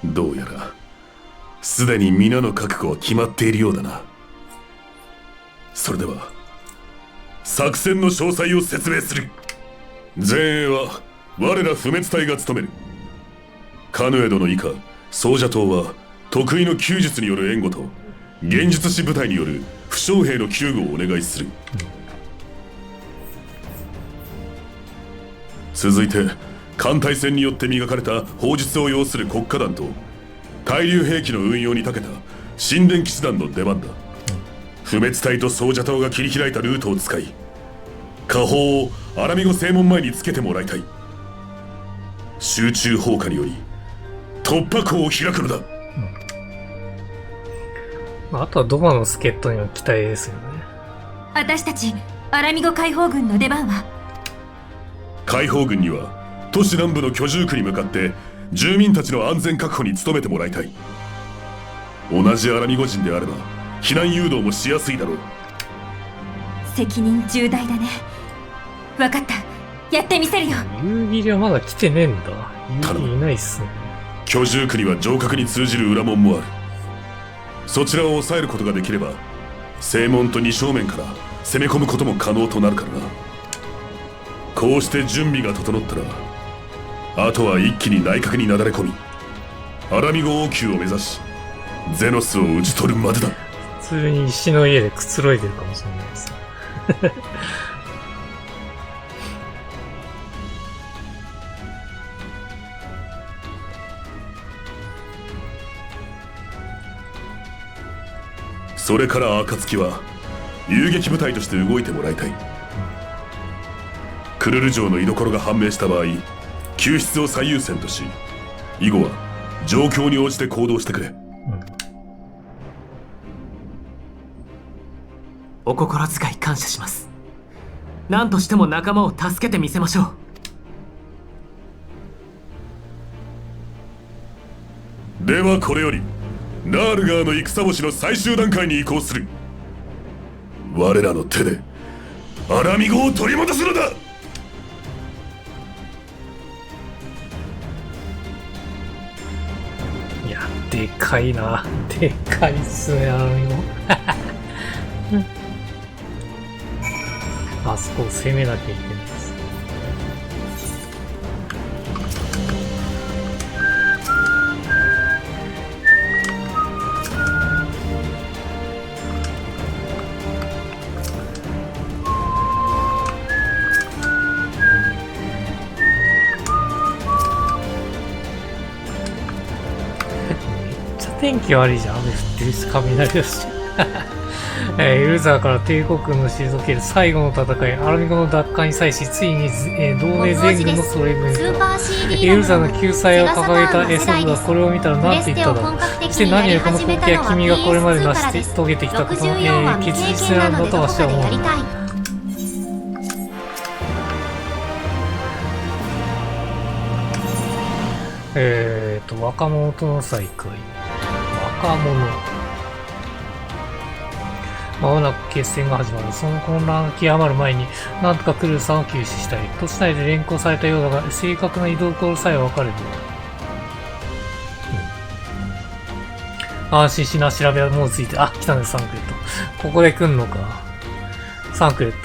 どうやらすでに皆の覚悟は決まっているようだな。それでは作戦の詳細を説明する。前衛は我ら不滅隊が務める。カヌエ殿以下ソージャ島は得意の弓術による援護と現術師部隊による負傷兵の救護をお願いする。続いて艦隊戦によって磨かれた砲術を要する国家団と対流兵器の運用に長けた神殿騎士団の出番だ。不滅隊とソージャ島が切り開いたルートを使い火砲をアラミゴ正門前につけてもらいたい。集中砲火により突破口を開くのだ。
あとはドマの助っ人には期待ですよね。
私たちアラミゴ解放軍の出番は？
解放軍には都市南部の居住区に向かって住民たちの安全確保に努めてもらいたい。同じアラミゴ人であれば避難誘導もしやすいだろう。
責任重大だね。分かった、やってみせるよ。
夕霧はまだ来てねえんだ。夕霧いないっすね。
居住区には城郭に通じる裏門もある。そちらを抑えることができれば正門と二正面から攻め込むことも可能となるからな。こうして準備が整ったらあとは一気に内角になだれ込みアラミゴ王宮を目指しゼノスを討ち取るまでだ。
普通に石の家でくつろいでるかもしれないです。
それから暁は遊撃部隊として動いてもらいたい。クルル城の居所が判明した場合救出を最優先とし以後は状況に応じて行動してくれ。
お心遣い感謝します。何としても仲間を助けてみせましょ
う。ではこれよりナールガーの戦星の最終段階に移行する。我らの手でアラミゴを取り戻すのだ。
いや、でかいな。でかいっすね、アラミゴ。あそこを攻めなきゃいけないです。天気悪いじゃん。雨降ってるし、雷だし。ユーザーから帝国軍の退ける最後の戦い、アラミゴの奪還に際し、ついに、同盟全軍の総力にユーザーの救済を掲げた祖父がこれを見たら何て言っただろう。そして何よりこの光景は君がこれまで成し遂げてきたことの、結実なんだとわしは思う。若者との再会。若者。まもなく決戦が始まる。その混乱が極まる前に、なんとかクルーさんを救出したい。都市内で連行されたようだが、正確な移動航路さえ分かれる。安心しな、調べはもうついて、あ、来たね、サンクレット。ここで来んのか。サンクレット。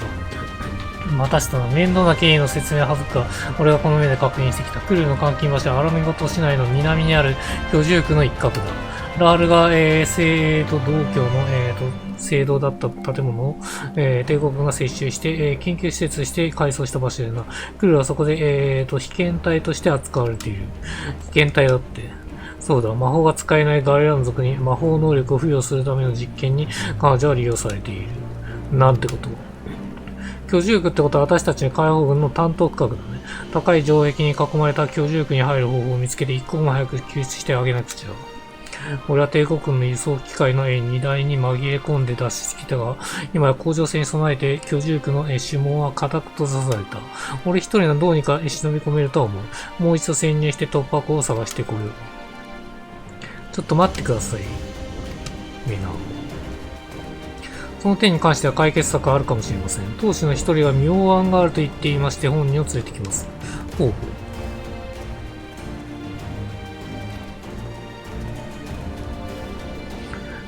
またしたな、面倒な経緯の説明はずか、俺はこの目で確認してきた。クルーの監禁場所はアラミゴ都市内の南にある居住区の一角だ。ラールが、同居の、聖堂だった建物を、帝国軍が接収して、緊急施設として改装した場所でな。クルーはそこで、被験体として扱われている。被験体だって。そうだ、魔法が使えないガレラン族に魔法能力を付与するための実験に彼女は利用されている。なんてこと。居住区ってことは私たちの解放軍の担当区画だね。高い城壁に囲まれた居住区に入る方法を見つけて一刻も早く救出してあげなくちゃ。俺は帝国軍の輸送機械の荷台に紛れ込んで脱出してきたが、今や甲状腺に備えて居住区の守門は固く閉ざされた。俺一人のどうにか忍び込めるとは思う。もう一度潜入して突破口を探してこよう。ちょっと待ってください。みんな。その点に関しては解決策あるかもしれません。当主の一人が妙案があると言っていまして本人を連れてきます。ほうほう。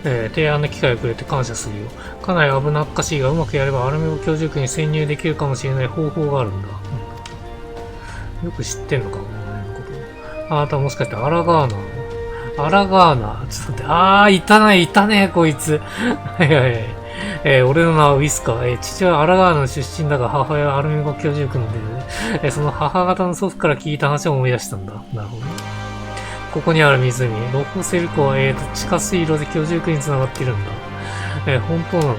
提案の機会をくれて感謝するよ。かなり危なっかしいが、うまくやればアルミゴ居住区に潜入できるかもしれない方法があるんだ。よく知ってんのか、お前のこと。あなたもしかしてアラガーナアラガーナちょっと待って。いたね、こいつ。はいはいはい。俺の名はウィスカー。父はアラガーナの出身だが、母親はアルミゴ居住区の出で、その母方の祖父から聞いた話を思い出したんだ。なるほど。ここにある湖、ロホセル湖は、地下水路で居住区に繋がっているんだ。本当なの？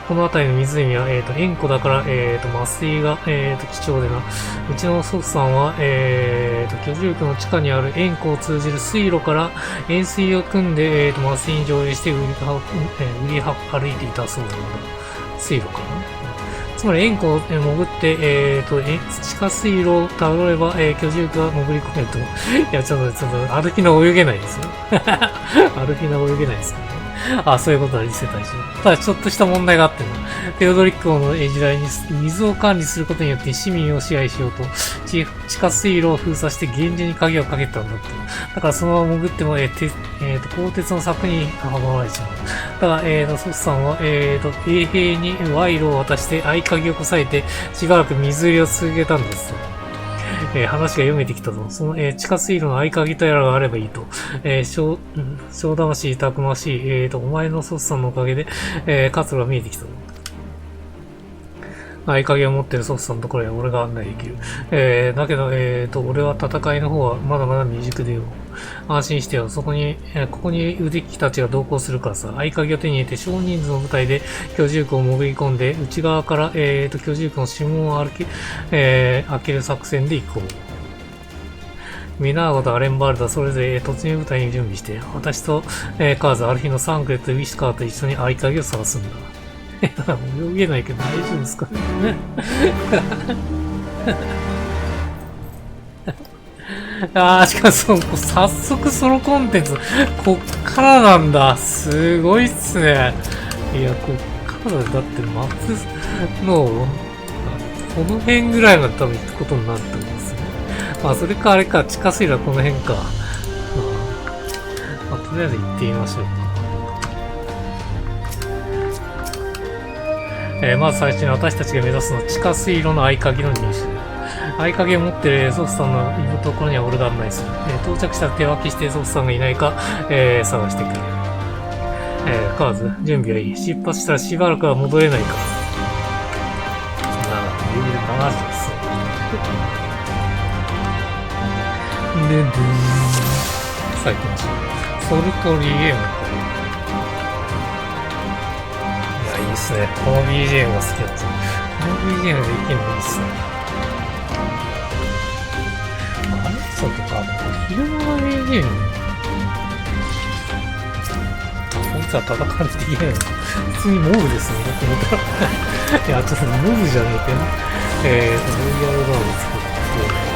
この辺りの湖は、塩湖だから、麻酔が、貴重でな。うちの祖父さんは、居住区の地下にある塩湖を通じる水路から塩水を汲んで、麻酔に蒸留して売り歩いていたそうなんだ。水路かな？つまり塩湖を潜って、地下水路をたどれば、居住区が潜り込めると。いや、ちょっと、歩きの泳げないですよ。歩きの泳げないですからね。あ、そういうことはリセ大将。ただちょっとした問題があってね。テオドリック王の時代に水を管理することによって市民を支配しようと、地下水路を封鎖して厳重に鍵をかけたんだって。だからそのまま潜っても、鋼鉄の柵に阻まれちまう。だから、ソフさんは、衛兵に賄賂を渡して合鍵をこさえて、しばらく水売りを続けたんです。話が読めてきたぞ。その、地下水路の合鍵とやらがあればいいと。小魂たくましい、お前のソフさんのおかげで、活路が見えてきたぞ。合鍵を持ってるソフさんのところへ俺が案内できる。だけど、俺は戦いの方はまだまだ未熟でよ。安心してよ。ここに腕利きたちが同行するからさ。合鍵を手に入れて少人数の部隊で居住区を潜り込んで、内側から、居住区の指紋を開ける作戦で行こう。ミナーゴとアレンバールダそれぞれ突入部隊に準備して、私と、カーズ、ある日のサンクレット、ウィスカーと一緒に合鍵を探すんだ。泳げないけど大丈夫ですかね。しかも早速そのコンテンツ、こっからなんだ。すごいっすね。いや、こっからだって松の、この辺ぐらいまで多分行くことになると思うんですね。まあ、それかあれか、地下水路はこの辺か。まあ、とりあえず行ってみましょう。まず最初に私たちが目指すのは地下水路の合鍵の入手。合鍵を持ってるソフさんのいるところには俺が案内する。到着したら手分けしてソフさんがいないか、探してくれ。カーズ、準備はいい。出発したらしばらくは戻れないから。レベル70です。で、さあ行きましょう。ソルトリエムか。いいですね。この BGM が好きだった。この BGM でいけるのいいっすね。アレクサとか、昼間の BGM。こいつは戦われていけないのか。普通にモブですね。僕思ったら。いや、ちょっとモブじゃねえけど。ロイヤルガード作って。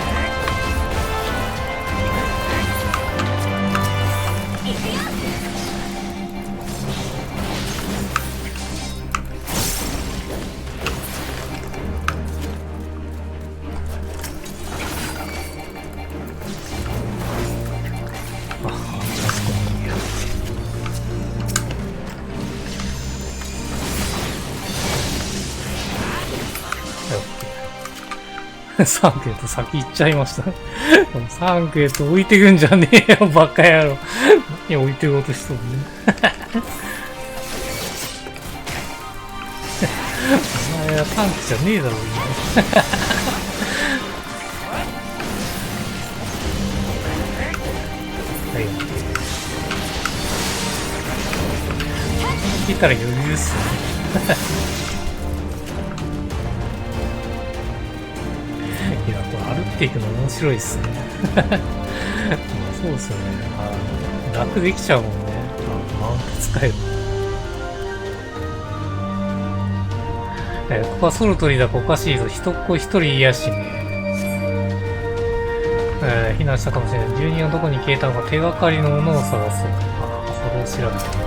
サンクレット先行っちゃいましたね。サンクレット置いてくんじゃねえよ、バカ野郎。何置いてこうとしとるね。お前はタンクじゃねえだろ、今。はい。聞いたら余裕っすね。いや、これ歩っていくの面白いっすね。そうっすよね。楽できちゃうもんね。マウント使える。ここはソルトリーだかおかしいぞ。人っ子一人いやしね。避難したかもしれない。住人はどこに消えたのか手がかりのものを探す。それを調べてる。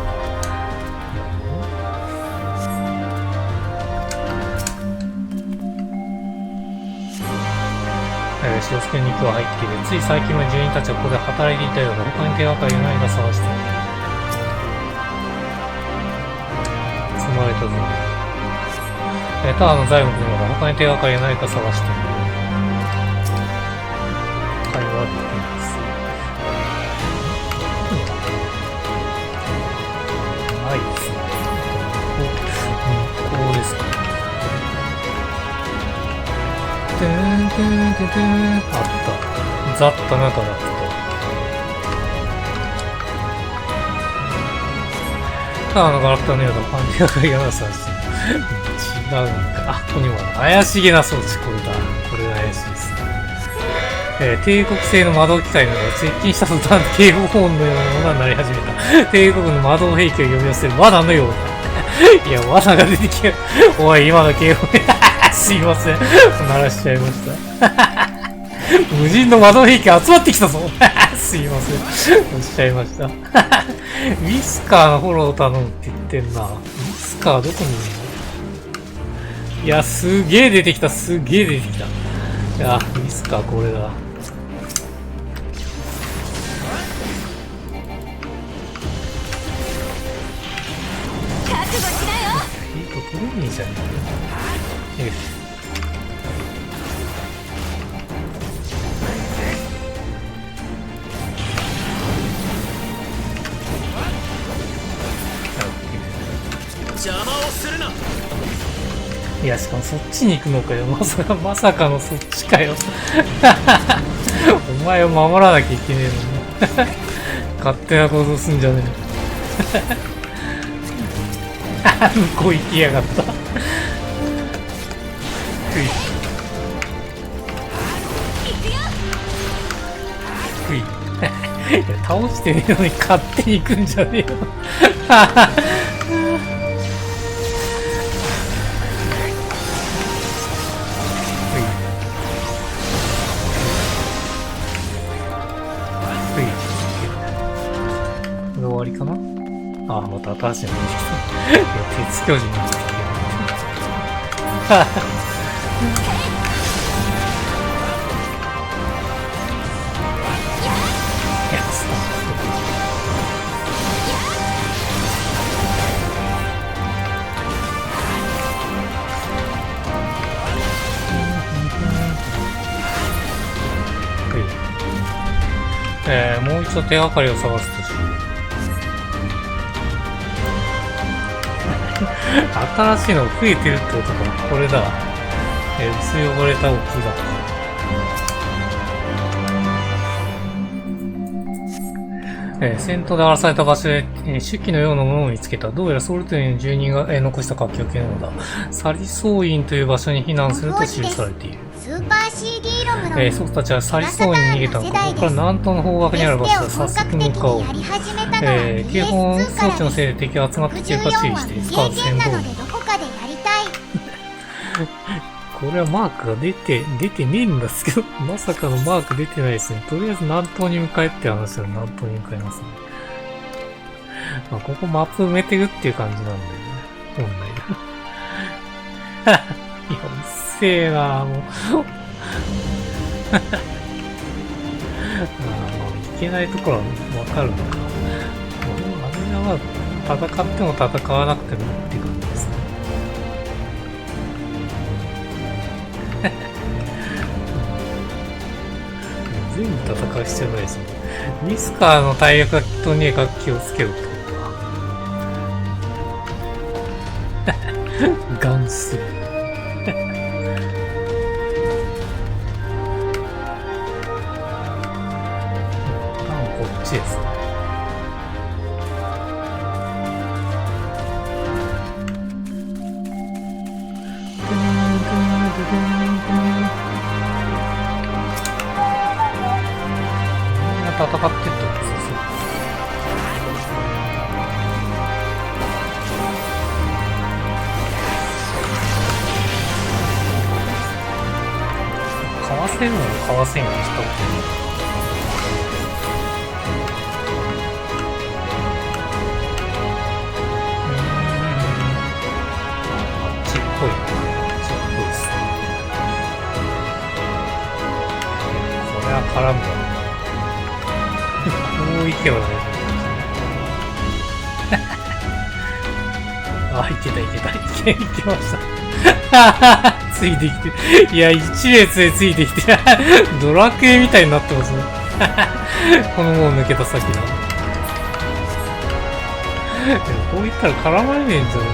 塩漬けに肉は入っている。つい最近まで住人たちはここで働いていたようだ。他に手がかりがないか探している。まれたぞ。ただの財務のようだ。他に手がかりがないか探してみる。会話できます。ないですね。こうですか。あった。雑多なからって。ただのガラクタのようなパンチがかりがなさして。違うんか。あ、ここにも怪しげな装置。これだ。これが怪しいですね。帝国製の魔導機械などが接近した途端、警報音のようなものになり始めた。帝国の魔導兵器を呼び寄せる罠のようだ。いや、罠が出てきた。おい、今の警報すいません。鳴らしちゃいました。無人の魔導兵器集まってきたぞ。すいません。押しちゃいました。ウィスカーのフォローを頼むって言ってんな。ウィスカーどこにいるの？いや、すげえ出てきた。すげえ出てきた。いや、ウィスカーこれだ。
覚悟しなよ。
ヒート取れねえじゃねえか。よし。
邪魔をするな。
いや、しかもそっちに行くのかよ。まさかのそっちかよ。お前を守らなきゃいけねえのに。勝手な行動すんじゃねえ。向こう行きやがった。ふい。いや、倒してねえのに勝手に行くんじゃねえよ。終わりかな。あ、また新しいの出てきた。いや、鉄巨人に出てきた。やつだ。もう一度手がかりを探すとしよう。新しいのが増えてるってことか。これだ。薄汚れた奥だ。戦闘で荒らされた場所で、手記のようなものを見つけた。どうやらソルトニの住人が、残した書き置きのようだ。サリソーインという場所に避難すると記されている。
スーパー CD ロムの
祖父たちはサリソーインに逃げたのか。ここから南東の方角にある場所だ。早速向かおう。警報装置のせいで敵が集まってきているか注意して。スカート先導員。これはマークが出てねえんですけど、まさかのマーク出てないですね。とりあえず南東に向かえって話だよ。南東に向かいますね。まあ、ここマップ埋めてるっていう感じなんだよね。本来で。いや、うっせえなぁ、もう。まあ、いけないところはわかるのか。あれはまあ、戦っても戦わなくてもっていう感じですね。全部戦う必要ないですね。ミスカーの大役がとにかく気をつけるってことか。ガンス。こっちですね。戦ってってことですね。かわせるのにかわせんようにしたことない。あっちっぽいな。あっちっぽいですね。これは絡むだろう。こう行けば大丈夫。ああ、いけた。いけました。ついてきて。いや、一列でついてきて。ドラクエみたいになってますね。このもう抜けた先だ。こういったら絡まれねえんじゃない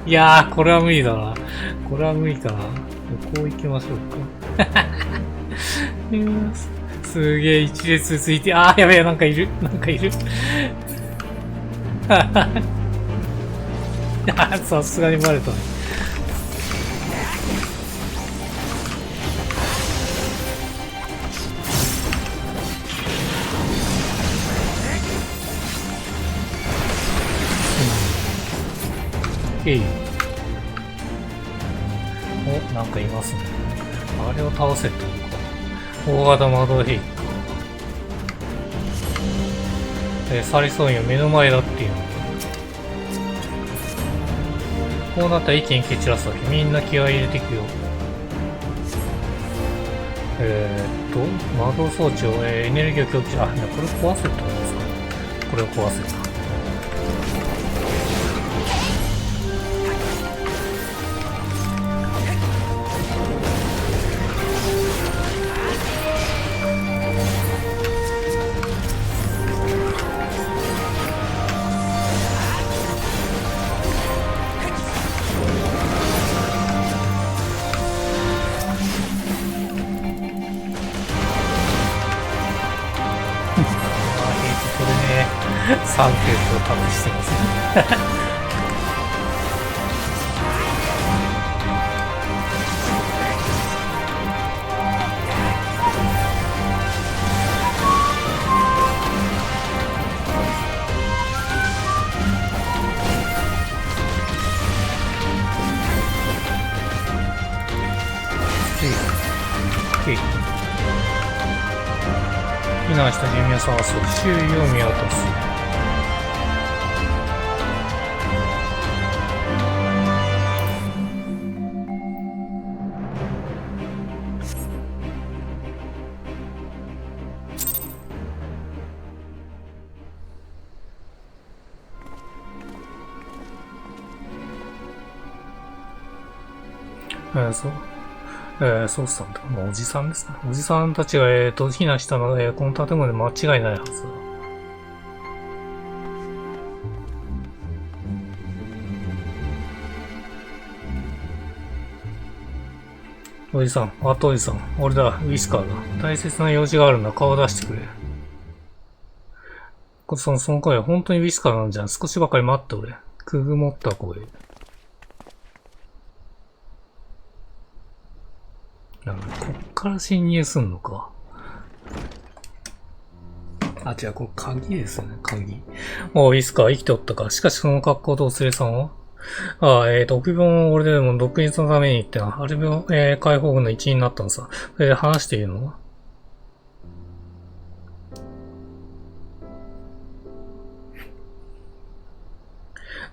の。いやー、これは無理だな。これは無理かな。こう行きましょうか。すげえ、一列ついて、あー、やべえ、なんかいる。さすがにバレたね。お、なんかいますね。あれを倒せってことか。大型魔導兵器か。サリソンよ、目の前だっていうの。こうなったら一気に蹴散らすわけ。みんな気合い入れていくよ。魔導装置を、エネルギーを供給、あ、これ壊せってことですか。これを壊せた。3フェーズを試してますね。避難した住民を探す。周囲を見渡す。そうしたんだ。おじさんですね。おじさんたちが、避難したのは、この建物で間違いないはずだ。おじさん、おじさん、俺だ、ウィスカーだ。大切な用事があるんだ、顔出してくれ。その声は本当にウィスカーなんじゃん。少しばかり待って俺。くぐもった声。こっから侵入すんのか。あ、違う、これ鍵ですね、鍵。ウィスカー生きておったか。しかしその格好とお連れさんは臆病を俺でも独立のために行ってな。あれも、解放軍の一員になったのさ。それで話しているのは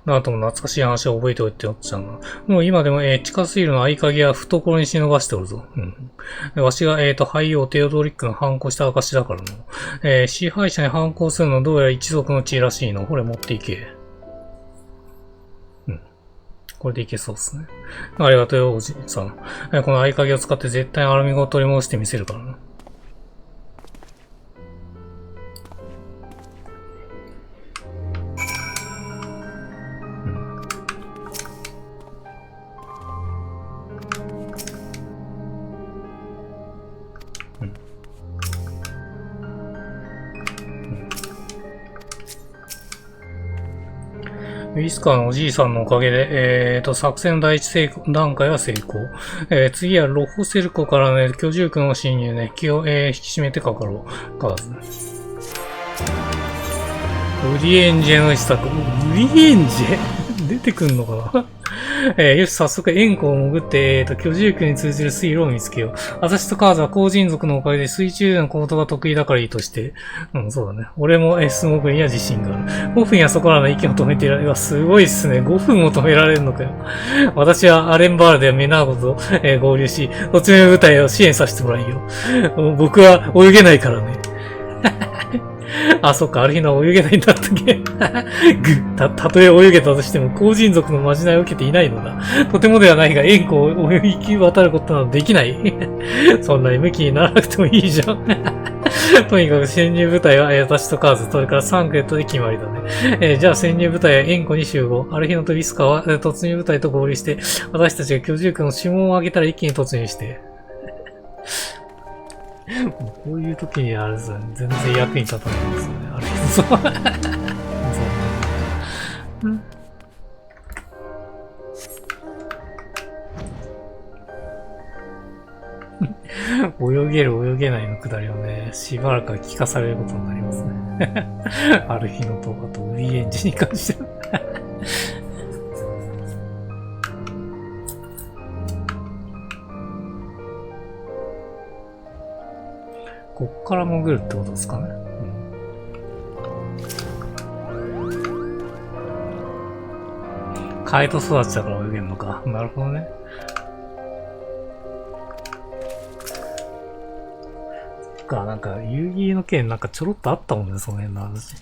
なんとも懐かしい話を覚えておいておっちゃうな。もう今でも、近すぎるの合鍵は懐に忍ばしておるぞ。わしが、廃王テオドリックの反抗した証だからの。支配者に反抗するのはどうやら一族の地位らしいの。ほれ持っていけ。これでいけそうですね。ありがとうよ、おじさん。この合鍵を使って絶対にアルミゴを取り戻してみせるからな。ウィスカーのおじいさんのおかげで、作戦の第一段階は成功。次はロホセル湖からね、居住区の侵入ね、気を、引き締めてかかろう。かず。ウリエンジェの施策。ウリエンジェ出てくんのかなよし、早速、円弧を潜って、居住区に通じる水路を見つけよう。私とカーズは高人族のおかげで水中での行動が得意だからいいとして。そうだね。俺も、スモークには自信がある。5分やそこらの息を止めていられる。すごいっすね。5分も止められるのかよ。私はアレンバールでメナーゴと、合流し、途中部隊を支援させてもらうよ。僕は泳げないからね。あ、そっか、アルヒナは泳げないんだったっけたとえ泳げたとしても、後人族のまじないを受けていないのだ。とてもではないが、円弧を泳ぎ渡ることなどできない。そんなに向きにならなくてもいいじゃん。とにかく潜入部隊は私とカーズ、それからサンクレットで決まりだね。じゃあ潜入部隊は円弧に集合。アルヒナとリスカは突入部隊と合流して、私たちが居住区の指紋を上げたら一気に突入して。こういう時にあれですよね、全然役に立たないんですよね、あれ。そう。泳げる泳げないのくだりをね、しばらくは聞かされることになりますね。ある日のと、あとウリエンジに関しては。こっから潜るってことですかね。カイト育ちだから泳げるのか。なるほどね。なんか、遊戯の件なんかちょろっとあったもんね、その辺の話。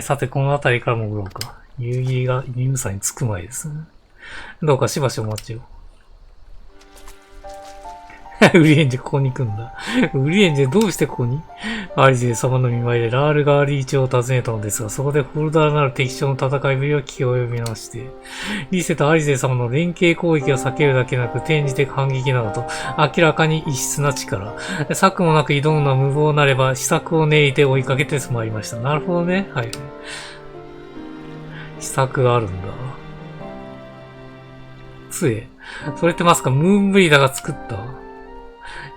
さて、この辺りから潜ろうか。遊戯がユーサに着く前ですね。どうかしばしお待ちを。ウリエンジここに来んだ。ウリエンジどうしてここに？アリゼー様の見舞いでラールガーリー町を訪ねたのですが、そこでフォルダーなる敵将の戦いぶりは気を呼びまして、リセとアリゼー様の連携攻撃を避けるだけなく転じて反撃などと、明らかに異質な力。策もなく挑むのは無謀なれば、秘策を練りて追いかけてまいりました。なるほどね。はい。秘策があるんだ。杖。それってまさかムーンブリーダーが作った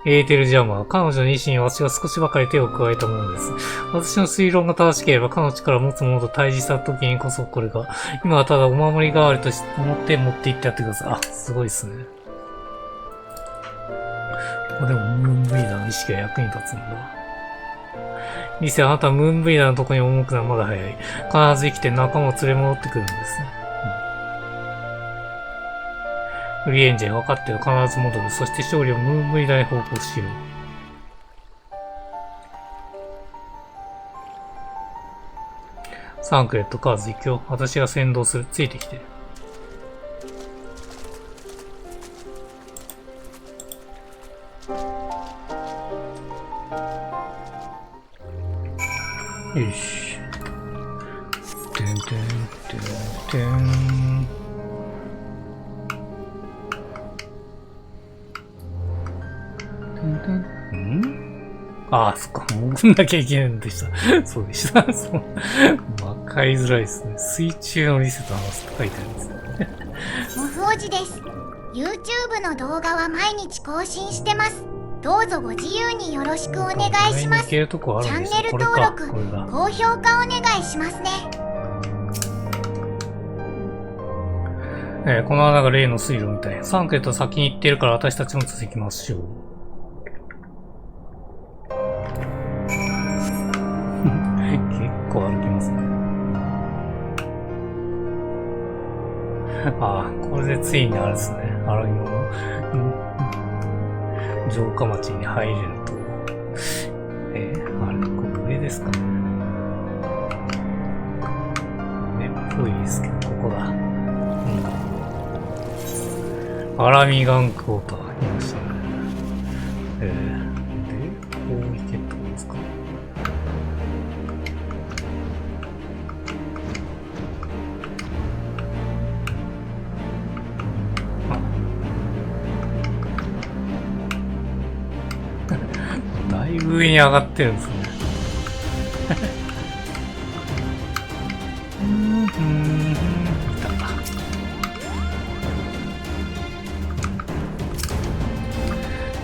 エーテルジャマー。彼女の意志に私は少しばかり手を加えたものです。私の推論が正しければ彼の力を持つものと対峙した時にこそこれが、今はただお守り代わりと思って持って行ってやってください。あ、すごいですね。でもムーンブリーダーの意識が役に立つんだ。リセ、あなたはムーンブリーダーのとこに赴くのはまだ早い。必ず生きて仲間を連れ戻ってくるんですね。ウリエンジェ、分かってる。必ず戻る。そして勝利をムーンブリーダーに報告しよう。サンクレット、カーズ、行くよ。私が先導する。ついてきて。よし。てんてんてんてん。ああ、そっか。潜んなきゃいけないんでした。そうでした。そう。わかりづらいですね。水中のリセと話すと書いてありますね。
モフおじです。YouTube の動画は毎日更新してます。どうぞご自由によろしくお願いします。チャンネル登録、高評価お願いしますね。
この穴が例の水路みたい。サンクレット先に行っているから私たちも続きましょう。結構歩きますね。ああ、これでついにあれですね。荒木の城下町に入れると。あれ、これ上ですかね。ねっぽいですけど、ここだ。アラミガンクォーター、いましたね。で、こう行けってことですか。だいぶ上に上がってるんですね。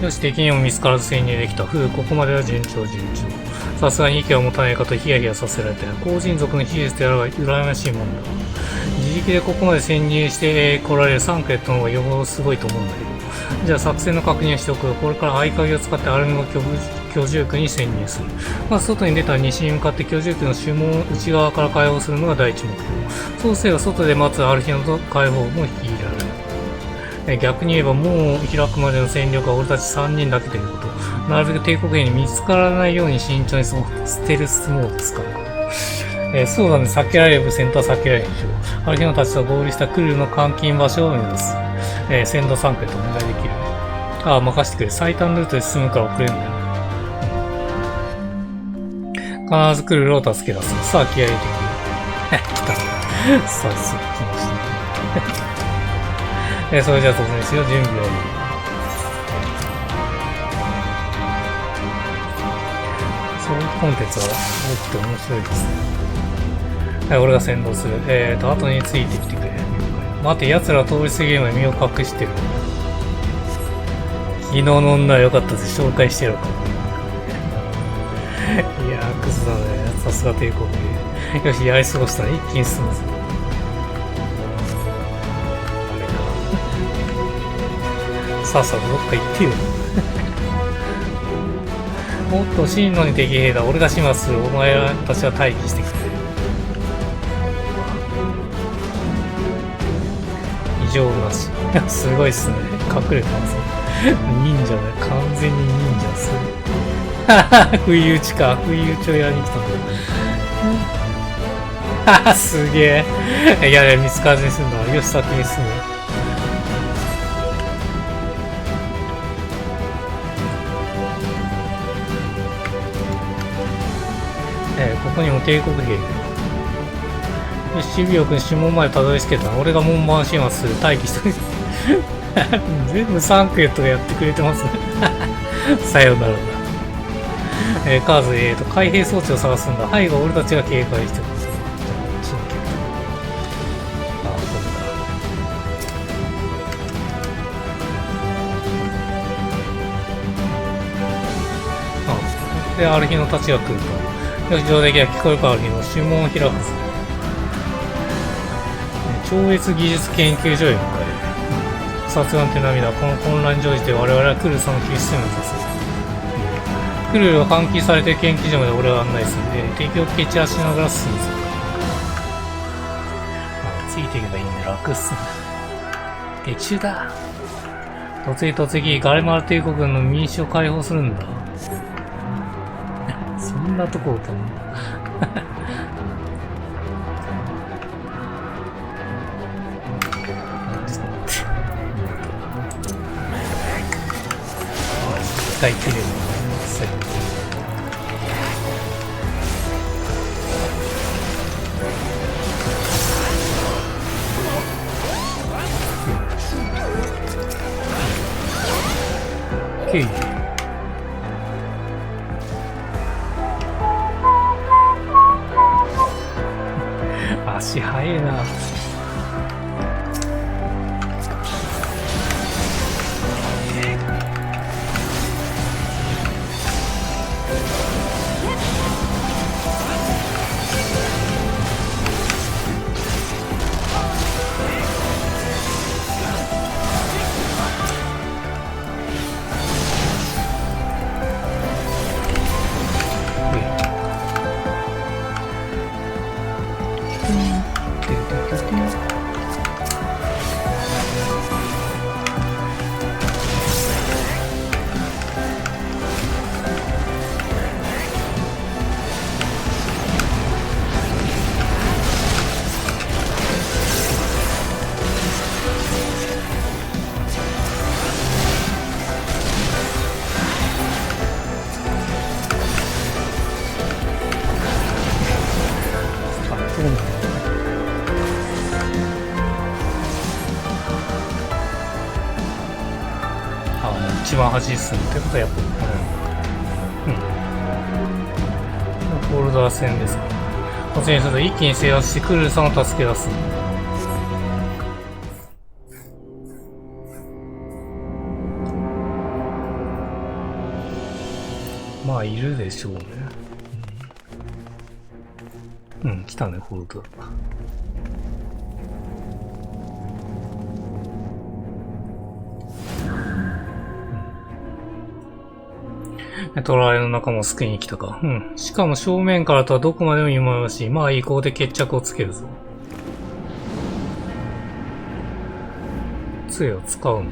よし、敵にも見つからず潜入できた。ここまでは順調。さすがに息を持たないかとヒヤヒヤさせられて、後人族の秘術であれば羨ましいもんだ。自力でここまで潜入して来られるサンクレットの方がよほどすごいと思うんだけど。じゃあ作戦の確認をしておく。これから合鍵を使ってアルミの居住区に潜入する。まず外に出たら西に向かって居住区の守門を内側から開放するのが第一目標。そうすれば外で待つアルヒナと解放も引き入れられる。逆に言えば門を開くまでの戦力は俺たち3人だけということ。なるべく帝国兵に見つからないように慎重にステルスモードですから。そうだね、避けられる戦闘は避けられるでしょう。アルヒノたちと合流したクルーの監禁場所を目指す。先導参加とお願いできる。ああ、任せてくれ。最短ルートで進むから遅れるんだよ。必ずクルーを助け出す。さあ、気合入れてくる。来た。さあ、すぐ来ました。それじゃあ突入しよう。準備はいい。そういうコンテンツは多くて面白いですね。はい、俺が先導する。後についてきてくれ。待て、奴らは通り過ぎる前に身を隠してる。昨日の女は良かったぜ。紹介してやろうか。いやー、クズだね。さすが帝国で。よし、やり過ごしたら一気に進むぞ。さっさとどっか行ってよ。もっと進路に敵兵だ。俺が始末する。お前らたちは待機してくれ。異常なし。すごいっすね。隠れてます。忍者だよ。完全に忍者する。不意打ちか。不意打ちをやりに来たんだ。すげえ。いやいや、見つからずに済んだ。よし、先に進む。ここにも帝国兵。よし、シビオ君、指紋までたどり着けた。俺が門番始末する。待機してる。全部サンクエットがやってくれてますね。さよならだ。カーズ、開閉装置を探すんだ。はいが俺たちが警戒してます。あ、これだ。あ、で、ある日のたちが来ると。よし、上出来が聞こえるからある日の指紋を開くぞ。超越技術研究所へ向かえ。殺眼って涙。この混乱に乗じて我々はクルーさんの救出を目指す。クルーは監禁されている研究所まで俺は案内する。敵を蹴散らしながら進むぞ。ついていけばいいんで楽っすね。撃中だ。突撃、ガレマル帝国軍の民主を解放するんだ。そんなとこを飛ぶんだ。使い切れるのね。足速いな。一番端に進むってことはやっぱフォルダー戦ですか。突入すると一気に制圧してクルーさんを助け出す。まあいるでしょうね。来たね、フォルダー。トライの中も救いに来たか。しかも正面からとはどこまでも忌まわしい。まあいい、ここで決着をつけるぞ。杖を使うのね、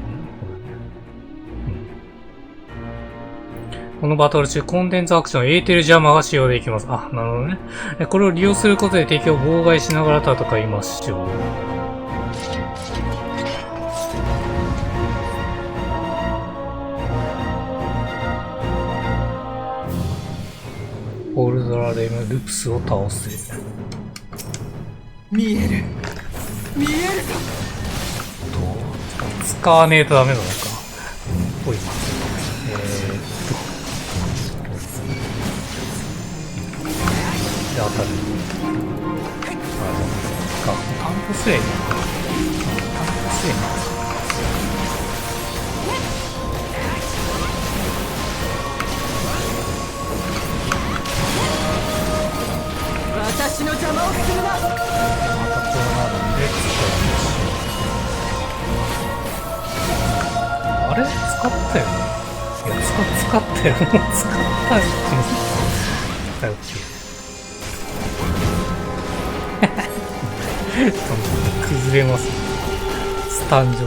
このバトル中、コンテンツアクション、エーテルジャマーが使用できます。あ、なるほどね。これを利用することで敵を妨害しながら戦いましょう。ホールドラレムルプスを倒せ。
見える見えるぞ。
使わねえとダメなのか。ほい。で、当たる。タンプスレイタンプスレイ
私の邪魔をするな。
またこうなるんで使いましょう。あれ使ったよね。いや、使ったよ。もう使ったよ。使うっていう。崩れます、ね。スタン状態。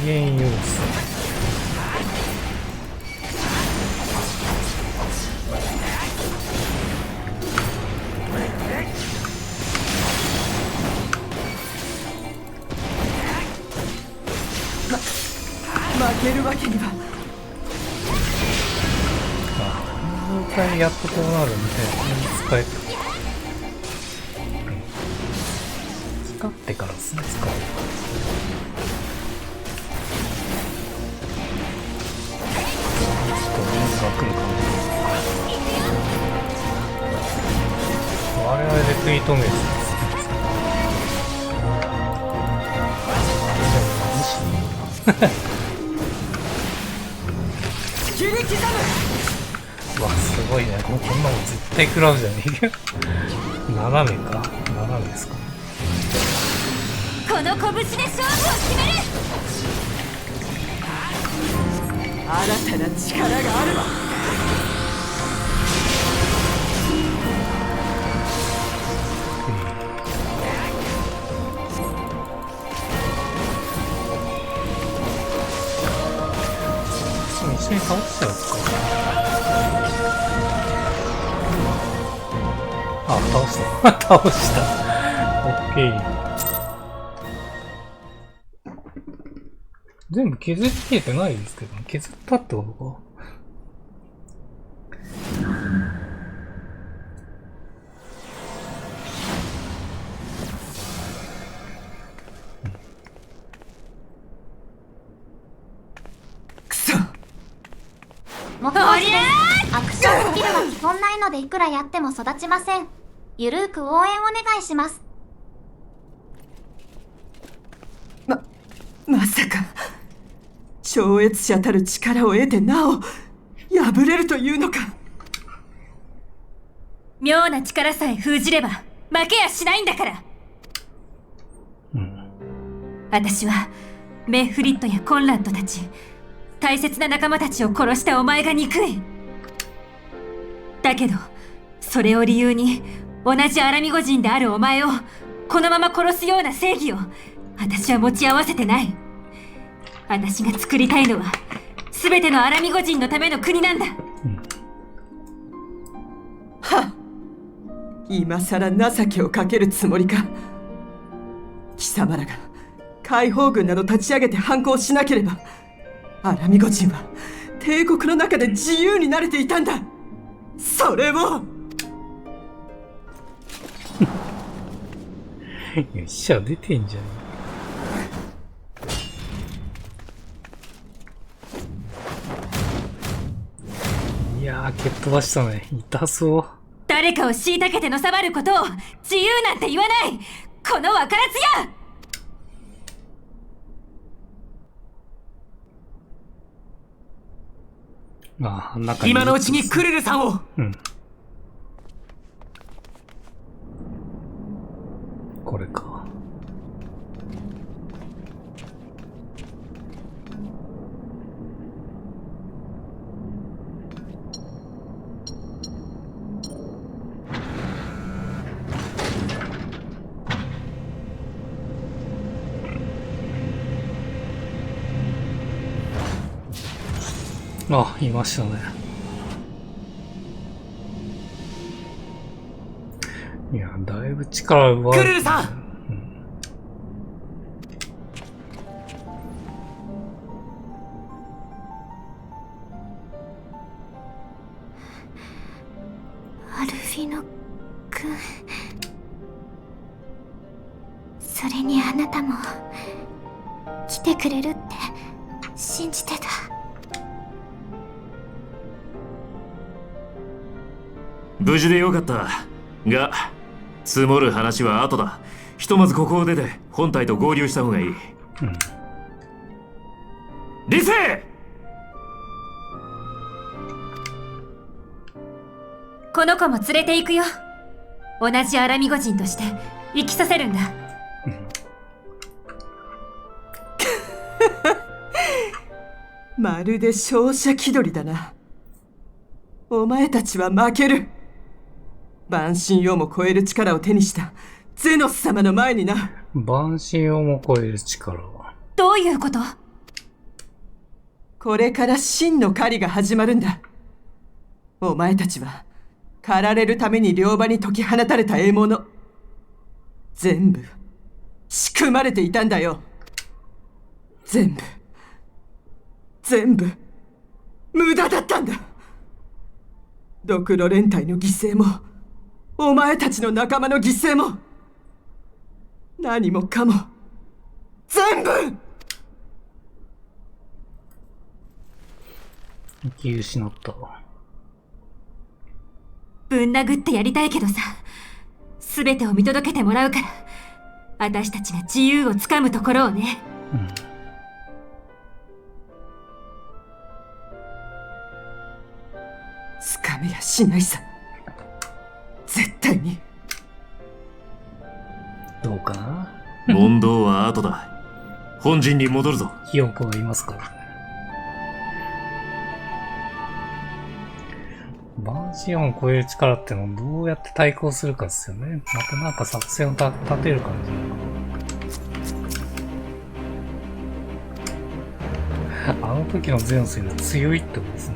支援要素。
負けるわけには。
この状態やっとこうなるんで、使えた。使ってからですね、使う。ちょっと水が来るかも。我々で食い止めるんですね。
切り刻む。
うわ、すごいね。こんなもん絶対食らうじゃねえか。斜めか斜めですか。
この拳で勝負を決める。
新たな力があれば。
一緒に倒しちゃうか。あ、倒した。倒した。オッケー。全部削り切れてないですけど、削ったってことか。
もっとアクションスキルは基本ないのでいくらやっても育ちません。ゆるーく応援お願いします。
まさか超越者たる力を得てなお破れるというのか。
妙な力さえ封じれば負けやしないんだから。私はメフリットやコンラッドたち大切な仲間たちを殺したお前が憎い。だけどそれを理由に同じアラミゴ人であるお前をこのまま殺すような正義を私は持ち合わせてない。私が作りたいのは全てのアラミゴ人のための国なんだ。
はっ、今さら情けをかけるつもりか。貴様らが解放軍など立ち上げて反抗しなければアラミゴ人は帝国の中で自由になれていたんだ。それを
死者出てんじゃん。いやー、蹴っ飛ばしたね。痛そう。
誰かを虐げてのさばることを自由なんて言わない、この分からずや。
ああ、
今のうちにクルルさんを。
これか。あ、いましたね。いや、だいぶ力奪われてる。
クルルさん、
アルフィノ君、それにあなたも来てくれるって信じてた。
無事でよかったが、積もる話は後だ。ひとまずここを出て本体と合流した方がいい。理性！
この子も連れて行くよ。同じアラミゴ人として生きさせるんだ。
まるで商社気取りだな。お前たちは負ける。万神をも超える力を手にしたゼノス様の前にな。
万神をも超える力は。
どういうこと？
これから真の狩りが始まるんだ。お前たちは狩られるために両場に解き放たれた獲物、全部仕組まれていたんだよ。全部無駄だったんだ。ドクロ連隊の犠牲もお前たちの仲間の犠牲も何もかも全部
気失ったわ。
ぶん殴ってやりたいけどさ、全てを見届けてもらうから、私たちが自由をつかむところをね。
つかめやしないさ、絶対に。
どうかな。
問答は後だ。本陣に戻るぞ。
ヒヨン君がいますからね。万神を超える力ってのをどうやって対抗するかですよね。またなんか作戦を立てる感じなのかな。あの時のゼノスより強いってことですね。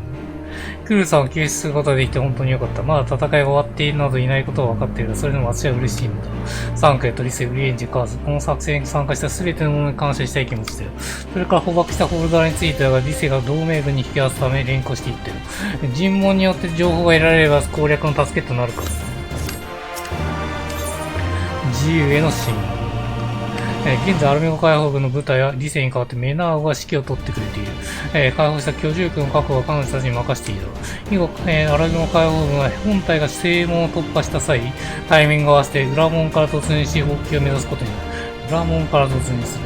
クルーさんを救出することができて本当に良かった。まだ戦いが終わっているなどいないことは分かっているが、それでも私は嬉しいんだ。サンクレット、リセ、ウリエンジ、カーズ、この作戦に参加した全てのものに感謝したい気持ちだよ。それから捕獲したホルダーについてだが、リセが同盟軍に引き合わすため連行していってる。尋問によって情報が得られれば攻略の助けとなるから。自由への信頼。現在アルミゴ解放軍の部隊はリセに代わってメナーゴが指揮を取ってくれている。解放した居住区の確保は彼女たちに任せている。以後、アルミゴ解放軍は本体が正門を突破した際、タイミングを合わせて裏門から突入し、放棄を目指すことになる。裏門から突入する。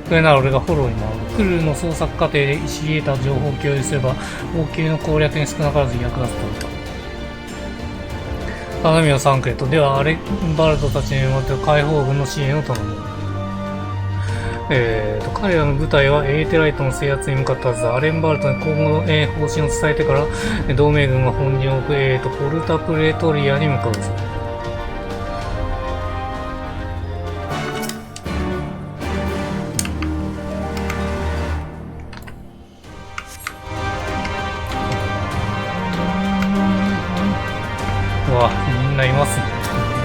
それなら俺がフォローに回る。クルーの捜索過程で知り得た情報を共有すれば、放棄の攻略に少なからず役立つと思う。頼みよサンクレット。ではアレンバルトたちによって解放軍の支援を頼む。彼らの部隊はエーテライトの制圧に向かったはずだ。アレンバルトに今後の、方針を伝えてから、同盟軍は本陣を置く、ポルタプレトリアに向かうぞ。うわ、みんないますね。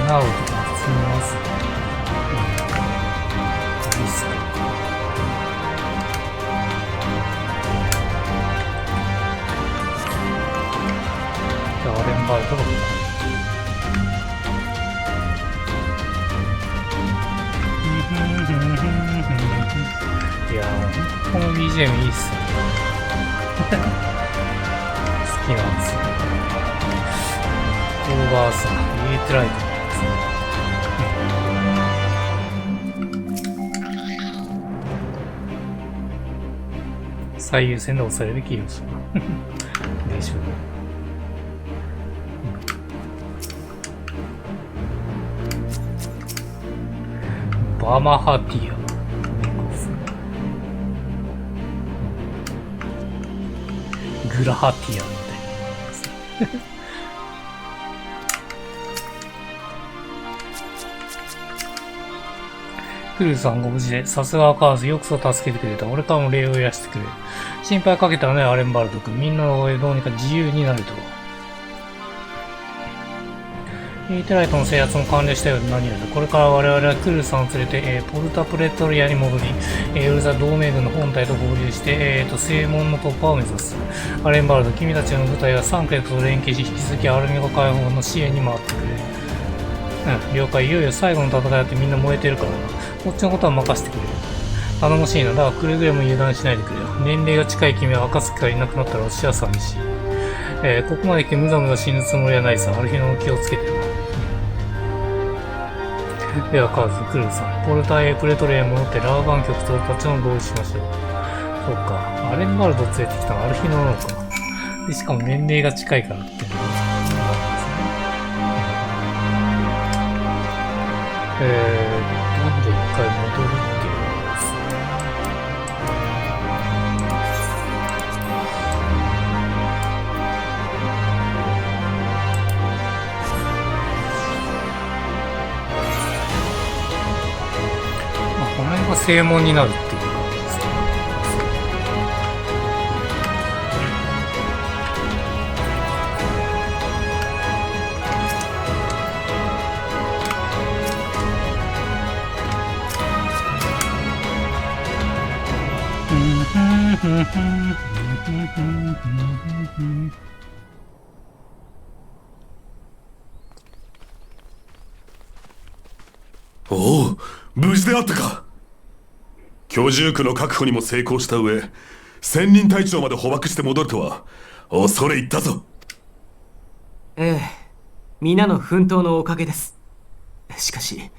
ナウとか普通にいますね。いいっすね。じゃあ、アレンバルトがいやー、この BGM いいっすね。好きなんですよ。オーバーさ、イエーテライトですね。最優先で押されるキーをする。でしょう。バマハティア。グラハティアみたいな。クルーさんご無事で、さすがはカーズよくぞ助けてくれた。俺からも礼を言わせてくれ。心配かけたね、アレンバルド君。みんなどうにか自由になると。ヒーテライトの制圧も完了したようで何よりだ。これから我々はクルーさんを連れて、ポルタプレトリアに戻り、ウルザ同盟軍の本体と合流して、正門の突破を目指す。アレンバルド、君たちの部隊はサンクレットと連携し、引き続きアルミゴ解放の支援に回ってくれ。うん、了解。いよいよ最後の戦いだってみんな燃えてるからな。こっちのことは任せてくれよ。頼もしいな。だがくれぐれも油断しないでくれよ。年齢が近い君は暁がいなくなったら私は寂しい。ここまで来てムザムザ死ぬつもりはないさ。アルヒノの気をつけてよ。ではカーズ、クルーさん、ポルタープレトレへ戻ってラーバン局長たちの合意しましょう。そうか、アレンバルド連れてきたのアルヒノなのか。で、しかも年齢が近いからっていうのがあるんですね。なんで一回戻るっていうのですね。この辺が正門になるっていう感じですね。
おお、無事であったか。居住区の確保にも成功した上、千人隊長まで捕獲して戻るとは恐れ入ったぞ。
ええ、皆の奮闘のおかげです。しかし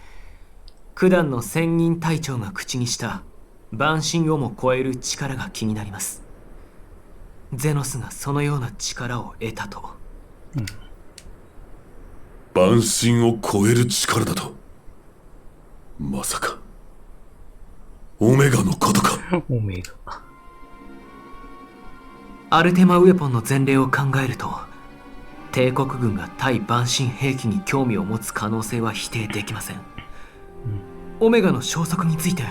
九段の千人隊長が口にした万神をも超える力が気になります。ゼノスがそのような力を得たと。
万神を超える力だと。まさかオメガのことか。
オメガ。
アルテマウェポンの前例を考えると、帝国軍が対万神兵器に興味を持つ可能性は否定できません。オメガの消息について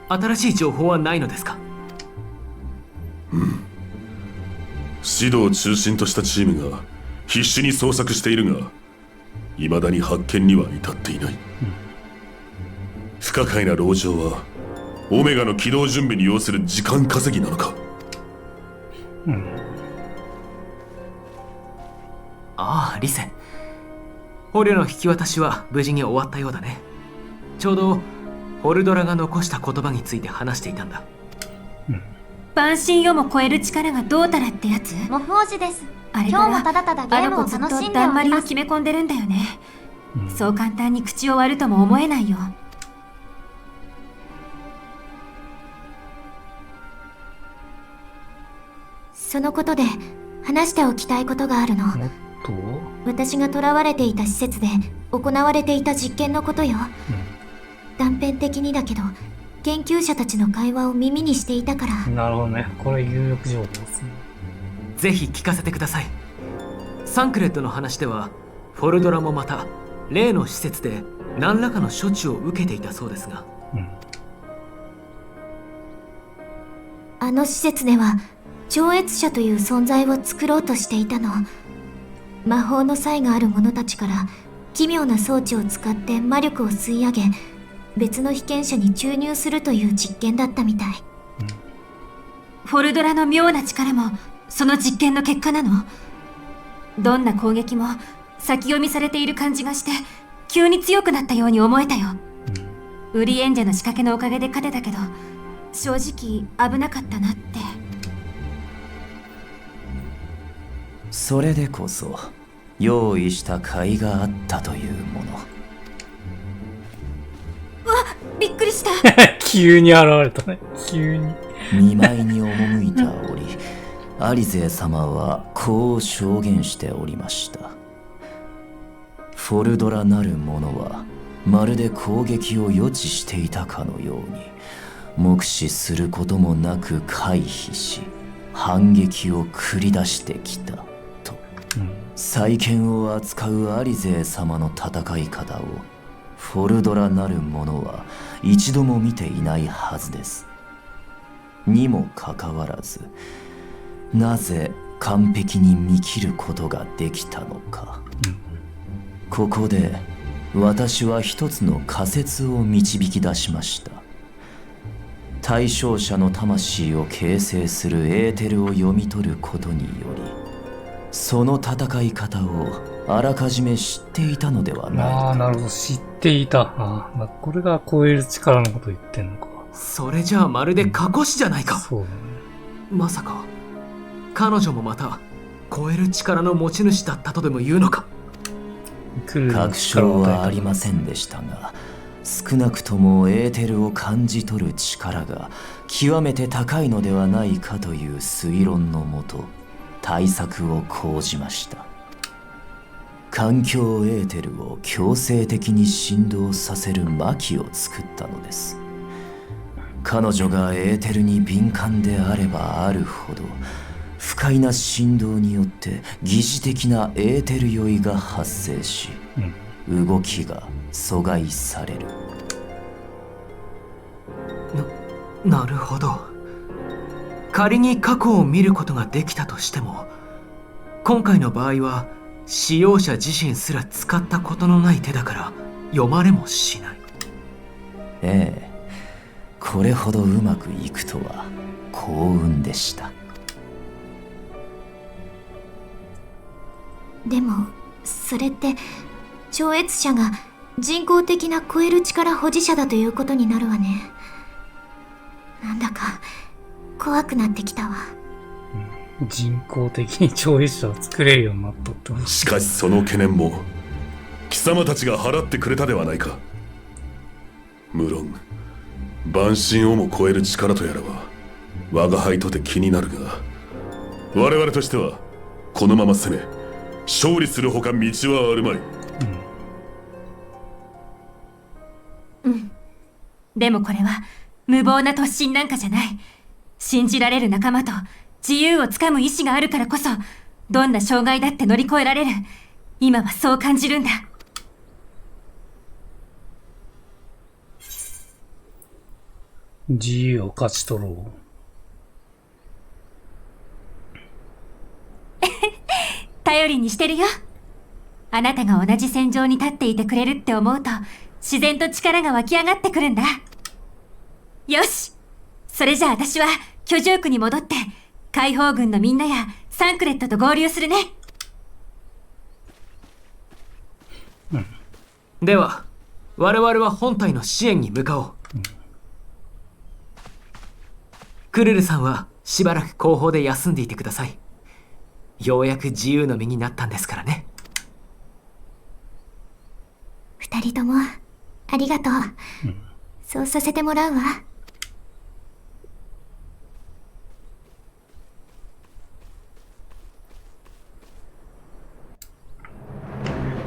新しい情報はないのですか？
指導を中心としたチームが必死に捜索しているが、未だに発見には至っていない。不可解な籠城はオメガの起動準備に要する時間稼ぎなのか。
ああ、リセ。捕虜の引き渡しは無事に終わったようだね。ちょうどホルドラが残した言葉について話していたんだ。
万神をも超える力がどうたらってやつ？
モフ王子です。
あれ
今日もただただゲームを楽しんでおります。
あの子ずっとだんまりを決め込んでるんだよね。そう簡単に口を割るとも思えないよ。
そのことで話しておきたいことがあるの。私が囚われていた施設で行われていた実験のことよ。断片的にだけど研究者たちの会話を耳にしていたから。
なるほどね。これ有力情報ですね。
ぜひ聞かせてください。サンクレットの話ではフォルドラもまた例の施設で何らかの処置を受けていたそうですが、
あの施設では超越者という存在を作ろうとしていたの。魔法の才がある者たちから奇妙な装置を使って魔力を吸い上げ、別の被験者に注入するという実験だったみたい。
フォルドラの妙な力もその実験の結果なの？どんな攻撃も先読みされている感じがして急に強くなったように思えたよ。ウリエンジェの仕掛けのおかげで勝てたけど、正直危なかったなって。
それでこそ用意した甲斐があったというもの。
うわっ、びっくりした。
急に現れたね。急に。
見舞いに赴いた折、アリゼ様はこう証言しておりました。フォルドラなる者はまるで攻撃を予知していたかのように、目視することもなく回避し反撃を繰り出してきたと。再建を扱うアリゼ様の戦い方をフォルドラなる者は一度も見ていないはずです。にもかかわらずなぜ完璧に見切ることができたのか、ここで私は一つの仮説を導き出しました。対象者の魂を形成するエーテルを読み取ることにより、その戦い方をあらかじめ知っていたのではないか。
なるほど、知っていた。これが超える力のことを言ってんのか。
それじゃあまるで過去死じゃないか。
そうだね。
まさか彼女もまた超える力の持ち主だったとでも言うのか。
確証はありませんでしたが、少なくともエーテルを感じ取る力が極めて高いのではないかという推論のもと、対策を講じました。環境エーテルを強制的に振動させる薪を作ったのです。彼女がエーテルに敏感であればあるほど、不快な振動によって疑似的なエーテル酔いが発生し、動きが阻害される。
なるほど。仮に過去を見ることができたとしても、今回の場合は使用者自身すら使ったことのない手だから読まれもしない。
ええ、これほどうまくいくとは幸運でした。
でもそれって超越者が人工的な超える力保持者だということになるわね。なんだか怖くなってきたわ。
人工的に超越者を作れるようになったってこと。
しかしその懸念も貴様たちが払ってくれたではないか。無論万神をも超える力とやらは我が輩とて気になるが、我々としてはこのまま攻め勝利するほか道はあるまい。
でもこれは無謀な突進なんかじゃない。信じられる仲間と自由をつかむ意志があるからこそ、どんな障害だって乗り越えられる。今はそう感じるんだ。
自由を勝ち取ろう。
頼りにしてるよ。あなたが同じ戦場に立っていてくれるって思うと、自然と力が湧き上がってくるんだ。よし、それじゃあ私は居住区に戻って解放軍のみんなやサンクレットと合流するね。
では我々は本隊の支援に向かおう。クルルさんはしばらく後方で休んでいてください。ようやく自由の身になったんですからね。
二人ともありがとう。そうさせてもらうわ。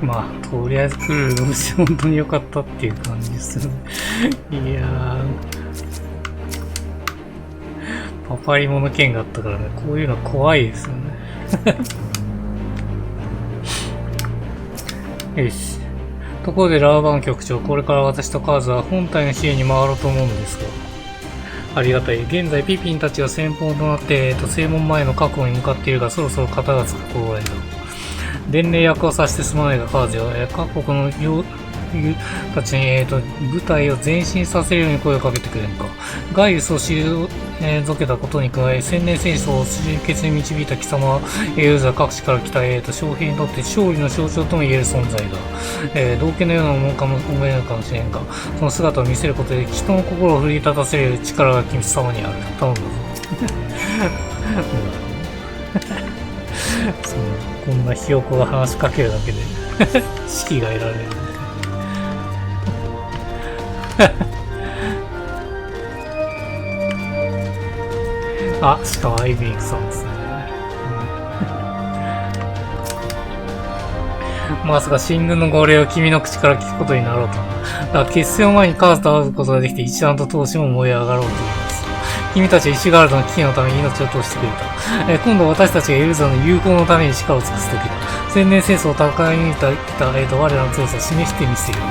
まあ、とりあえずクルールして本当に良かったっていう感じですね。いやー、パパリモの剣があったからね、こういうの怖いですよね。よし。ところでラーバン局長、これから私とカーズは本体の支援に回ろうと思うのですが、ありがたい。現在ピピンたちは先鋒となって、正門前の確保に向かっているが、そろそろ型がつく頃合いだ。伝令役をさせてすまないがカーズよ、各国のたちに、部隊を前進させるように声をかけてくれんか。ガイウスを退けたことに加え、千年戦争を終結に導いた貴様は、ユーザー各地から来た、将兵にとって勝利の象徴とも言える存在だ。道化のようなものかも思えるかもしれんが、その姿を見せることで人の心を奮い立たせる力が君様にある。頼んだぞ。そう、こんなひよこが話しかけるだけで士気が得られる。あ、しかもアイビンクさんですね。まさか進軍の号令を君の口から聞くことになろうとは。だから決戦を前にカーズと会うことができて一段と闘志も燃え上がろうといいます。君たちはイシュガールドの危機のために命を通してくれた。今度私たちがエルザの友好のために力を尽くす時だ。千年戦争を戦い抜いた、我らの強さを示してみせよう。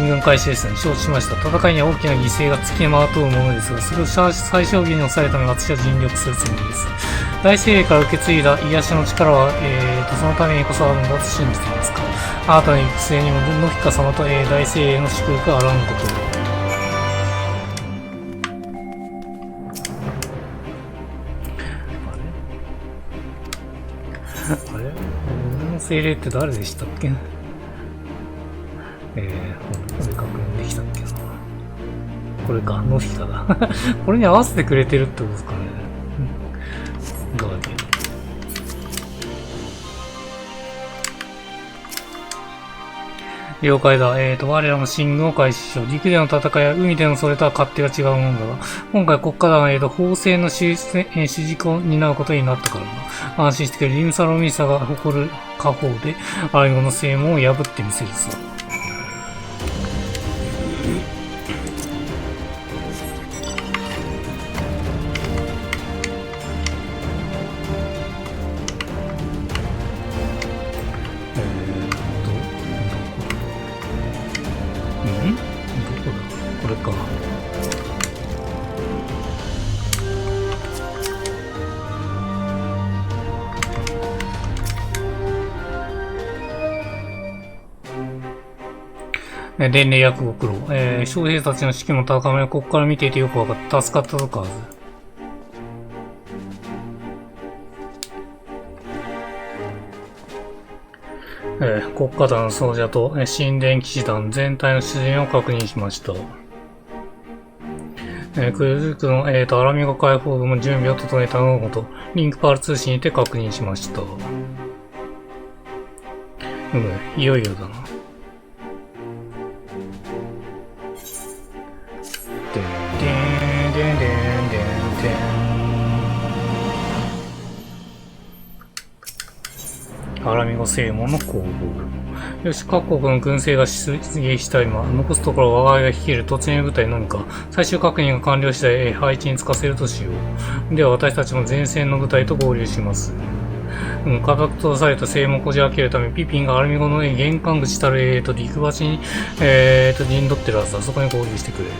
進軍開始ですね。承知しました。戦いには大きな犠牲が付きまとうものですが、それを最小限に抑えるため私は尽力するつもりです。大精霊から受け継いだ癒しの力は、そのためにこそあるんだと信じていますか。あなたの行く末にもノヒカ様と、大精霊の祝福があらんことを。あれ俺の精霊って誰でしたっけ？どこで確認できたっけな。これか、ノヒカだ。これに合わせてくれてるってことですかね。ガーディアン。了解だ。我らの進軍を開始しよう。陸での戦いは海でのそれとは勝手が違うものだが、今回国家団は、法制の主軸を担うことになったからだ。安心してくれ。リムサロミーサが誇る家宝で、アイゴの正門を破ってみせるさ。これか。伝令約ご苦労。将兵たちの士気も高め、ここから見ていてよくわかった。助かったぞか。国家団総者と神殿騎士団全体の出陣を確認しました。クルズクの、アラミゴ解放軍も準備を整えたのこと、リンクパール通信にて確認しました。いよいよだな。でんでんでんでんでんでん。アラミゴ正門の攻防。よし、各国の軍勢が出撃した今、残すところ我が輩が率いる突入部隊のみか、最終確認が完了次第配置につかせるとしよう。では私たちも前線の部隊と合流します。固く閉ざされた正門をこじ開けるため、ピピンがアラミゴの玄関口たる陸橋に、陣取ってるはずだ。そこに合流してくれ。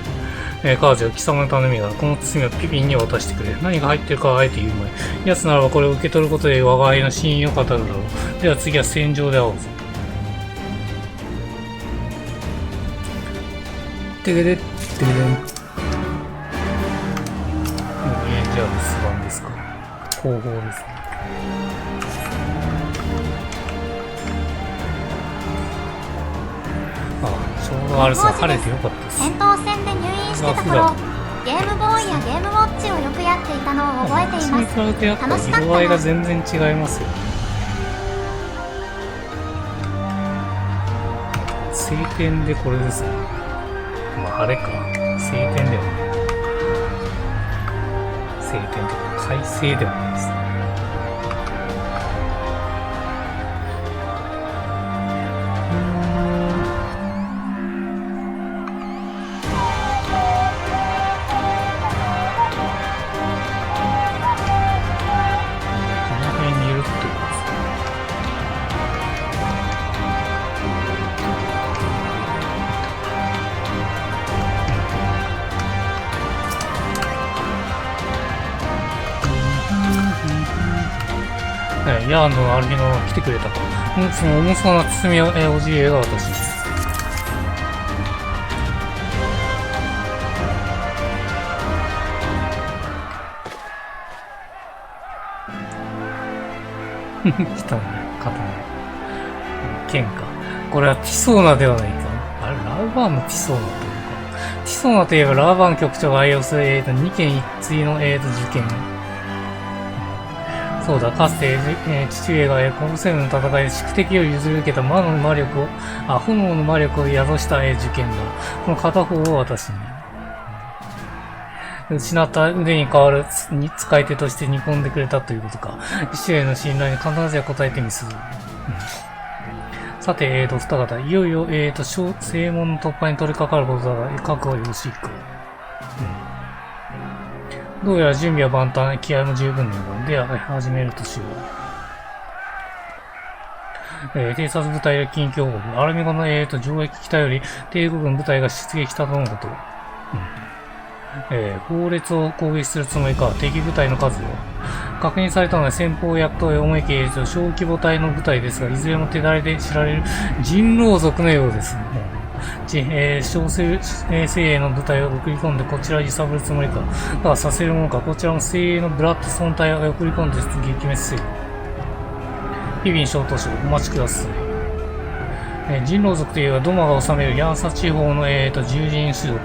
カーゼよ、貴様の頼みだ。この包みをピピンに渡してくれ。何が入ってるかはあえて言うまい。奴ならばこれを受け取ることで我が輩の信用を語るだろう。では次は戦場で会おうぞ。てげで、てげでん。じゃあ留守番ですか。後方ですね。ちょうどあれさ、晴れてよかったです。
戦闘戦で入院してた頃、ゲームボーイやゲームウォッチをよくやっていたのを覚えています。楽しかったな。
色合いが全然違いますよね。晴天でこれですね。まあ、晴れか。晴天ではない。晴天とか快晴ではないですね。ヤーンのアルビノが来てくれたか。その重そうな包みを、おじいが私です。来たね、刀。剣か。これはティソーナではないか。あれ、ラウバーンのティソーナというか。ティソーナといえばラウバーン局長が愛用する、2件一対の、受験。そうだ、かつて、父上がコブセブンの戦いで宿敵を譲り受けた炎の魔力を宿した、受験だ。この片方を私に。失った腕に代わる使い手として煮込んでくれたということか。父上の信頼に必ずや応えてみする。さて、二方、いよいよ、正門の突破に取り掛かることだが、覚悟はよろしいか。どうやら準備は万端、気合も十分なので、始めるとしよ偵察部隊や近況報告。アラミゴの、上役機体より帝国軍部隊が出撃したとのこと。砲列を攻撃するつもりか。敵部隊の数を。確認されたのは先方役と重い系列小規模隊の部隊ですが、いずれも手だれで知られる人狼族のようです。小精鋭の部隊を送り込んでこちらに揺さぶるつもりか。だからさせるものか。こちらも精鋭のブラッドソン隊を送り込んで撃滅せよ。日々小都市をお待ちください。人狼族といえばドマが治めるヤンサ地方の、獣人種族。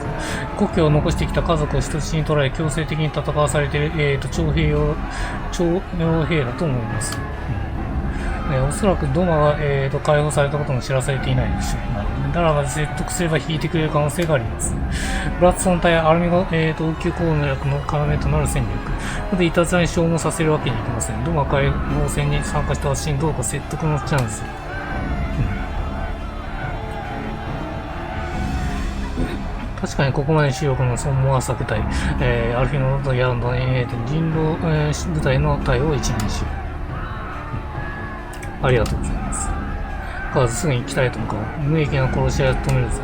故郷を残してきた家族を人質に捕らえ強制的に戦わされている、徴兵だと思います。おそらくドマが、解放されたことも知らされていないでしょう。ならば説得すれば引いてくれる可能性があります。ブラッドソン隊やアルミゴ、応急攻略の要となる戦略。ここでいたずらに消耗させるわけにいきません。ドマ解放戦に参加した私にどうか説得のチャンス。確かにここまで主力の損耗は避けたい。アルフィノとヤンド、人狼、部隊の隊を一任しよう。ありがとうございます。カーズすぐに行きたいとか、無益な殺し合いを止めるぞ。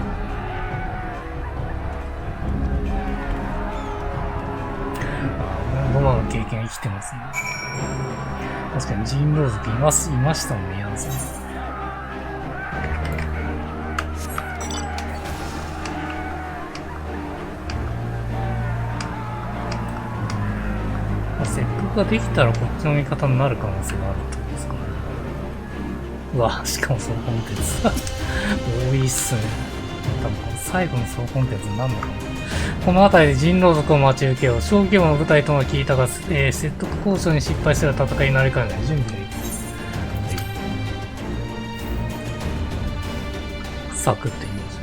ドマの経験生きてますね。確かに人狼族いましたもんね、ヤンさん。切腹ができたらこっちの味方になる可能性があるってことですかね。うわ、しかもそのコンテンツ。多いっすね。多分最後のそのコンテンツになるのかな。この辺りで人狼族を待ち受けよう。小規模の部隊とも聞いたが、説得交渉に失敗すれば戦いになりかねない。準備がいい。サクって言いましょ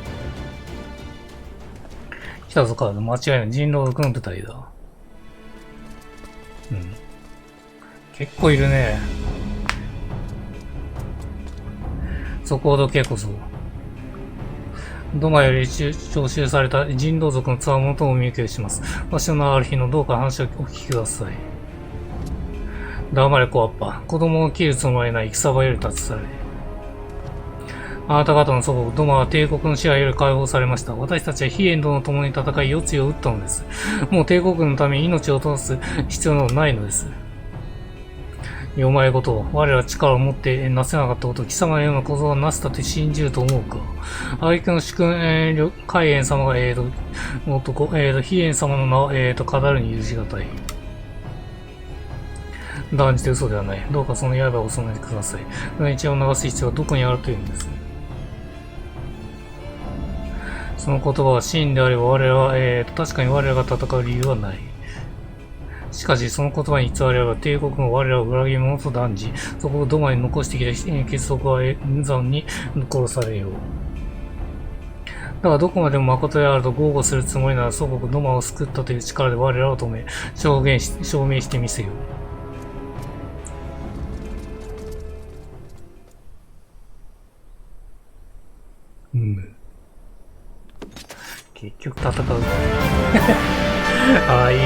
う。来たぞカード。間違いない。人狼族の部隊だ。結構いるね。速報時計こそ。ドマより徴収された人狼族のつわものとお見受けします。場所のある日のどうか話をお聞きください。黙れコアッパ。子供を切るつもりない戦場より立つされ。あなた方の祖国、ドマは帝国の支配より解放されました。私たちはヒエンドの共に戦い、夜露を打ったのです。もう帝国のために命を落とす必要などないのです。お前ごと、我ら力を持ってなせなかったこと、貴様のような小僧はなせたって信じると思うか。挙句の主君、海燕様が、男、ヒエン様の名を、語るに許しがたい。断じて嘘ではない。どうかその刃をお染めてください。その一夜を流す必要はどこにあるというんです。その言葉は真であれば我らは、確かに我らが戦う理由はない。しかし、その言葉に偽りあれば帝国も我らを裏切り者と断じ、そこをドマに残してきた結束は無残に殺されよう。だがどこまでも誠であると豪語するつもりなら祖国ドマを救ったという力で我らを止め、証明してみせよう。結局戦う。ああ、いいね。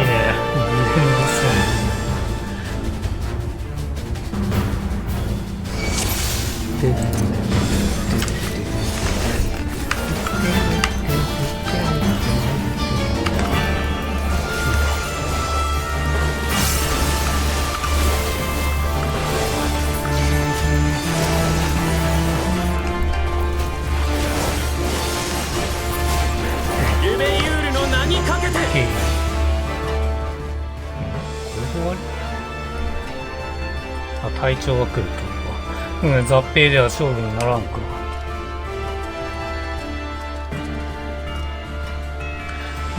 ユベユールの名にかけて。
隊長が来るとか。雑兵では勝負にならんか。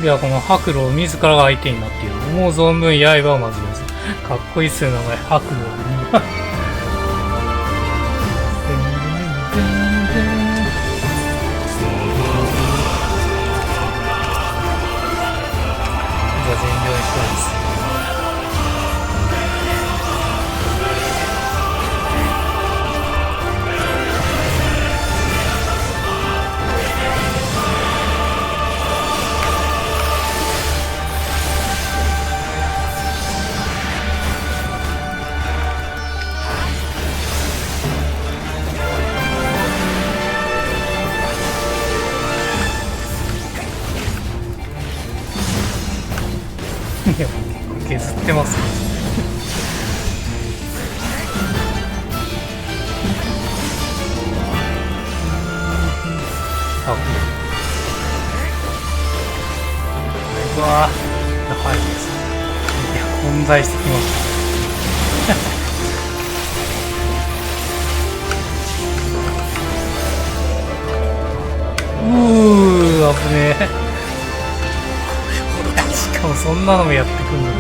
ではこの白露自らが相手になっている。思う存分刃を交えます。かっこいいっすよ、名前。白露。じゃあ全量にしたいです。いや、結構削ってますね。あ、うわぁ、やばいです。いや、混在してきます。危ねえ。しかもそんなのもやってくんのね。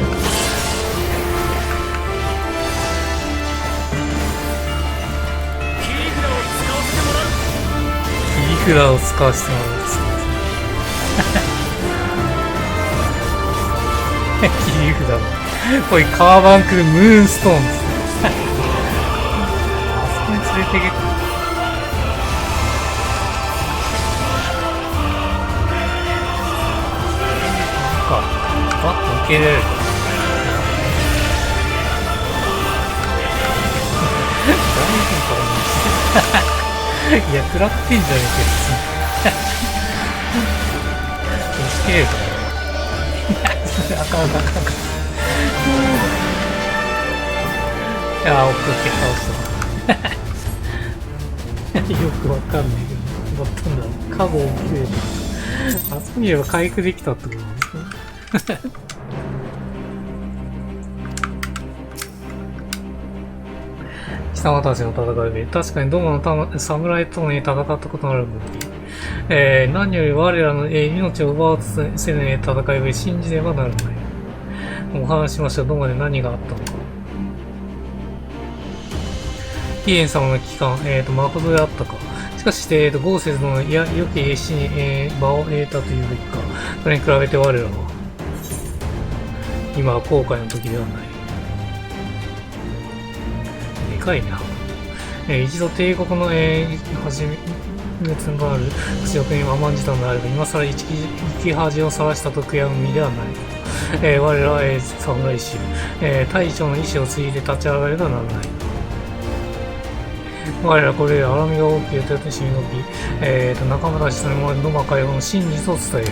切り札を使わせてもらうんですね。切り札のこれカーバンクルムーンストーンですね。あそこに連れてけた。バッと受け入れる。いや、食らってんじゃねえか、押し切れるかな。あかんあかんあかん。いやー、オッケー倒した。よくわかんないけど、どうだったんだろう。カゴを切れる。あそこにいれば回復できたってことなんですね。貴様たちの戦いで、確かにどの侍ともに戦ったことのある武器。何より我らの、命を奪おうとせぬ戦いを信じねばならない。お話ししました。どこまで何があったのか。ヒエン様の帰還、誠であったか。しかし、ゴーセズの良き死に、場を得たというべきか。それに比べて我らは、今は後悔の時ではない。でかいね、一度帝国の、始めとなる屈辱に甘んじたのであれば、今更生き恥を晒したと悔やむ身ではない。我らは、侍衆、大将の意志を継いで立ち上がればならない。我らこれら荒波が大きいとしてしみのき、仲間たちとのドマ解放の真実を伝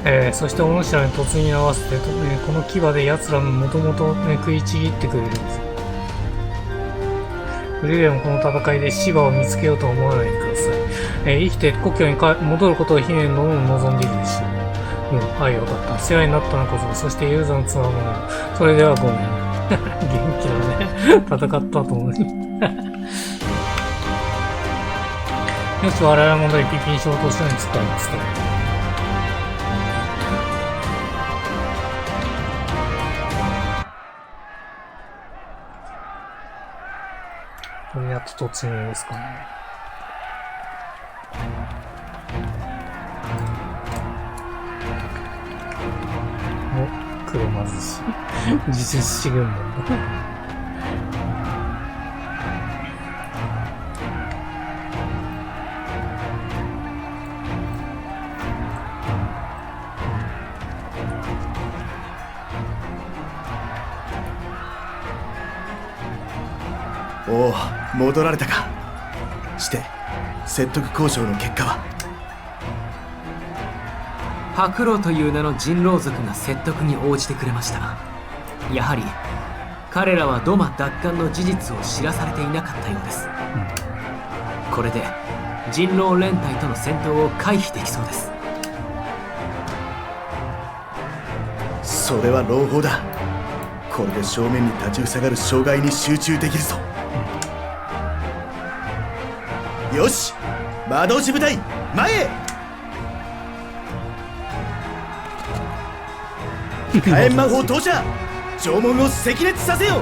える。そしてお主らに突入に合わせて、この牙で奴らのもともと食いちぎってくれるんです。くれぐれもこの戦いで芝を見つけようとは思わないでください。生きて故郷に戻ることを姫のも望んでいるでしょう。はい、わかった。世話になったのこそ、そしてユーザーのつわもの。それではごめん。元気だね。戦ったと思う。よし、我々もピピンショートしたのに使いますね。これやっと突入ですかね。お、黒まずし。自術師軍団だ。
おお、戻られたか。して説得交渉の結果は。
白老という名の人狼族が説得に応じてくれました。やはり彼らはドマ奪還の事実を知らされていなかったようです。これで人狼連隊との戦闘を回避できそうです。
それは朗報だ。これで正面に立ちふさがる障害に集中できるぞ。よし、魔導士部隊前へ。火炎魔法投射、城門を赤熱させよ。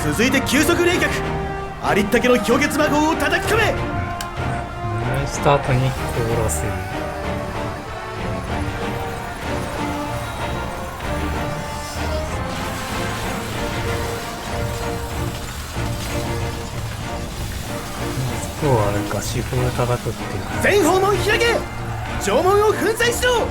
続いて急速冷却、ありったけの氷結魔法を叩き込め。
した後に凍らせる。今日はあれか、四方で叩くっていう。
全方門開け、城門を粉砕しろ。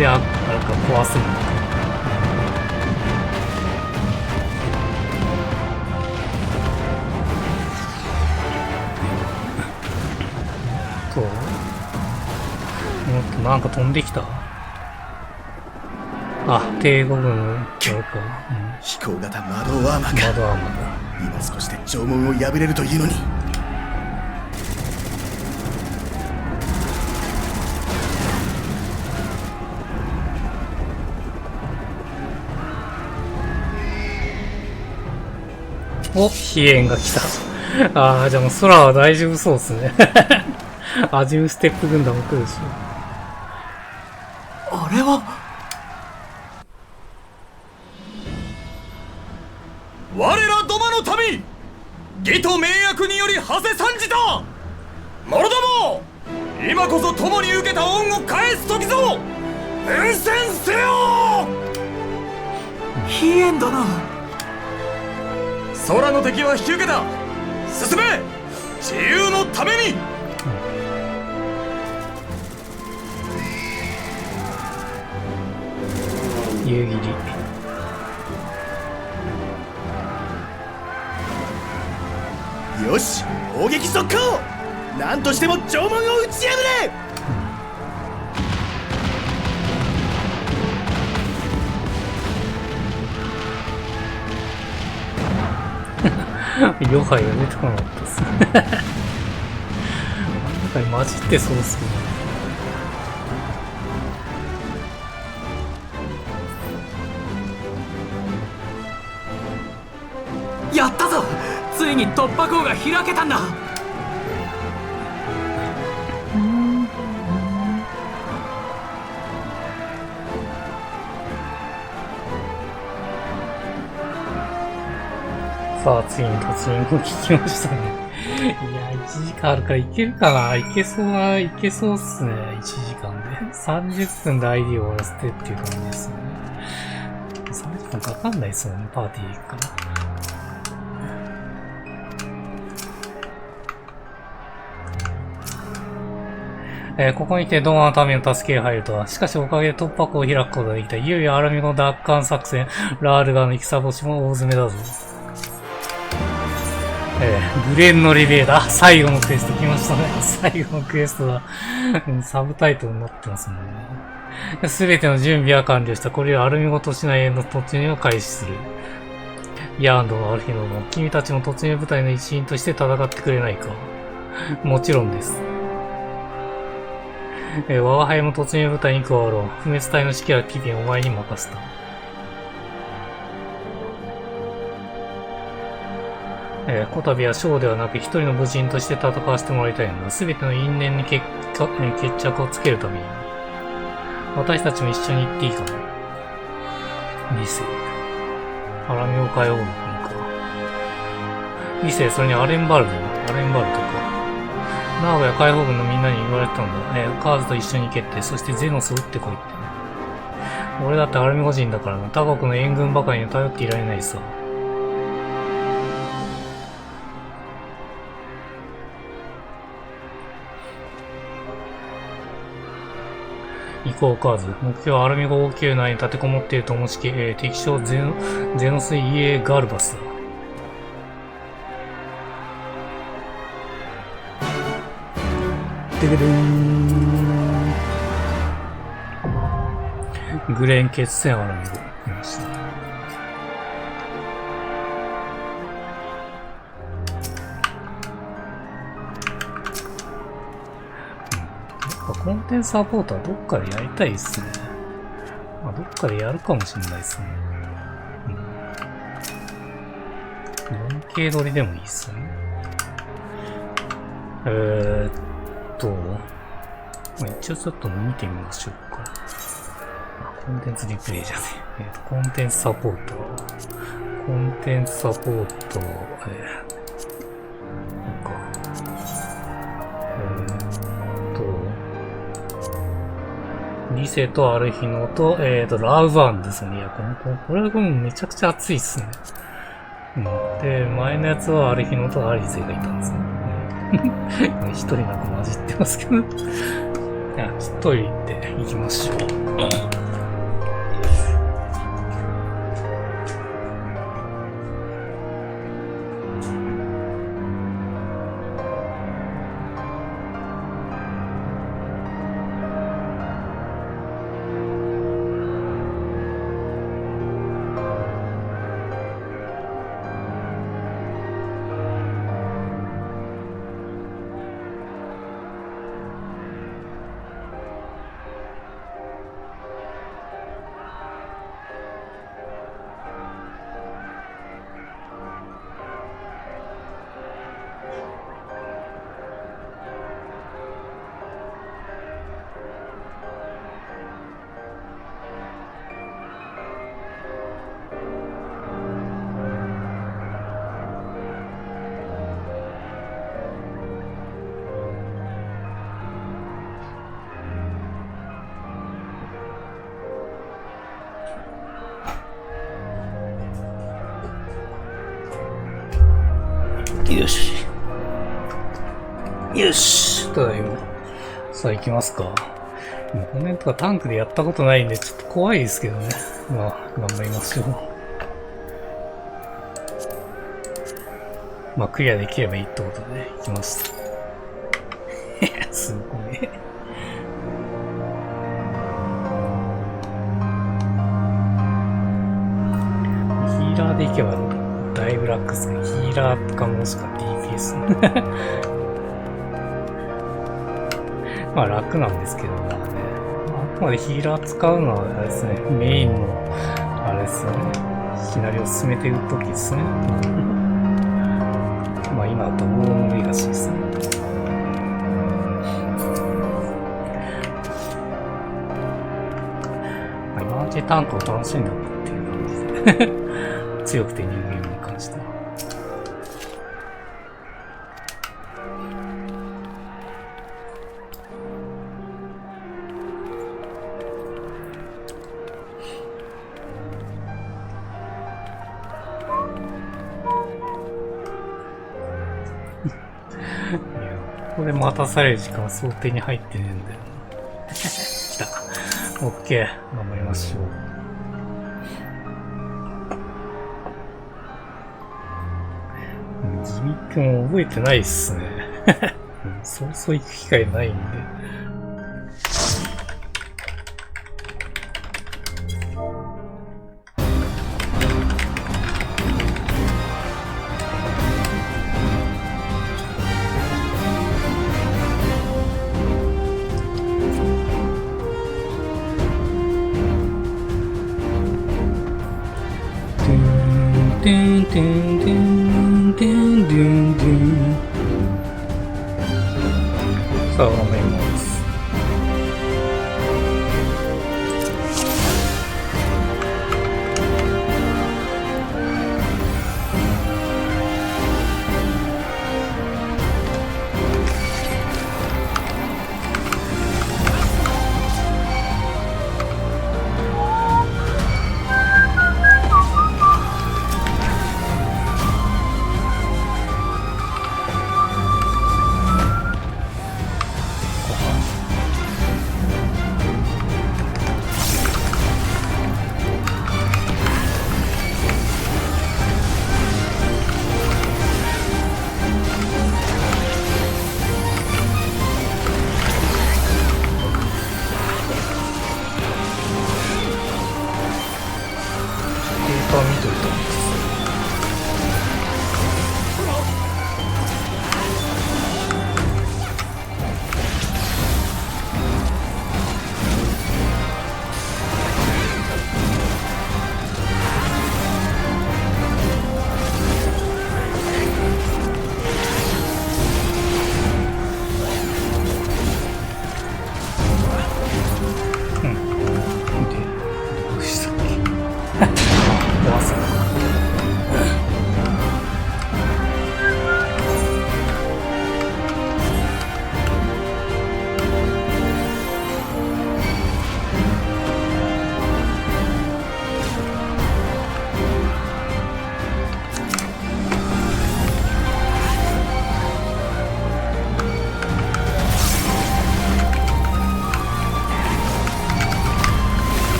で、あれか壊すのか。なんか飛んできた。あ、帝国の、あれか。
飛行型窓アーマーか。
窓アーマーだ。
今少しで城門を破れるというのに。
お、飛燕が来た。ああ、じゃあもう空は大丈夫そうですね。アジムステップ軍団も来るし。
あれは
我ら土間の民、義と名約により馳せ参じた。者ども、今こそ共に受けた恩を返す時ぞ。伝染せよ。
飛燕殿、
空の敵は引き受けた。進め、自由のために。
夕霧。
よし、砲撃速攻。何としても城門を打ち破れ。
ヨハイが出てこなかったっすね。なんか混じってそうっすね。
やったぞ。ついに突破口が開けたんだ。
さあ、次に突入を聞きましたね。いや、1時間あるからいけるかな。いけそうっすね。1時間で。30分で ID を終わらせてっていう感じですね。30分かかんないっすよね、パーティー行くから。ここにてドマの民の助けが入るとは。しかしおかげで突破口を開くことができた。いよいよアラミゴの奪還作戦、ラールガーの戦星も大詰めだぞ。グレンのリベーダー。最後のクエスト来ましたね。最後のクエストがサブタイトルになってますもんね。すべての準備は完了した。これをアルミゴ都市内への突入を開始する。ヤーンドのアルヒノも、君たちも突入部隊の一員として戦ってくれないか。もちろんです。我が輩も突入部隊に加わろう。不滅隊の指揮は機微お前に任せた。こたびは将ではなく一人の武人として戦わせてもらいたいのだ。すべての因縁に決着をつけるために。私たちも一緒に行っていいかな。理性。アラミオ海王の国か。理性、それにアレンバルトか。ナーゴや解放軍のみんなに言われてたんだ。カーズと一緒に行けって、そしてゼノスを撃ってこいって。俺だってアラミゴ人だからな。他国の援軍ばかりに頼っていられないさ。行こうカーズ。目標はアルミゴ王宮内に立てこもっているともしき、敵将ゼノスイエガルバスだ。グレン決戦アルミゴ。見ました。コンテンツサポートはどっかでやりたいっすね。まあ、どっかでやるかもしれないっすね。4K 撮りでもいいっすね。一応ちょっと見てみましょうか。コンテンツリプレイじゃねえ。コンテンツサポート。リセとアルヒノと、ラウバーンですね。いや、これはめちゃくちゃ熱いっすね。で、前のやつはアルヒノとアリゼがいたんですね。一人なんか混じってますけど。じゃあ、ちょっとトイレ行って行きましょう。よし。よし。ただいま。さあ行きますか。コメントがタンクでやったことないんで、ちょっと怖いですけどね。まあ、頑張りましょう。まあ、クリアできればいいってことで、行きます。すごい。ヒーラーで行けば、だいぶ楽ですね。ヒーラーかもしくは DPS。まあ楽なんですけど、まあね。あくまでヒーラー使うのはあれですね、メインの、あれですよね。いきなりを進めていくときですね。まあ今だとウォームレガシーですね。まあ今のうちタンクを楽しんだっていう感じで。強くてニューゲームに関しては。ここで待たされる時間は想定に入ってねえんだよな。来た。オッケー。頑張りましょう。ギミックも覚えてないっすね。そうそう行く機会ないんで。さあ、頑張ります。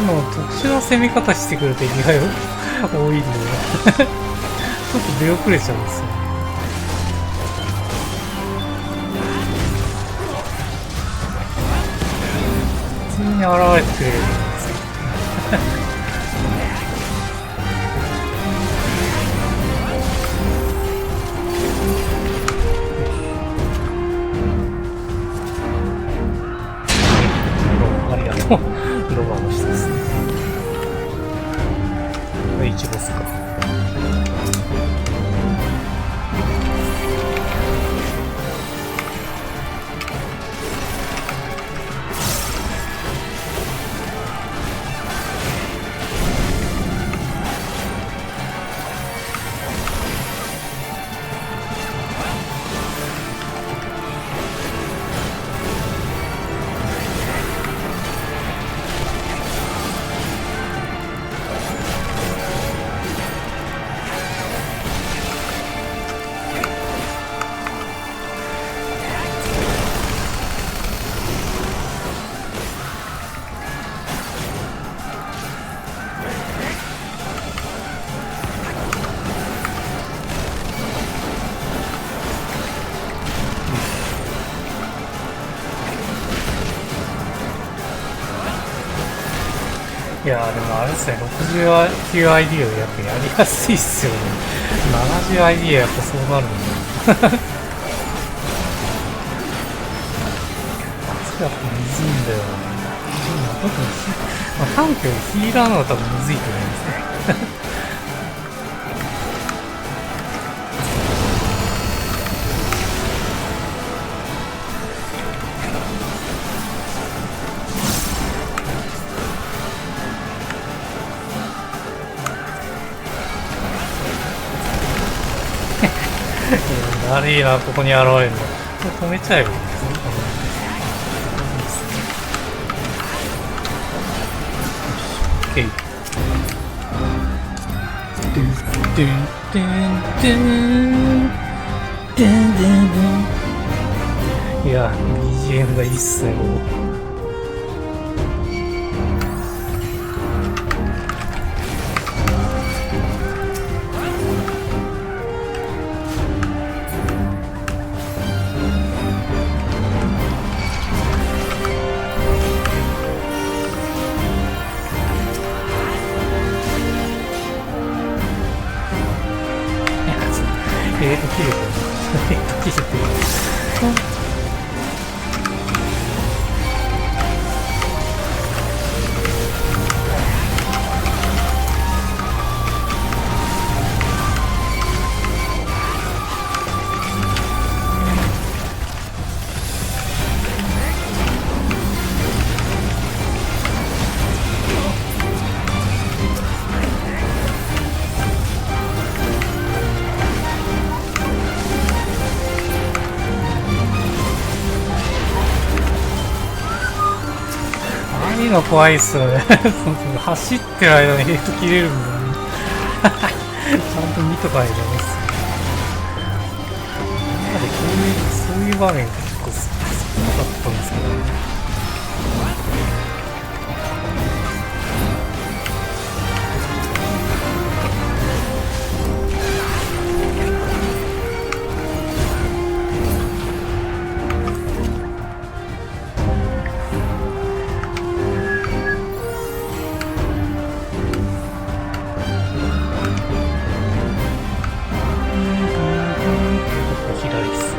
の特殊な攻め方してくる敵がよ多いんでちょっと出遅れちゃうんですよ。普通に現れてくれるんですよ。ありがとう。ロバの人ですね。これ1ボスか。いやーでもあれですね、69ID よりやっぱやりやすいっすよね。70ID はやっぱそうなるんだ。やっぱむずいんだよね。特にタンクよりヒーラーの方が多分むずいと思いますね。だるいな、ここに現れるの。これ止めちゃえばいいんですね。オッケー。ドゥンドゥンドゥンドゥンドゥンドゥンドゥン。いや、BGM がいいっすね、ここ。切れてる。切れてる。の怖いっすよね。走ってる間にヘッド切れるんだね。ちゃんと見とかないとダメっすよ。今までそういう場面が結構少なかったんですけどね。左っす。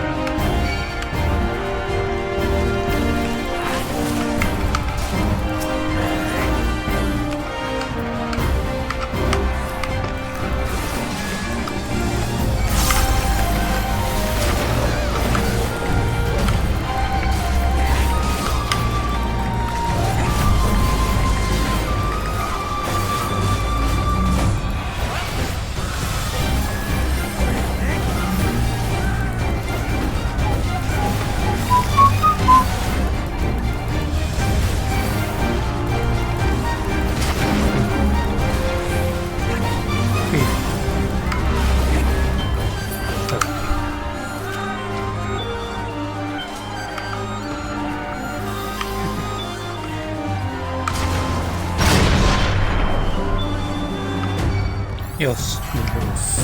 よし、リボルス。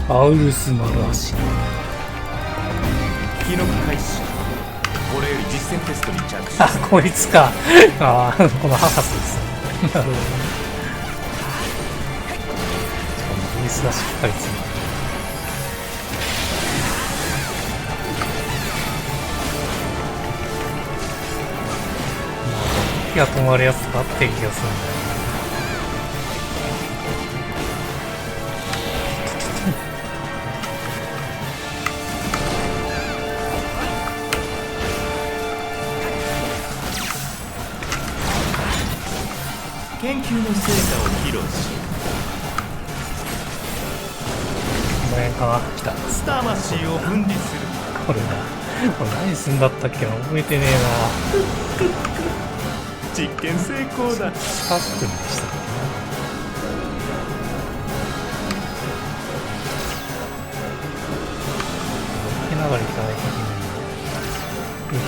アウルス丸足。
記録開始。これより実践テストに着手。
あ、こいつか。ああ、この博士ですね。なるほどね。ベースがしっかりついてる。火が止まるやつがあってる気がするんだよ。
研究の成果を披露し、
この辺かな。来た。
魂を分離する。
これだ。これ何すんだったっけな、覚えてねえな。
実験成功だ。
スタッフにしたっけな。受けながらいかないとい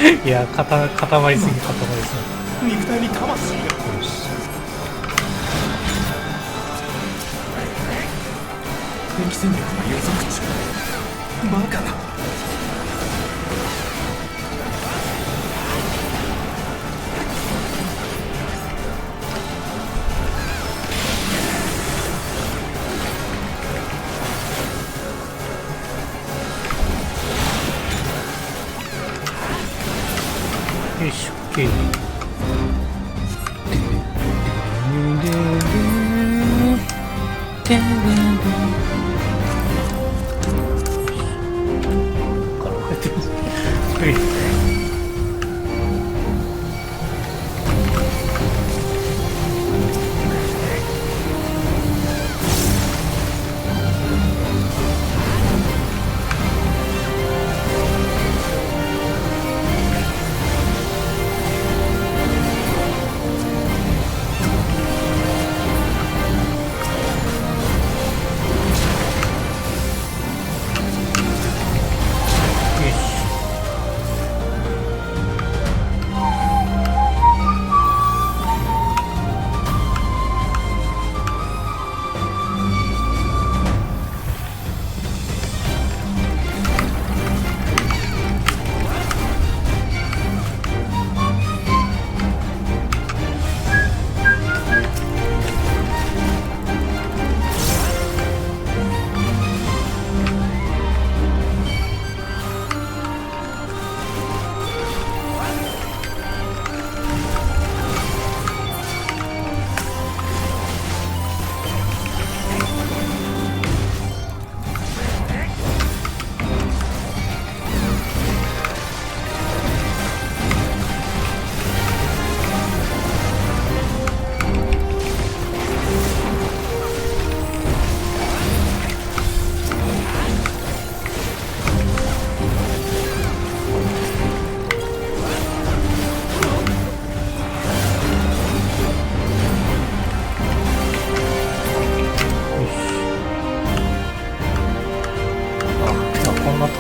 けない。いや、固まりすぎ。
肉体に魂が。よし。敵戦力が予測中。バカな。
よいしょ、OK。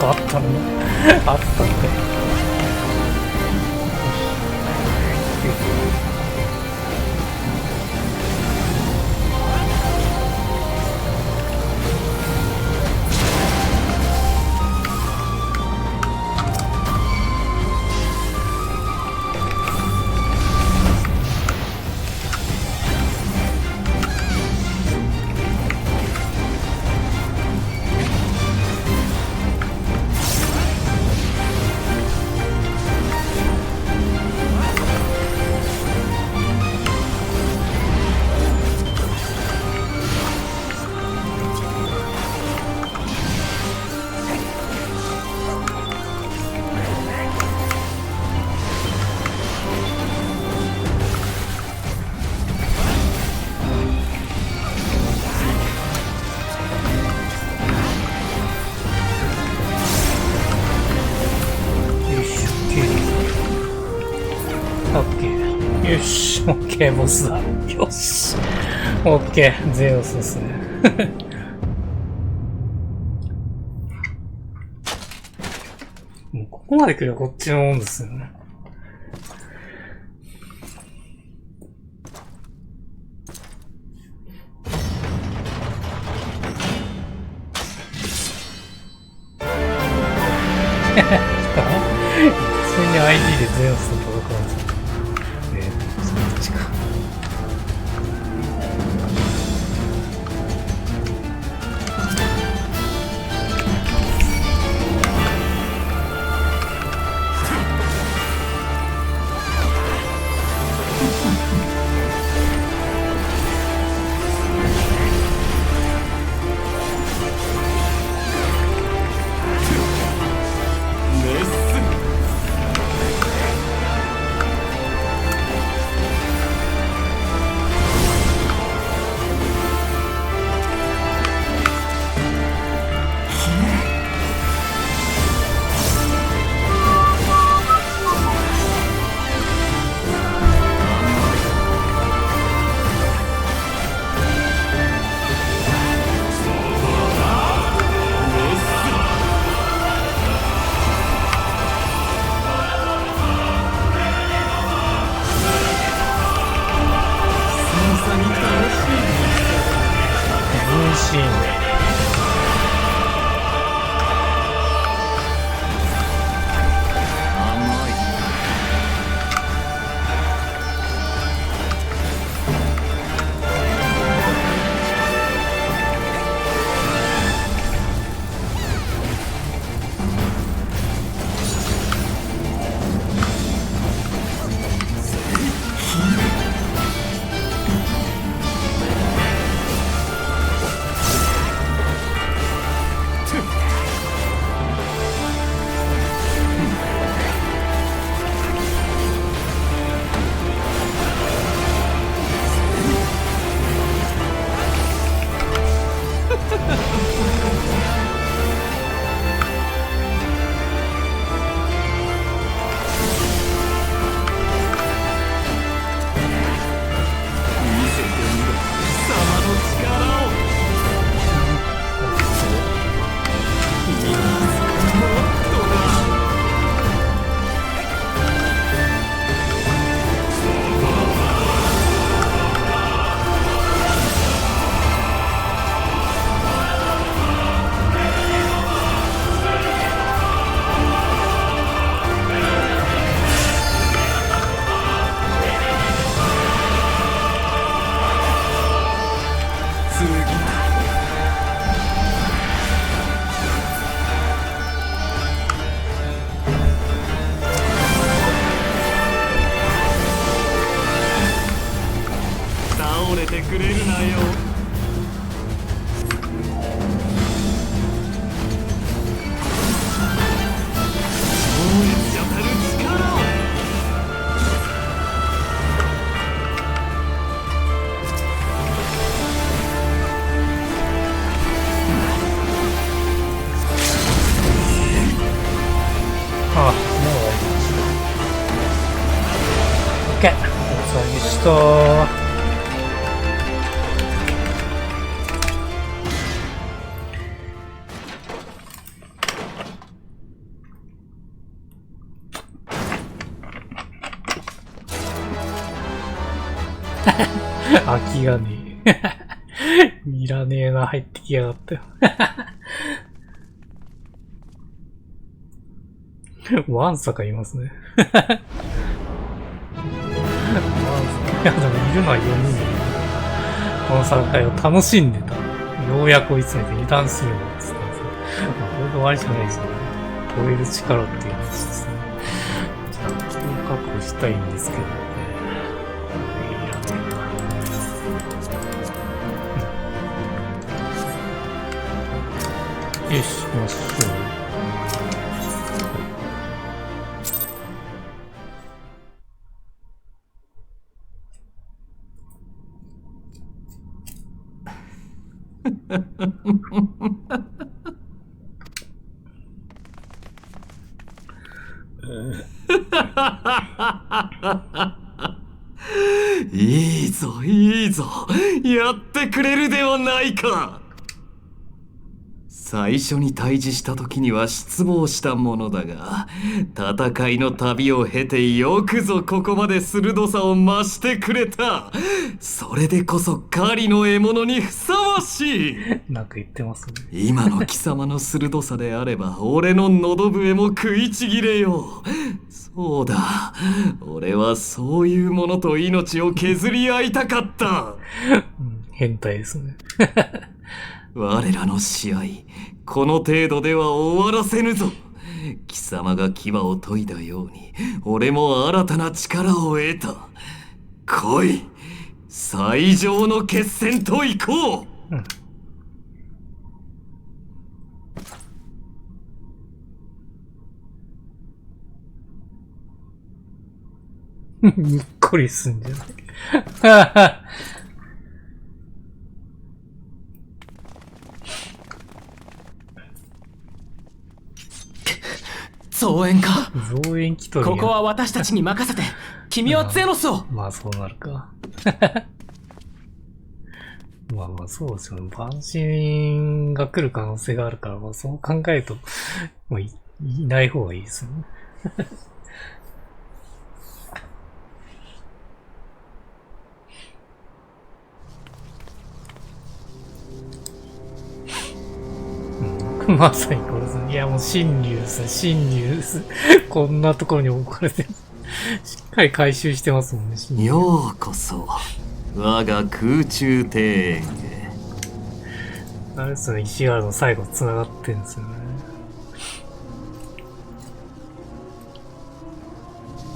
あったのあったって。よし、オッケー、ボスだ。よし。オッケー、ゼウスですね。もうここまで来ればこっちのもんですよね。ゼウスと戦うんですよ。そっちか。空きがねえ。いらねえな、入ってきやがったよ。ワンサかいますね。ワンサ。いや、でもいるのは4人。この戦いを楽しんでた。ようやく追い詰めて油断するのって言ったんですね。まあ、これで終わりじゃないですよね。超える力っていう話ですね。ちゃんと確保したいんですけどね。よし、行きましょう。
いいぞいいぞ、やってくれるではないか。
最初に対峙した時には失望したものだが、戦いの旅を経てよくぞここまで鋭さを増してくれた。それでこそ狩りの獲物にふさわしい。
なんか言ってますね。
今の貴様の鋭さであれば俺の喉笛も食いちぎれよう。そうだ、俺はそういうものと命を削り合いたかった。
変態ですね。
我らの試合、この程度では終わらせぬぞ。貴様が牙を研いだように、俺も新たな力を得た。来い、最上の決戦と行こう。
にっこりすんじゃない。
増援か。
増援来とるやん。
ここは私たちに任せて、君はゼノスを。
まあそうなるか。まあまあそうですよね。万神が来る可能性があるから、まあそう考えると、もう いない方がいいですよね。まさにこれですね。いやもう侵入ですね。侵入です。こんなところに置かれてる。しっかり回収してますもんね。
ようこそ我が空中庭園へ。
あれですね、石原の最後繋がってんですよね。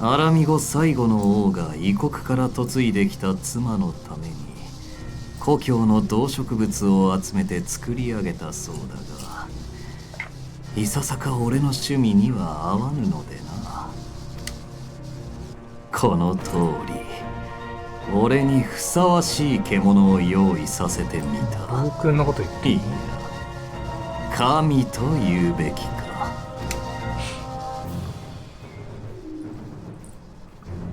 アラミゴ最後の王が異国から嫁いできた妻のために故郷の動植物を集めて作り上げたそうだが、いささか俺の趣味には合わぬのでな。この通り俺にふさわしい獣を用意させてみた。
僕のこと言っていい？
いや、神と言うべきか。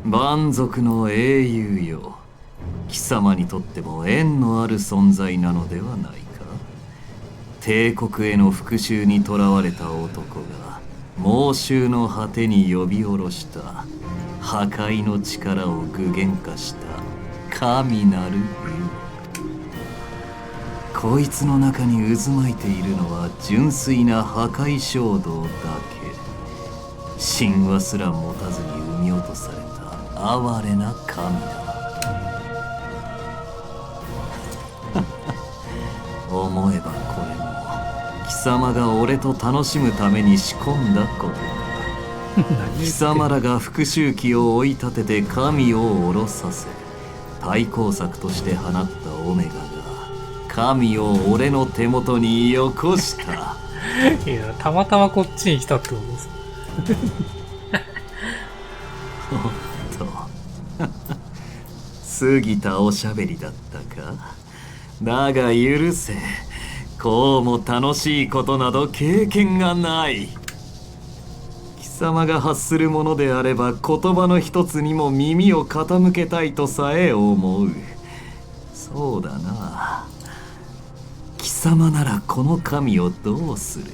蛮族の英雄よ、貴様にとっても縁のある存在なのではないか。帝国への復讐にとらわれた男が猛襲の果てに呼び下ろした破壊の力を具現化した神なる竜。こいつの中に渦巻いているのは純粋な破壊衝動だけ。神話すら持たずに生み落とされた哀れな神だ。思えばこれも貴様が俺と楽しむために仕込んだことか。貴様らが復讐機を追い立てて神を降ろさせ、対抗策として放ったオメガが神を俺の手元によこした。
いや、たまたまこっちに来たってことです。
おっと過ぎたおしゃべりだったか。だが許せ、こうも楽しいことなど経験がない。貴様が発するものであれば言葉の一つにも耳を傾けたいとさえ思う。そうだな、貴様ならこの神をどうする？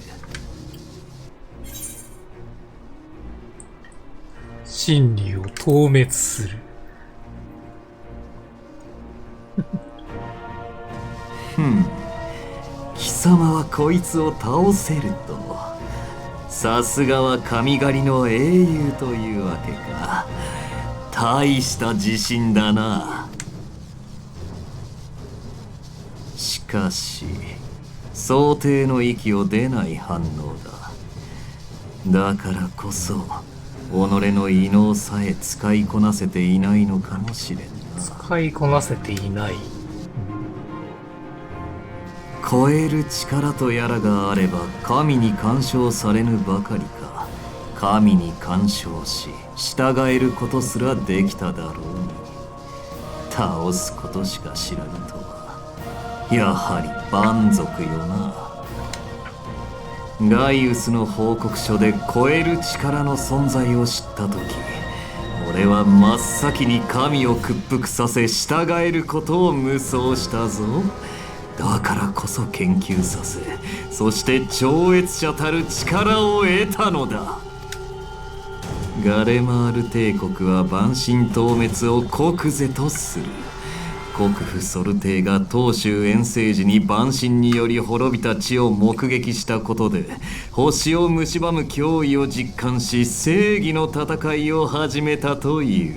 真理を透滅する。
貴様はこいつを倒せると。さすがは神狩りの英雄というわけか。大した自信だな。しかし想定の域を出ない反応だ。だからこそ己の異能さえ使いこなせていないのかもしれんな。
使いこなせていない。
超える力とやらがあれば神に干渉されぬばかりか、神に干渉し従えることすらできただろうに、倒すことしか知らぬとはやはり蛮族よな。ガイウスの報告書で超える力の存在を知った時、俺は真っ先に神を屈服させ従えることを無双したぞ。だからこそ研究させ、そして超越者たる力を得たのだ。ガレマール帝国は万神討滅を国是とする。国父ソルテイが東州遠征時に万神により滅びた地を目撃したことで、星を蝕む脅威を実感し、正義の戦いを始めたという。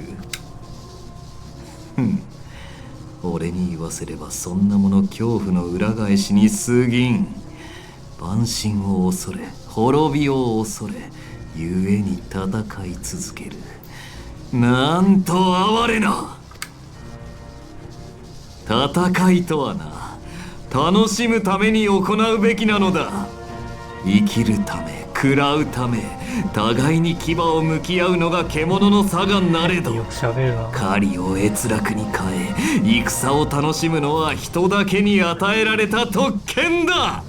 俺に言わせればそんなもの恐怖の裏返しに過ぎん。万神を恐れ、滅びを恐れ、故に戦い続ける。なんと哀れな。戦いとはな、楽しむために行うべきなのだ。生きるため、食らうため、互いに牙を向き合うのが獣の差がなれど、狩りを閲楽に変え、戦を楽しむのは人だけに与えられた特権だ。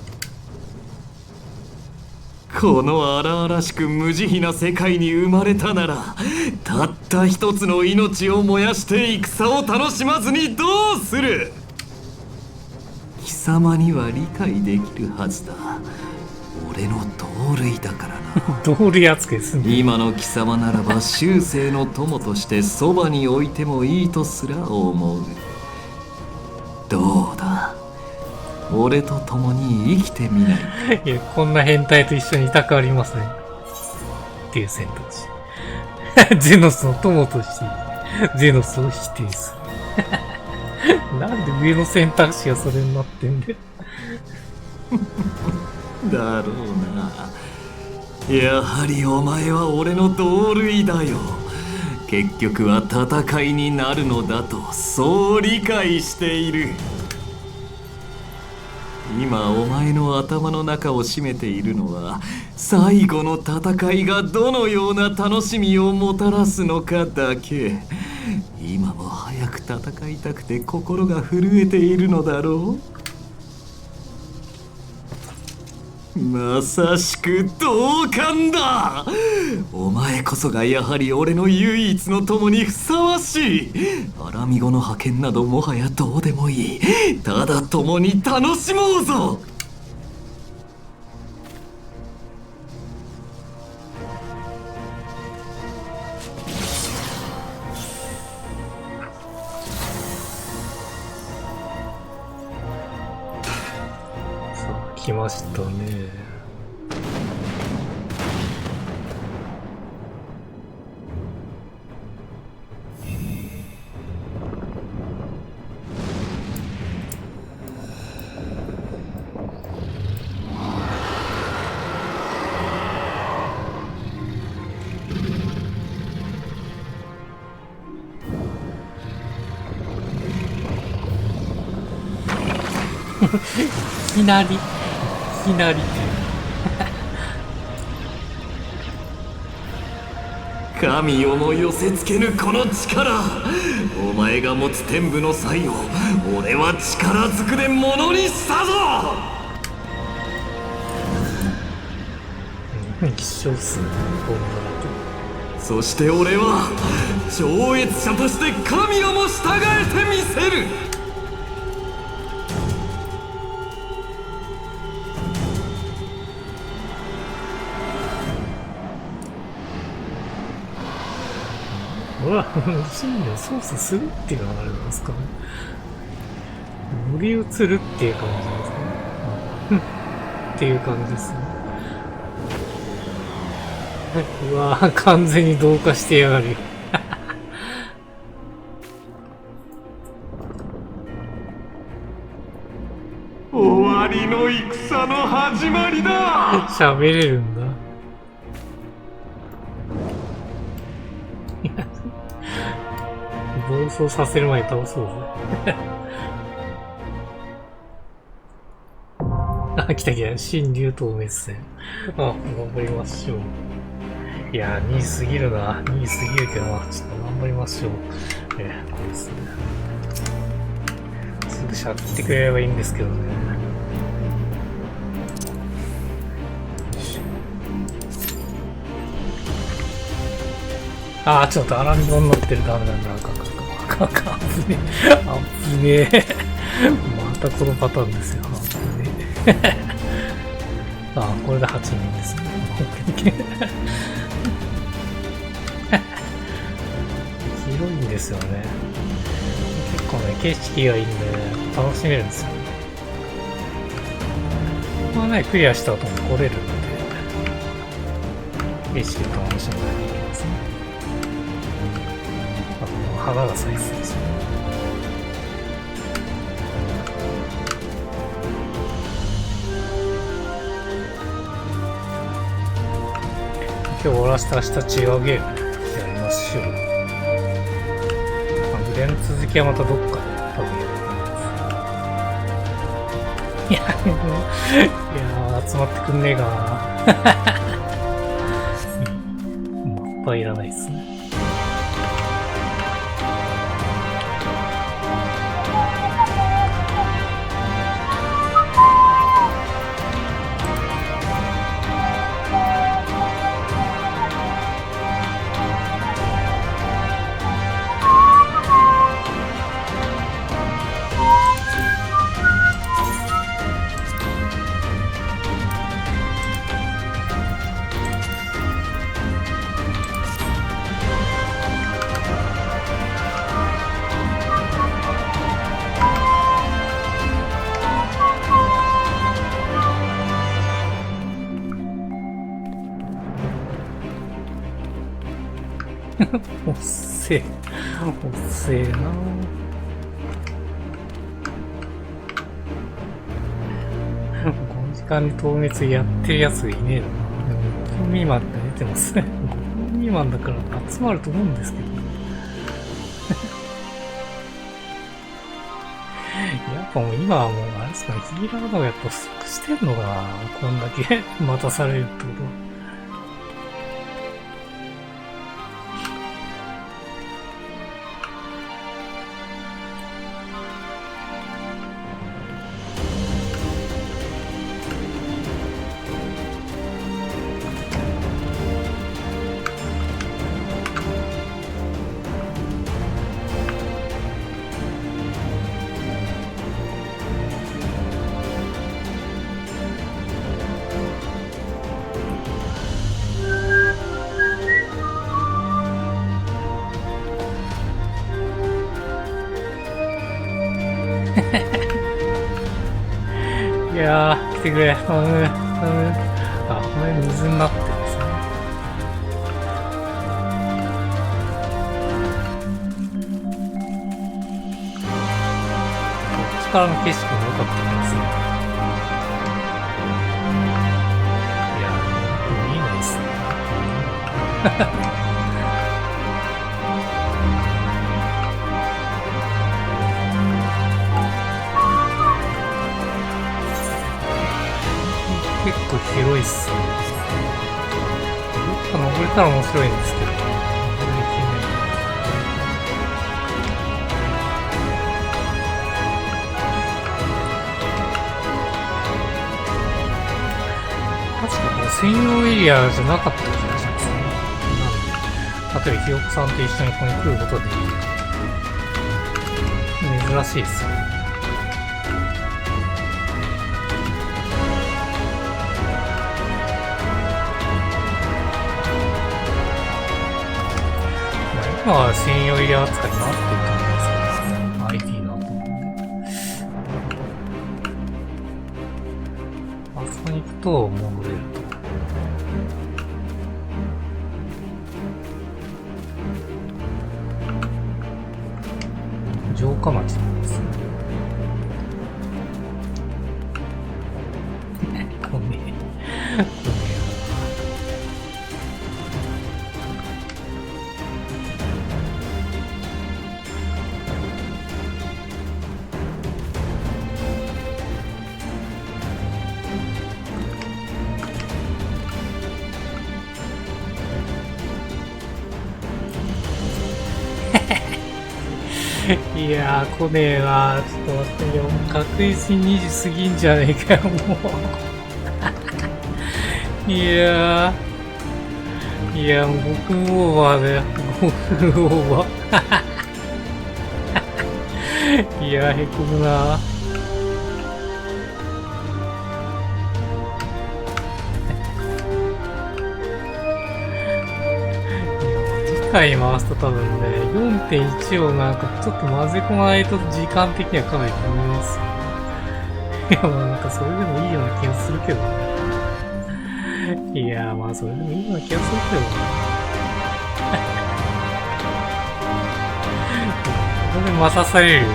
この荒々しく無慈悲な世界に生まれたなら、たった一つの命を燃やして戦を楽しまずにどうする。貴様には理解できるはずだ。俺の同類だからな。
同類扱いすんね。
今の貴様ならば終生の友としてそばに置いてもいいとすら思う。どうだ、俺と共に生きてみないか。
いや、こんな変態と一緒にいたくありますね。っていう選択肢。ゼノスの友としてゼノスを否定する。なんで上の選択肢がそれになってんだよ。
だろうな。やはりお前は俺の同類だよ。結局は戦いになるのだと、そう理解している。今お前の頭の中を占めているのは、最後の戦いがどのような楽しみをもたらすのかだけ。今も早く戦いたくて心が震えているのだろう。まさしく同感だ。お前こそがやはり俺の唯一の友にふさわしい。アラミゴの派遣などもはやどうでもいい。ただ共に楽しもうぞ。
来ましたね。いきなり
神をも寄せつけぬこの力。お前が持つ天部の才を俺は力ずくでものにしたぞ。
一緒っすね。
そして俺は超越者として神をも従えてみせる。
うわ、信念操作するっていうのはあれなんですかね。乗り移るっていう感じですね。っていう感じですね。うわぁ、完全に同化してやがるよ。
終わりの戦の始まりだ。
喋れるんだ。暴走させる前に倒そうぜ。あ、来た来た。新竜透滅戦。あ、頑張りましょう。いや、2位すぎるな。2位すぎるけどな。ちょっと頑張りましょう。これですね。すぐしゃってくれればいいんですけどね。あー、ちょっとアラミゴになってる。ダメだな。危ねえ。危ねえ。またこのパターンですよ。ああ、これで8人ですね。広いんですよね。結構ね、景色がいいんで、楽しめるんですよ。まあね、クリアした後も来れるので、景色を楽しんだりできますね。あと、花が咲いてたんですよね。今日終わらせた明日違うゲームやりましょう。グレの続きはまたどっかで多分やると思います。いや集まってくんねえかな。もういっぱいいらないですね。おっせえ。おっせえな。この時間に透滅やってるやつがいねえのな。でも、5分未満って出てますね。5分未満だから集まると思うんですけど。やっぱもう今はもう、あれですかね、ヒーラーのがやっぱ不足してんのかな。こんだけ待たされるってことは。いやー、来てくれ。頼む、頼む。あ、これ水になってるんですね。こっちからの景色も良かったですね。いやー、見えないっすね。結構広いっすね。どっか登れたら面白いんですけど、登れきれない。確かこれ専用エリアじゃなかった気がしますね。なんで、例えばひよこさんと一緒にここに来ることができる。珍しいっすよね。今は専用エリア扱いになってると思うんですけど、ID の後あそこに行くと戻れると。城下町なんですね。こねいやー、来ねえな。ちょっと待ってよ。確実に2時過ぎんじゃねえかよ、もう。いやー。いや、もう5分オーバーだよ。5分オーバー。いやー、へこむな。回回すと多分ね、4.1 をなんかちょっと混ぜ込まないと時間的にはかなり微妙ですよ。いや、まあなんかそれでもいいような気がするけどね。いや、まあそれでもいいような気がするけどね。ここで混ざされるよね。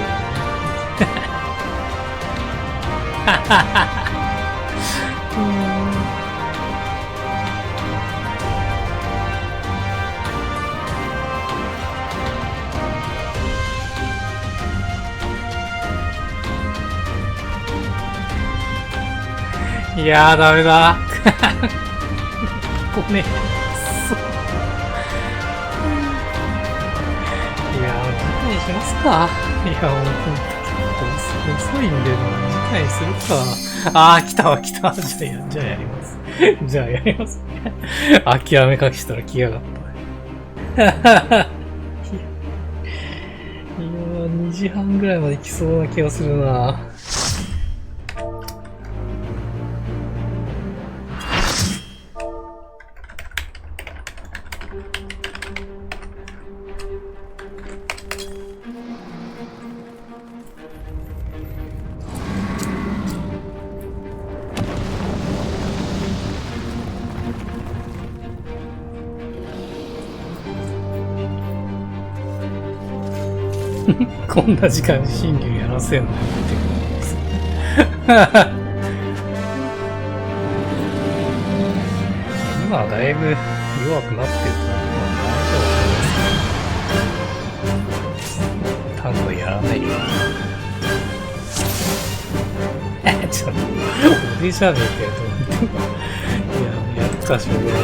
いやー、ダメだ。ごめん。そう。いやー、次回にしますか。いや、もう、遅いんで、次回にするか。あー、来たわ、来たわ。じゃあやります。じゃあやります。諦めかけしたら来やがった。いやー、2時半ぐらいまで来そうな気がするな。こんな時間に新竜やらせんのよってことです。今はだいぶ弱くなってると思う。大丈夫です。単語やらないよ。ちょっと、俺じゃねえけど、いや、やるかしょうがない。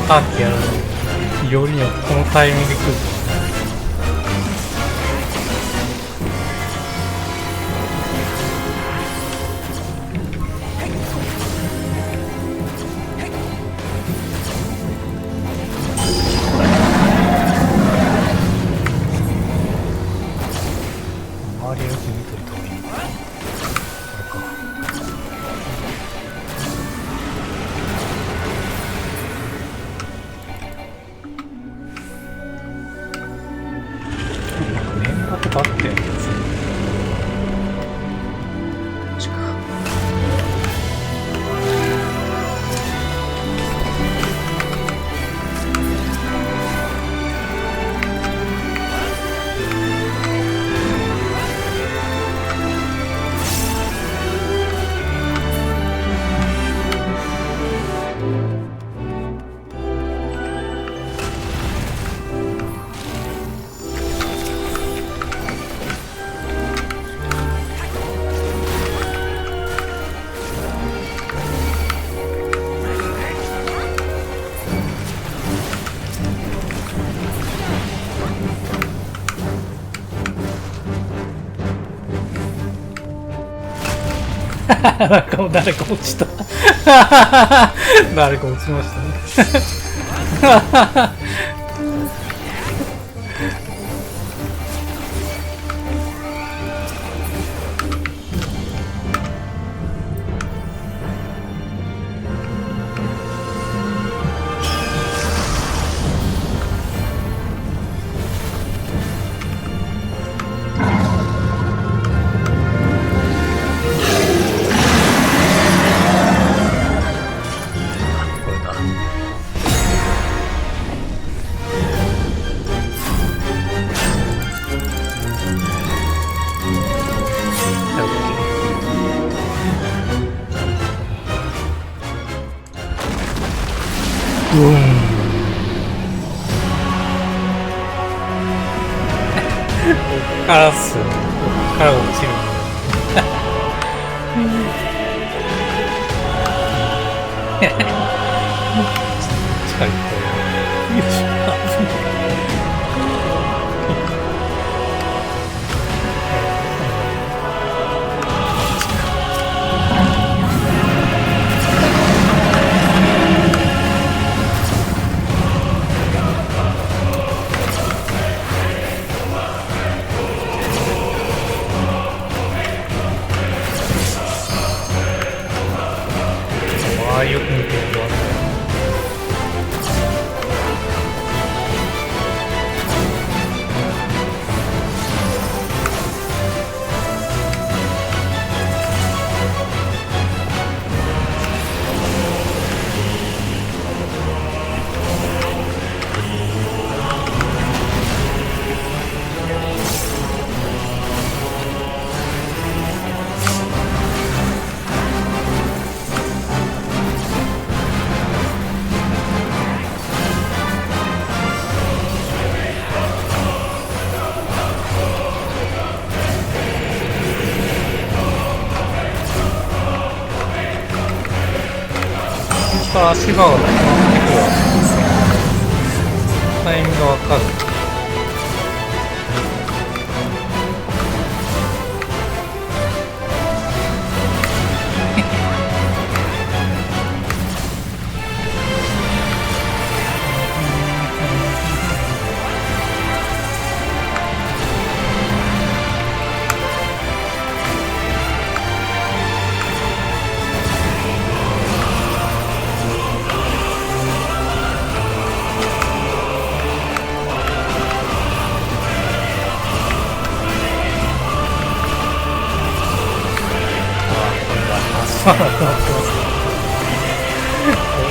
ターキやるのよりによってこのタイミングで来る。周りよく見といた方がいい。これか。あってやつ。なんかもう誰か落ちた。誰か落ちましたね。からっすよ。こっから落ちる。近いと。よいしょ。ああ、よく見てるわ。足が結構タイミングがわかる。これ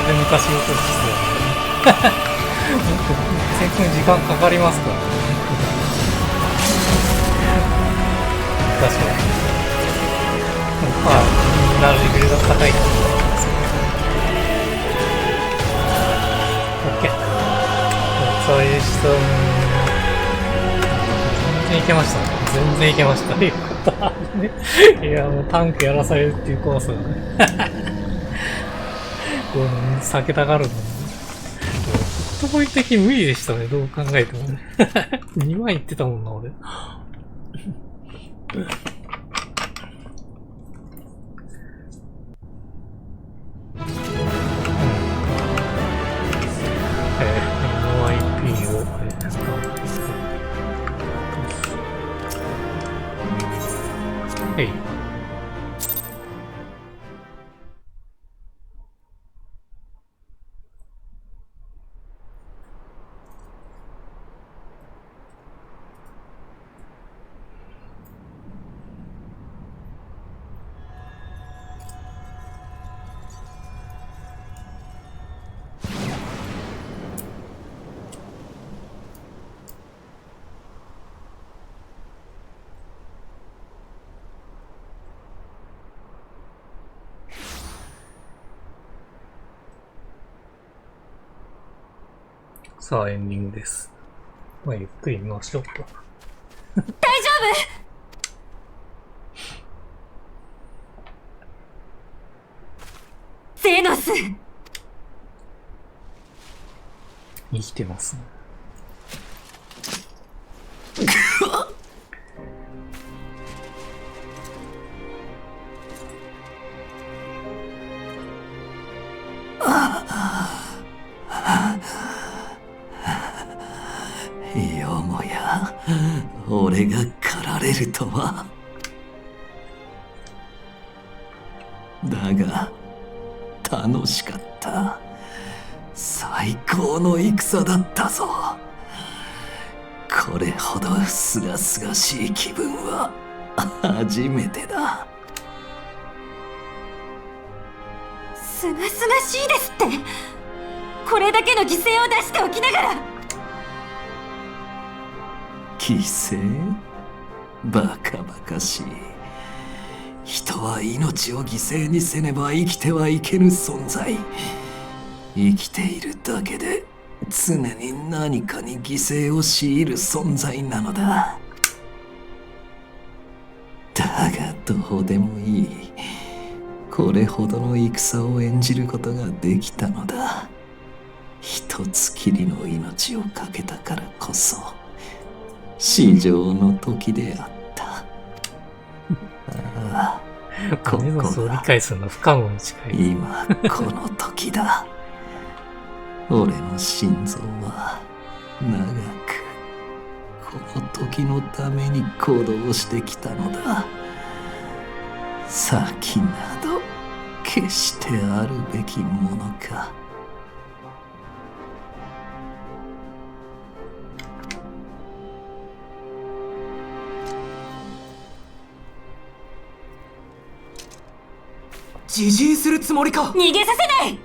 で昔落としそう。選挙に時間かかりますからね。確かに。まあ、みんなレベルが高いと思います。OK。そういう人、全然いけましたね。全然いけました。よかった。いや、もうタンクやらされるっていう怖さがね。こう避けたがるのに。ホットポイント的無理でしたね、どう考えてもね。2万いってたもんな、俺。NYP を、はい。さあ、エンディングです。まあ、ゆっくり見ましょうか。
大丈夫？ゼノス！
生きてますね。
よもや俺が狩られるとは。だが楽しかった。最高の戦だったぞ。これほどすがすがしい気分は初めてだ。
すがすがしいですって。これだけの犠牲を出しておきながら。
犠牲？バカバカしい。人は命を犠牲にせねば生きてはいけぬ存在。生きているだけで常に何かに犠牲を強いる存在なのだ。どうでもいい。これほどの戦を演じることができたのだ。一つきりの命を懸けたからこそ至上の時であった。ああ、ここ
メノスを理解するのは不可能に近い。
今この時だ。俺の心臓は長くこの時のために行動してきたのだ。先など決してあるべきものか。
自陣するつもりか。
逃げさせない。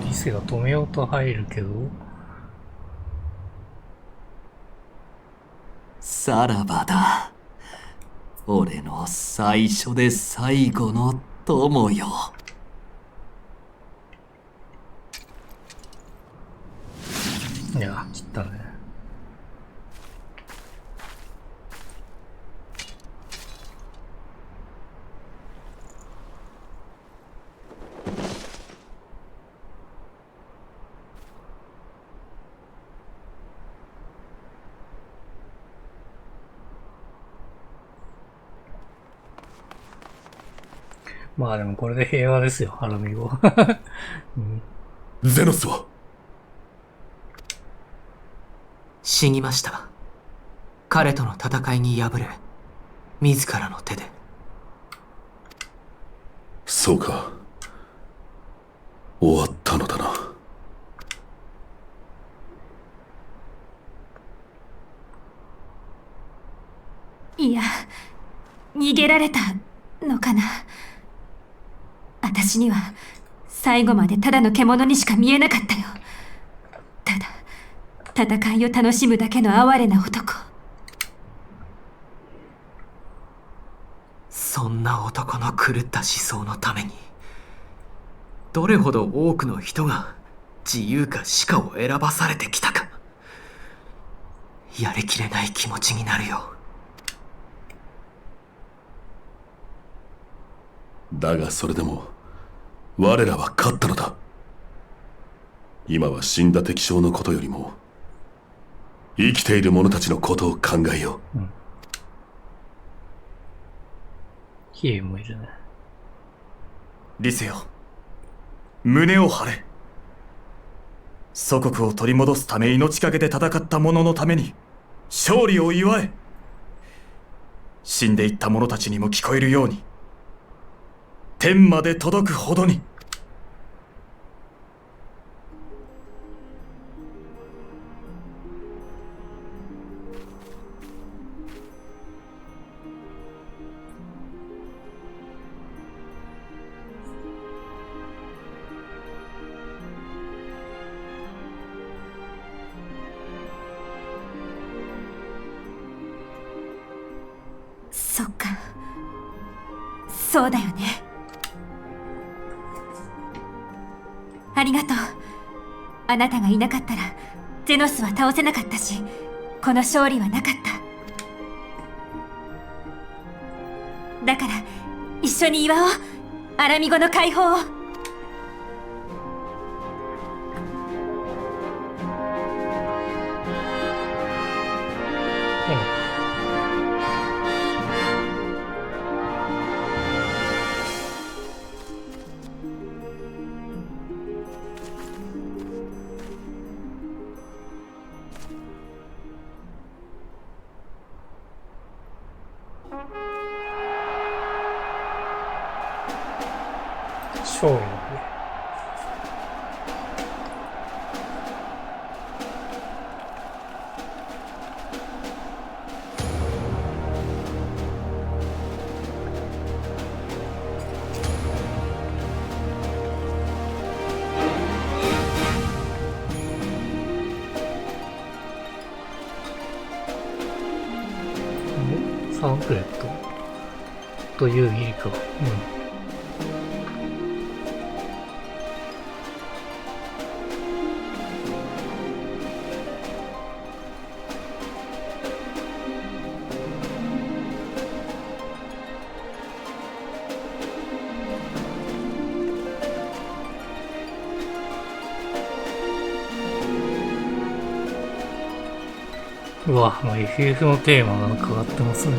リセが止めようと入るけど、
さらばだ。俺の最初で最後の友よ。
いや、切ったね。まあでもこれで平和ですよ、アラミゴ。うん、
ゼノスは
死にました。彼との戦いに敗れ、自らの手で。
そうか。終わったのだな。
いや、逃げられたのかな。私には最後までただの獣にしか見えなかったよ。ただ戦いを楽しむだけの哀れな男。
そんな男の狂った思想のためにどれほど多くの人が自由か死かを選ばされてきたか。やりきれない気持ちになるよ。
だがそれでも我らは勝ったのだ。今は死んだ敵将のことよりも生きている者たちのことを考えよう。
ヒエもいるね。
リセよ、胸を張れ。祖国を取り戻すため命かけて戦った者のために勝利を祝え。死んでいった者たちにも聞こえるように、天まで届くほどに。
そっか、そうだよね。ありがとう。あなたがいなかったらゼノスは倒せなかったし、この勝利はなかった。だから一緒に祝おう、アラミゴの解放を。
勝利の日。サンプレットという意味か。うわ、もう FF のテーマが変わってますね。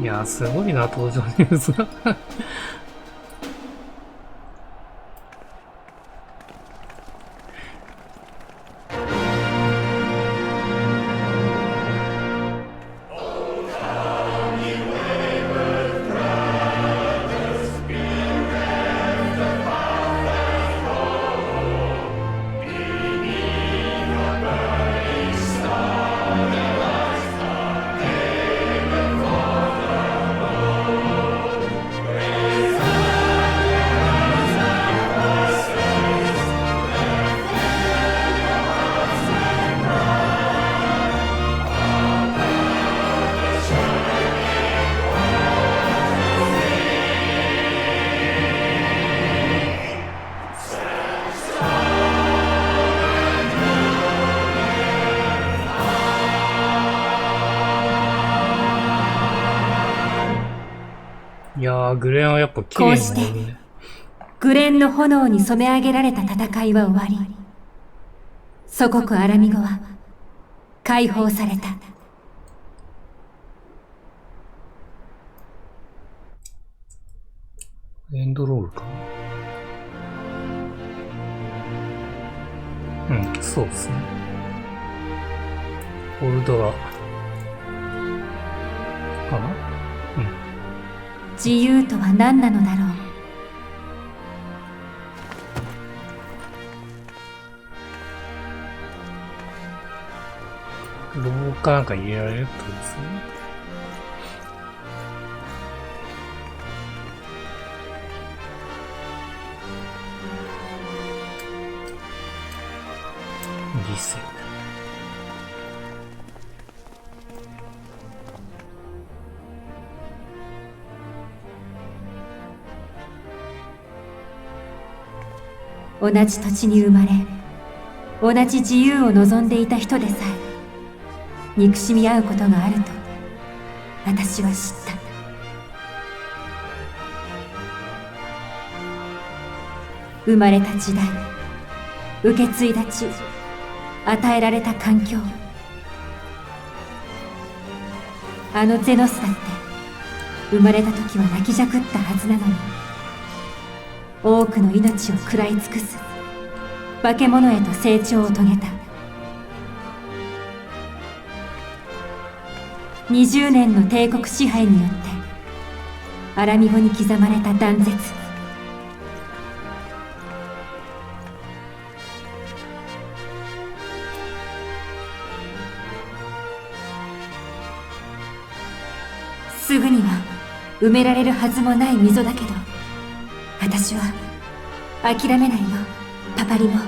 いやー、すごいな、登場ニュースが。いやー、グレンはやっぱ綺麗
こうしてグレンの炎に染め上げられた戦いは終わり、祖国アラミゴは解放された。
エンドロールかな。うん、そうですね。オルドラかな。
自由とは何なのだろう。
ロボかなんか入れられるってことですね。犠牲。
同じ土地に生まれ、同じ自由を望んでいた人でさえ憎しみ合うことがあると私は知った。生まれた時代、受け継いだ地、与えられた環境、あのゼノスだって生まれた時は泣きじゃくったはずなのに、多くの命を食らい尽くす化け物へと成長を遂げた。20年の帝国支配によってアラミゴに刻まれた断絶。すぐには埋められるはずもない溝だけど、私は諦めないよ、パパリモ。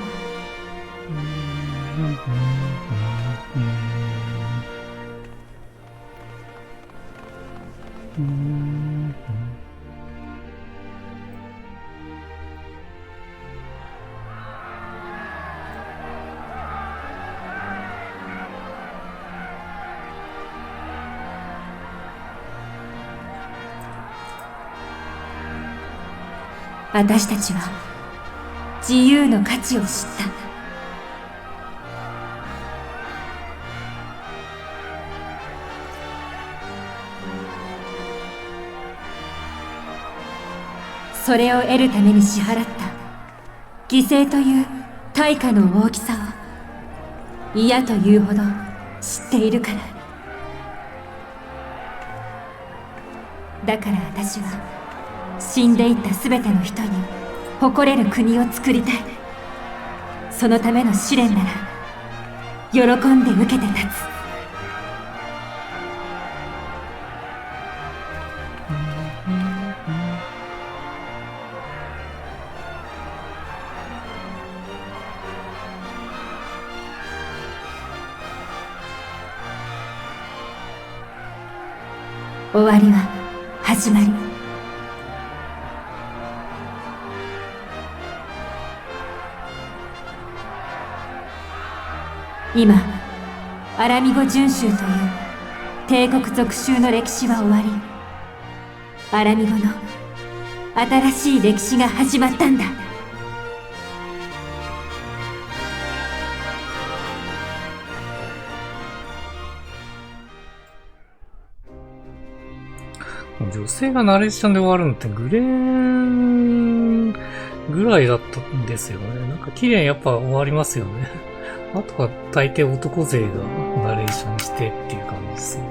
私たちは自由の価値を知った。それを得るために支払った犠牲という対価の大きさを嫌というほど知っているから。だから私は死んでいったすべての人に誇れる国を作りたい。そのための試練なら喜んで受けて立つ。終わりは始まり。今、アラミゴ準州という帝国属州の歴史は終わり、アラミゴの新しい歴史が始まったんだ。
女性がナレーションで終わるのってグレーンぐらいだったんですよね。なんか綺麗にやっぱ終わりますよね。あとは大抵男勢がナレーションしてっていう感じですよね。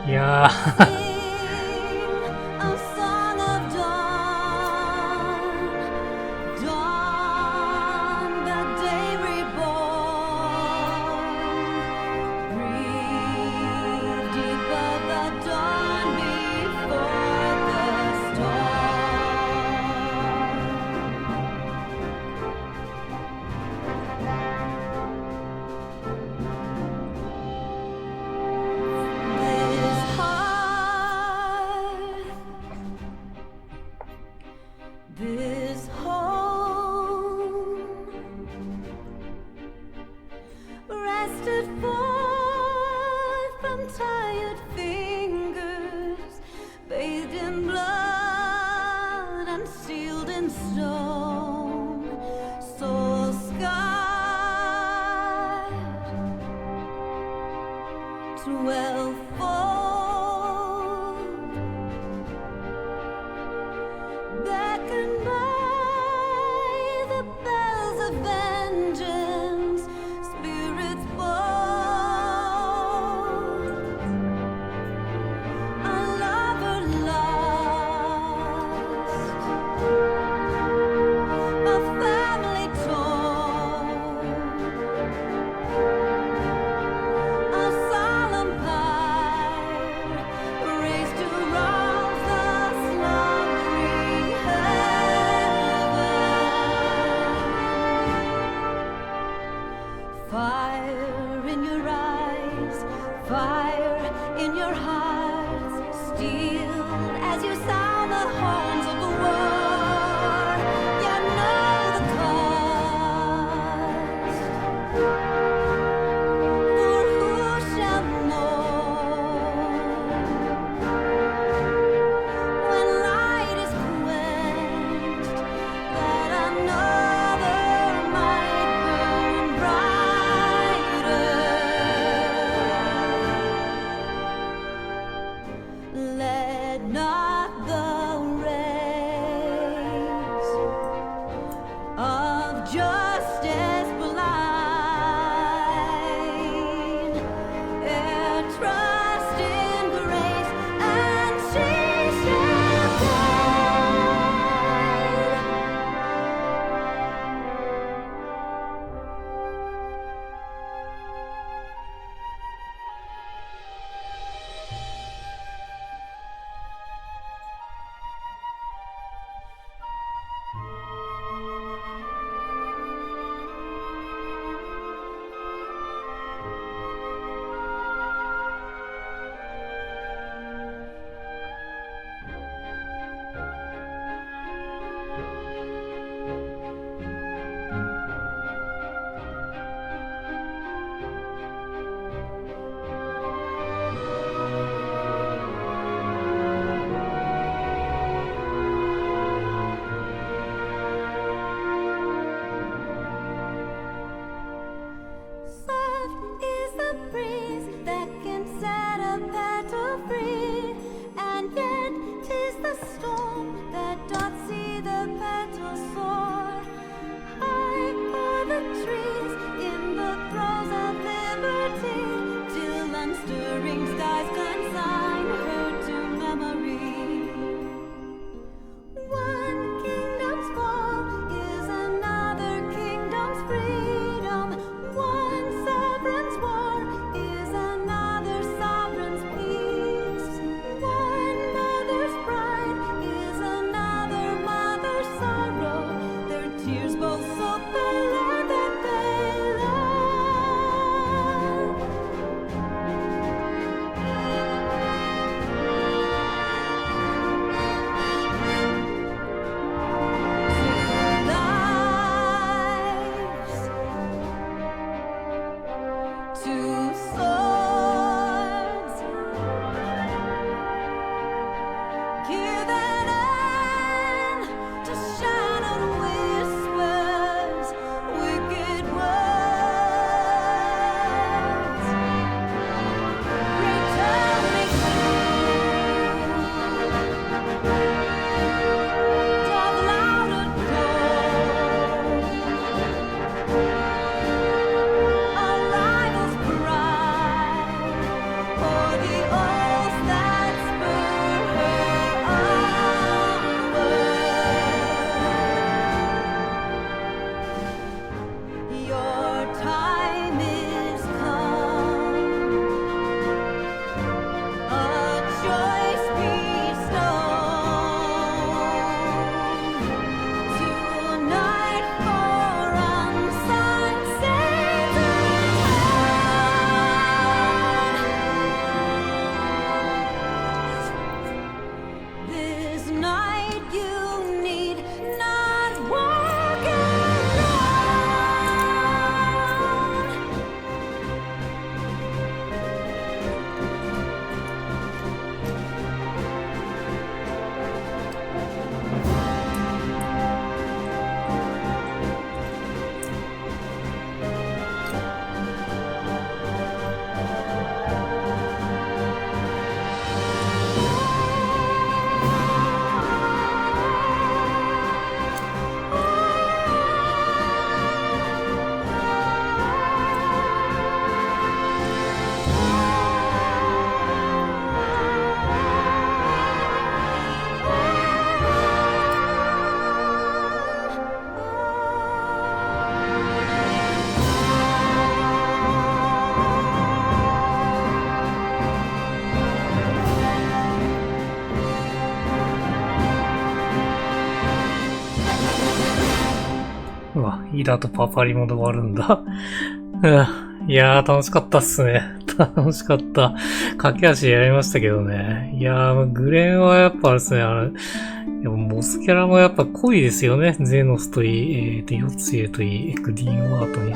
いやーうわ、イダとパパリモで終わるんだ。いやー、楽しかったっすね。楽しかった。駆け足やりましたけどね。いやー、グレンはやっぱあれですね、やっぱボスキャラもやっぱ濃いですよね。ゼノスといい、ヨツエといい、グディーンワートに。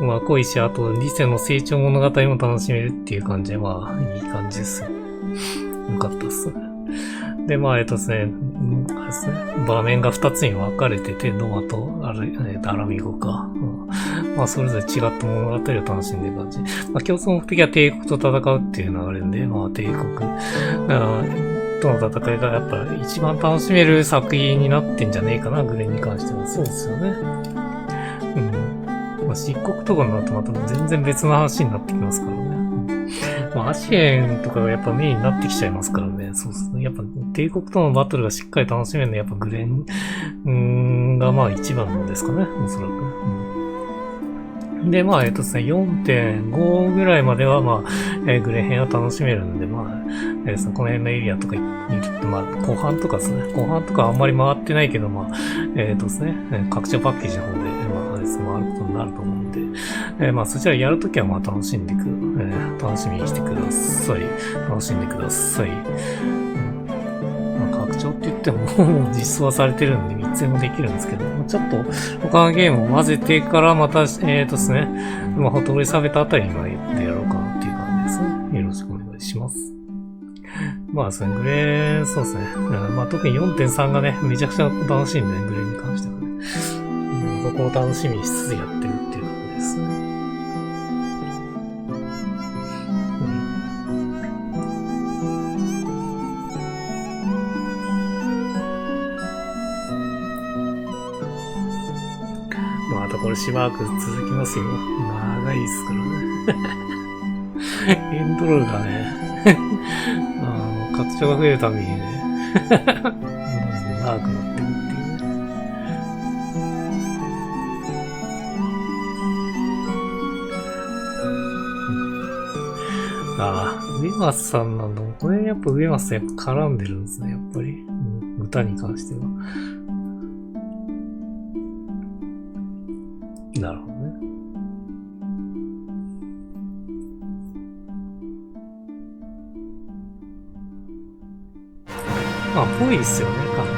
まあ濃いし、あとリセの成長物語も楽しめるっていう感じで、まあ、いい感じですよ。よかったっすね。で、まあ、ですね、あれですね、場面が2つに分かれてて、ノアとアラミゴか。まあ、それぞれ違った物語を楽しんでる感じ。まあ、共通目的は帝国と戦うっていう流れで、まあ、帝国との戦いがやっぱ一番楽しめる作品になってんじゃねえかな、グレンに関しては。そうですよね。まあ、漆黒とかになるとまた全然別の話になってきますからね。まあ、アシエンとかがやっぱメインになってきちゃいますからね。そうですね。やっぱ帝国とのバトルがしっかり楽しめるのはやっぱグレンがまあ一番なんですかね。おそらく。で、まあ、ですね、4.5 ぐらいまでは、まあ、グレン編は楽しめるんで、まあ、ですね、この辺のエリアとか行って、まあ、後半とかですね、後半とかあんまり回ってないけど、まあ、ですね、拡張パッケージの方で、まあ、ですね、回ることになると思うんで、まあ、そちらやるときは、まあ、楽しみにしてください。楽しんでください。拡張って言ってももう実装はされてるんで3つもできるんですけど、ちょっと他のゲームを混ぜてからまた、ですね、まあ、ほとぼり冷めたあたりにまでやろうかなっていう感じですね。よろしくお願いします。まあですね、グレー、そうですね。まあ特に 4.3 がね、めちゃくちゃ楽しいんで、ね、グレーに関してはね。そこを楽しみにしつつやってるっていう感じですね。これしばらく続きますよ。長いですからね。エンドロールがね、拡張が増えるたびにね、長くなってるっていうね。上松さんなんだ。これやっぱ上松さんやっぱ絡んでるんですね、やっぱり。歌に関しては。なるほどね。まあ、ぽいっすよね、完全に。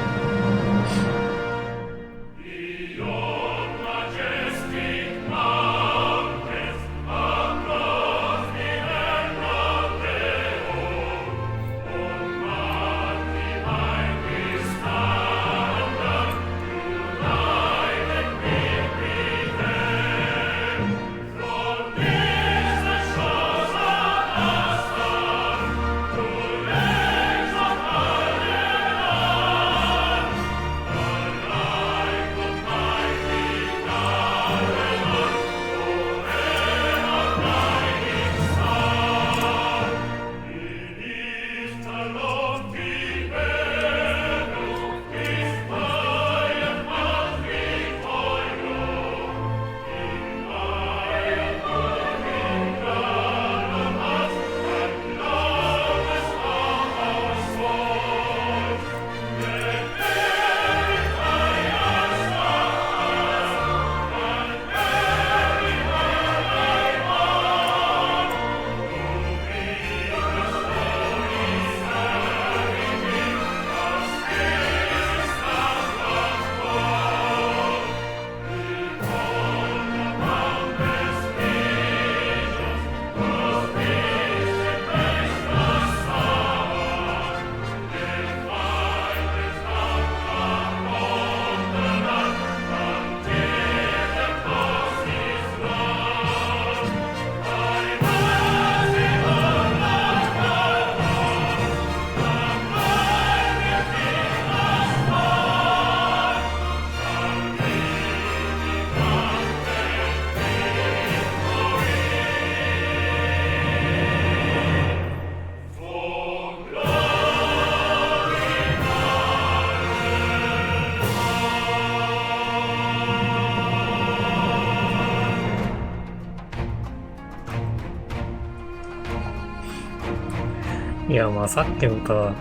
いや、まあさっきの歌は、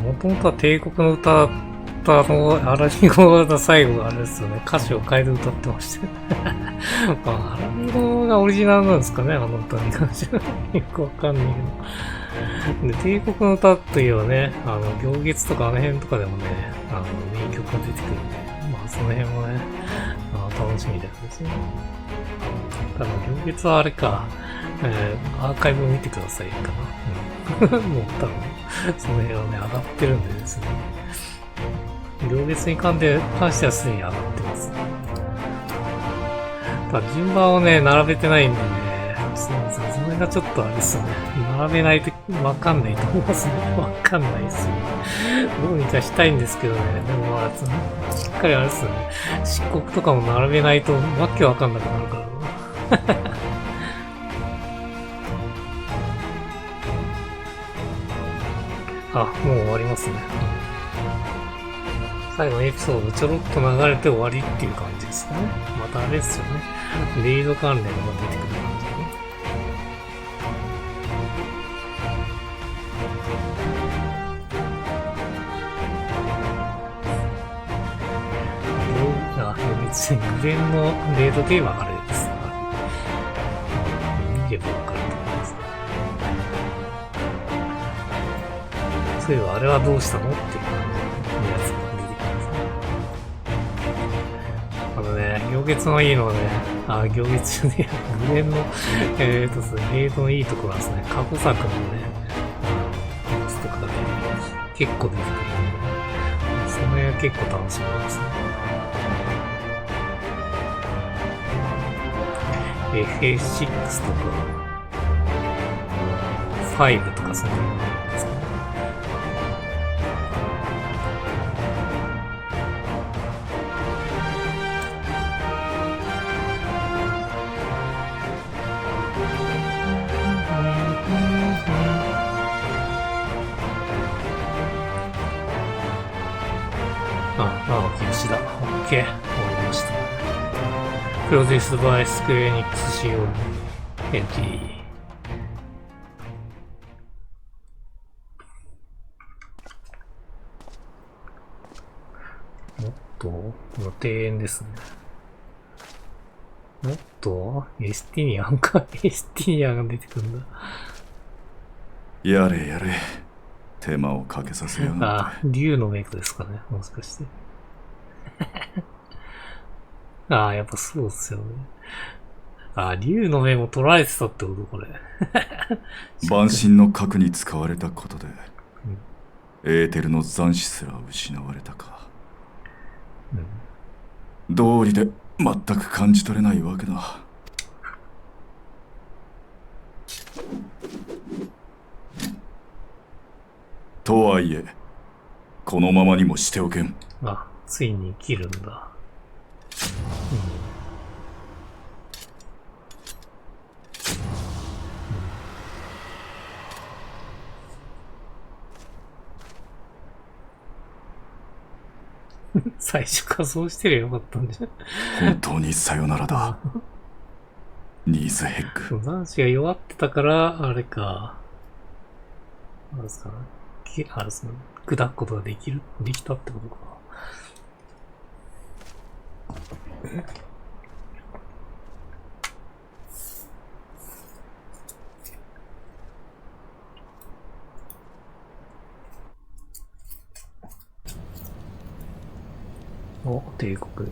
もともとは帝国の歌とアラミゴが最後あれですよね。歌詞を変えて歌ってましたよ。まあ、アラミゴがオリジナルなんですかね、あの歌に関しては。よくわかんないけど。で、帝国の歌といえばね、行月とかあの辺とかでもね、名曲が出てくるんで、まあ、その辺もね、楽しみですね。ただ、行月はあれか、アーカイブを見てくださいかな。もう多分、その辺はね、上がってるんでですね。行月に関してはすでに上がってます。ただ、順番をね、並べてないんでね、すみません。それがちょっとあれですよね。並べないとわかんないと思いますね。わかんないですよね。どうにかしたいんですけどね。でもまあ、しっかりあれですよね。漆黒とかも並べないとわけわかんなくなるからな。あ、もう終わりますね。最後のエピソードちょろっと流れて終わりっていう感じですかね。またあれですよね。レイド関連が出てくる感じね。別にグレンのレードゲームはあれです。見ればわかると思います。そういえばあれはどうしたのっていう感じのやつが出てきますね。行月のいいのはね、行月じゃねえや、グレンの、レードのいいところはですね、過去作のね、ボスとかで結構出てくるんで、その辺は結構楽しみですね。FA6 とか、5とかそういうのですかね。吉田。オッケー。終わりました。プロデュースバイスクエアエニックス仕様の LTD。もっと、庭園ですね。もっと、エスティニアンか。エスティニアンが出てくるんだ。
やれやれ。手間をかけさせやがって。
竜のメイクですかね。もしかして。やっぱそうっすよね。竜の目も取られてたってことこれ。
万神の核に使われたことで、エーテルの残滓すら失われたか。道理で全く感じ取れないわけだ。とはいえ、このままにもしておけん。
ついに切るんだ。最初仮装してりゃよかったんじゃ。
本当にさよならだ。ニーズヘッグ。
男子が弱ってたから、あれか。あれですかね。あれですね。砕くことができたってことか。帝国。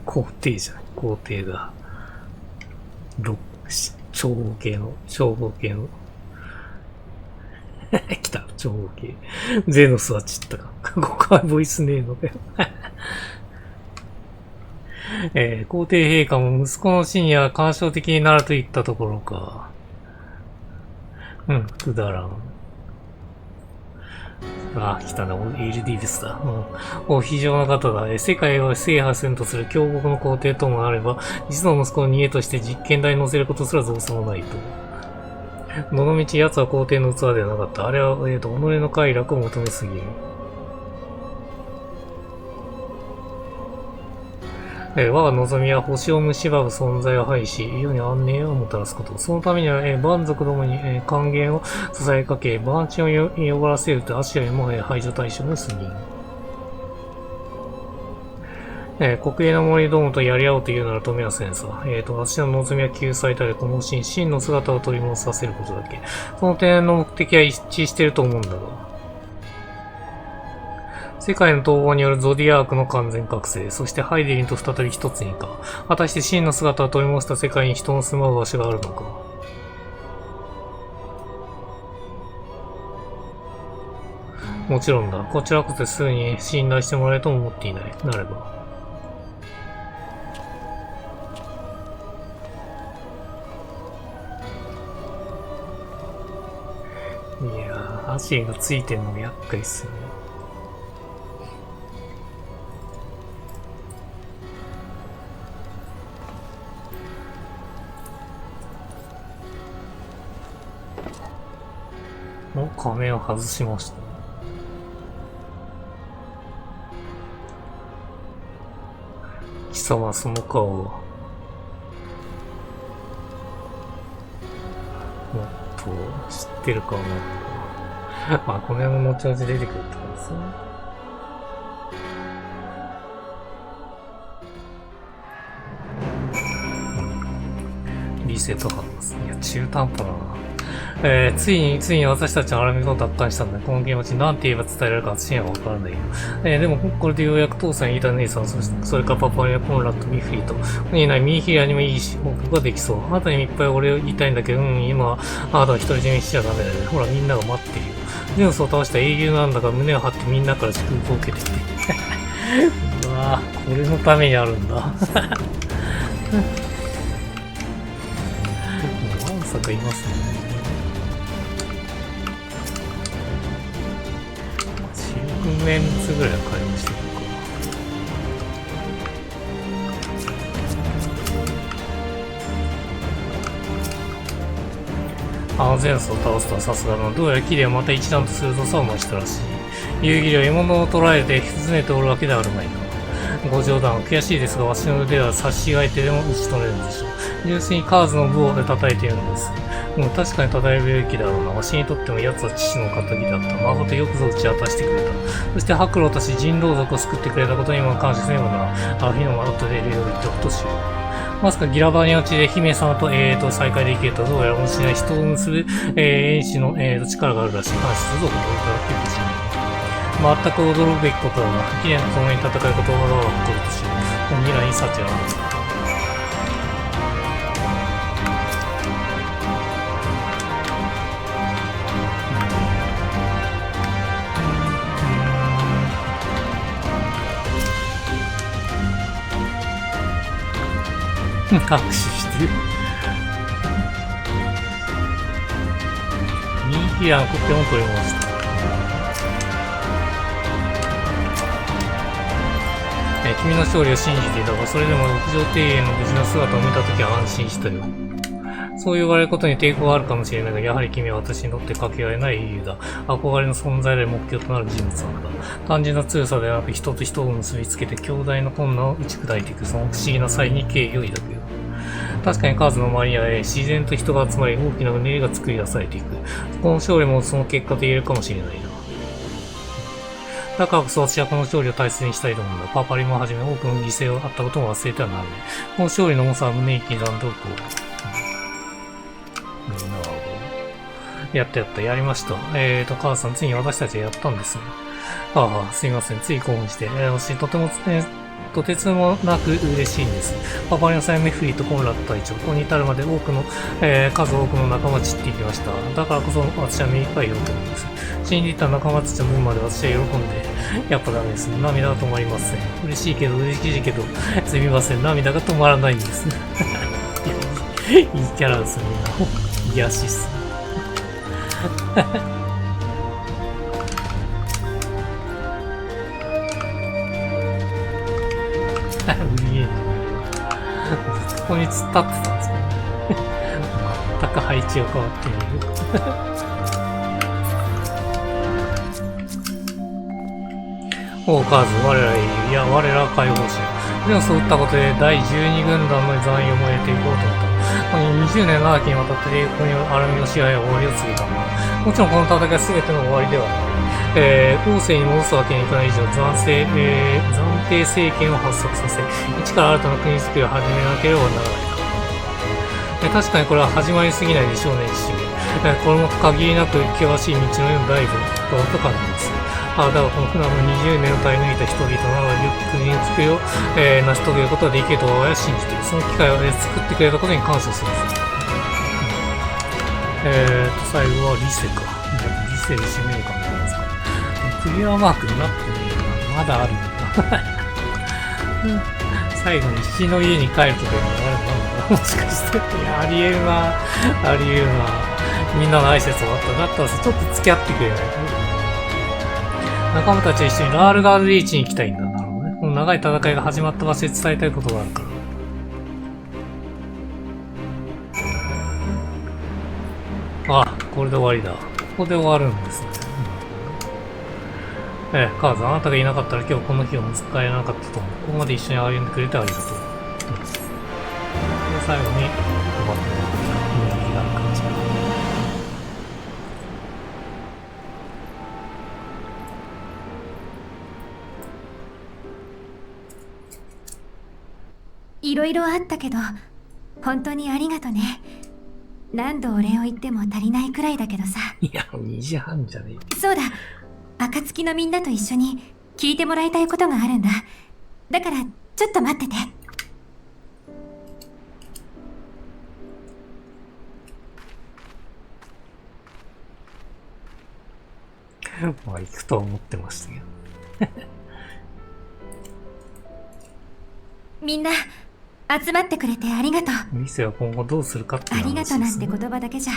皇帝じゃない。皇帝だ。長方形の。来た、長方形。ゼノスは散ったか。ここはボイスねえのかよ。皇帝陛下も息子の死には干渉的になるといったところか。くだらん。来たな、LD ですだ。非常な方だ。世界を制覇せんとする強国の皇帝ともあれば、実の息子を逃げとして実験台に乗せることすら造作もないと。どのみち奴は皇帝の器ではなかった。あれは、己の快楽を求めすぎる。我が望みは星を蝕む存在を排し、世に安寧をもたらすこと。そのためには、蛮族どもに、還元を支えかけ、蛮地を汚らせると足よりも、排除対象の過ぎん。国営の森どもとやり合おうというなら止めはせんさ。私の望みは救済たれ、この真の姿を取り戻させることだけ。その点の目的は一致していると思うんだが。世界の統合によるゾディアークの完全覚醒、そしてハイデリンと再び一つにか。果たして真の姿を取り戻した世界に人の住まう場所があるのか。もちろんだ。こちらこそすぐに信頼してもらえるとも思っていない。なれば。いやー、足がついてんのも厄介っすよね。もう仮面を外しました。貴様その顔をもっと知ってるかも。まあこの辺も後々出てくるってことですね。リセット感です。いや、中途半端だな。ついに私たちはアラミゴを奪還したんだ。この気持ち何て言えば伝えられるか私にはわからないよ。でも、これでようやく父さん、イータ姉さん、それからパパやコンラッド、ミフリーと、いないミーヒリアにもいいし、報告ができそう。あなたにいっぱい俺を言いたいんだけど、今、あなたは独り占めしちゃダメだよね。ほら、みんなが待ってるよ。ゼウスを倒した英雄なんだから胸を張ってみんなから祝福を受けてきて。うわぁ、これのためにあるんだ。まさかいますね。100面ずつぐらいは買いましたけど。ゼウスを倒すとはさすがの。どうやらキリはまた一段と鋭さを増したらしい。夕霧は獲物を捕らえて尋ねておるわけではあるまいな。ご冗談は悔しいですが、わしの腕は差し違えてでも打ち取れるんでしょう。純粋にカーズの部を叩いているんです。確かに叩えるべきだろうな。わしにとっても奴は父の仇だった。誠よくぞ打ち明かしてくれた。そして白露たち人狼族を救ってくれたことにも感謝せねばならん。あの日の窓と出るように言っておくとしよう。まさかギラバニア地で姫様と再会できるとはどうやらもしない人を結ぶ演師の力があるらしい。感謝するぞ、ことを伺ってほしい。全く驚くべきことだが、記念と共に戦いことをわざわざ誇るとしよう。この未来に幸ある。握手してる。ミーヒラのコピーも取りました。君の勝利を信じていたが、それでも屋上庭園の無事な姿を見たときは安心したよ。そう言われることに抵抗があるかもしれないが、やはり君は私にとってかけがえない英雄だ。憧れの存在で目標となる人物なんだ。単純な強さではなく、人と人を結びつけて強大な困難を打ち砕いていく、その不思議な才に敬意を抱くよ。確かにカーズの周りには自然と人が集まり、大きなうねりが作り出されていく。この勝利もその結果と言えるかもしれないな。だからこそ私はこの勝利を大切にしたいと思うんだ。パパリもはじめ多くの犠牲があったことも忘れてはならない。この勝利の重さは胸に刻んでおこう。やった、やりました。母さん、ついに私たちはやったんですね。すいません、つい興奮して。私、とてつもなく嬉しいんです。パパリのサイメフリーとコンラッド隊長、ここに至るまで数多くの仲間散っていきました。だからこそ私は目いっぱい喜ぶんです。死んでいた仲間たちの分まで私は喜んで、やっぱダメです。涙が止まりません。嬉しいけど、すみません、涙が止まらないんです。いいキャラですね。癒しっす。ここに突っ立ってたんですけどね。全く配置が変わっている。カーズ、我ら英雄、我ら解放者。でもそういったことで第12軍団の残余も得ていこうと思った。20年長きにわたって帝国によるアラミの支配は終わりを告げたが、もちろんこの戦いは全ての終わりではない。後世に戻すわけにいかない以上、暫定政権を発足させ、一から新たな国づくりを始めなければならない。確かにこれは始まりすぎないでしょうね、父上。これも限りなく険しい道のような大分と感じます。だがこの苦難の20年を耐え抜いた人々ならば、国の作りを、成し遂げることができると我は信じている。その機会を、作ってくれたことに感謝する。最後はリセか。リセで締めるかみたいですか。クリアマークになってねえな。まだあるんだ。最後に父の家に帰るとかいうのがあるのかな。もしかして。いや、ありえるな。ありえるな。みんなの挨拶終わった。だったらちょっと付き合ってくれない。仲間たちは一緒にラールガードリーチに行きたいんだ。なるほどね。この長い戦いが始まった場所で伝えたいことがあるから。あ、これで終わりだ。ここで終わるんですね。カーズ、あなたがいなかったら今日この日を迎えなかったと思う。ここまで一緒に歩んでくれてありがとう。で、最後に、終わってもらった雰囲気がある感じ。
いろいろあったけど、本当にありがとね。何度お礼を言っても足りないくらいだけどさ。
いや、2時半じゃねえ。
そうだ。暁のみんなと一緒に聞いてもらいたいことがあるんだ。だから、ちょっと待ってて。
まあ、行くと思ってましたけど。
みんな、集まってくれてありがとう。
ミセは今後どうするかって話ですね。
ありがとうなんて言葉だけじゃ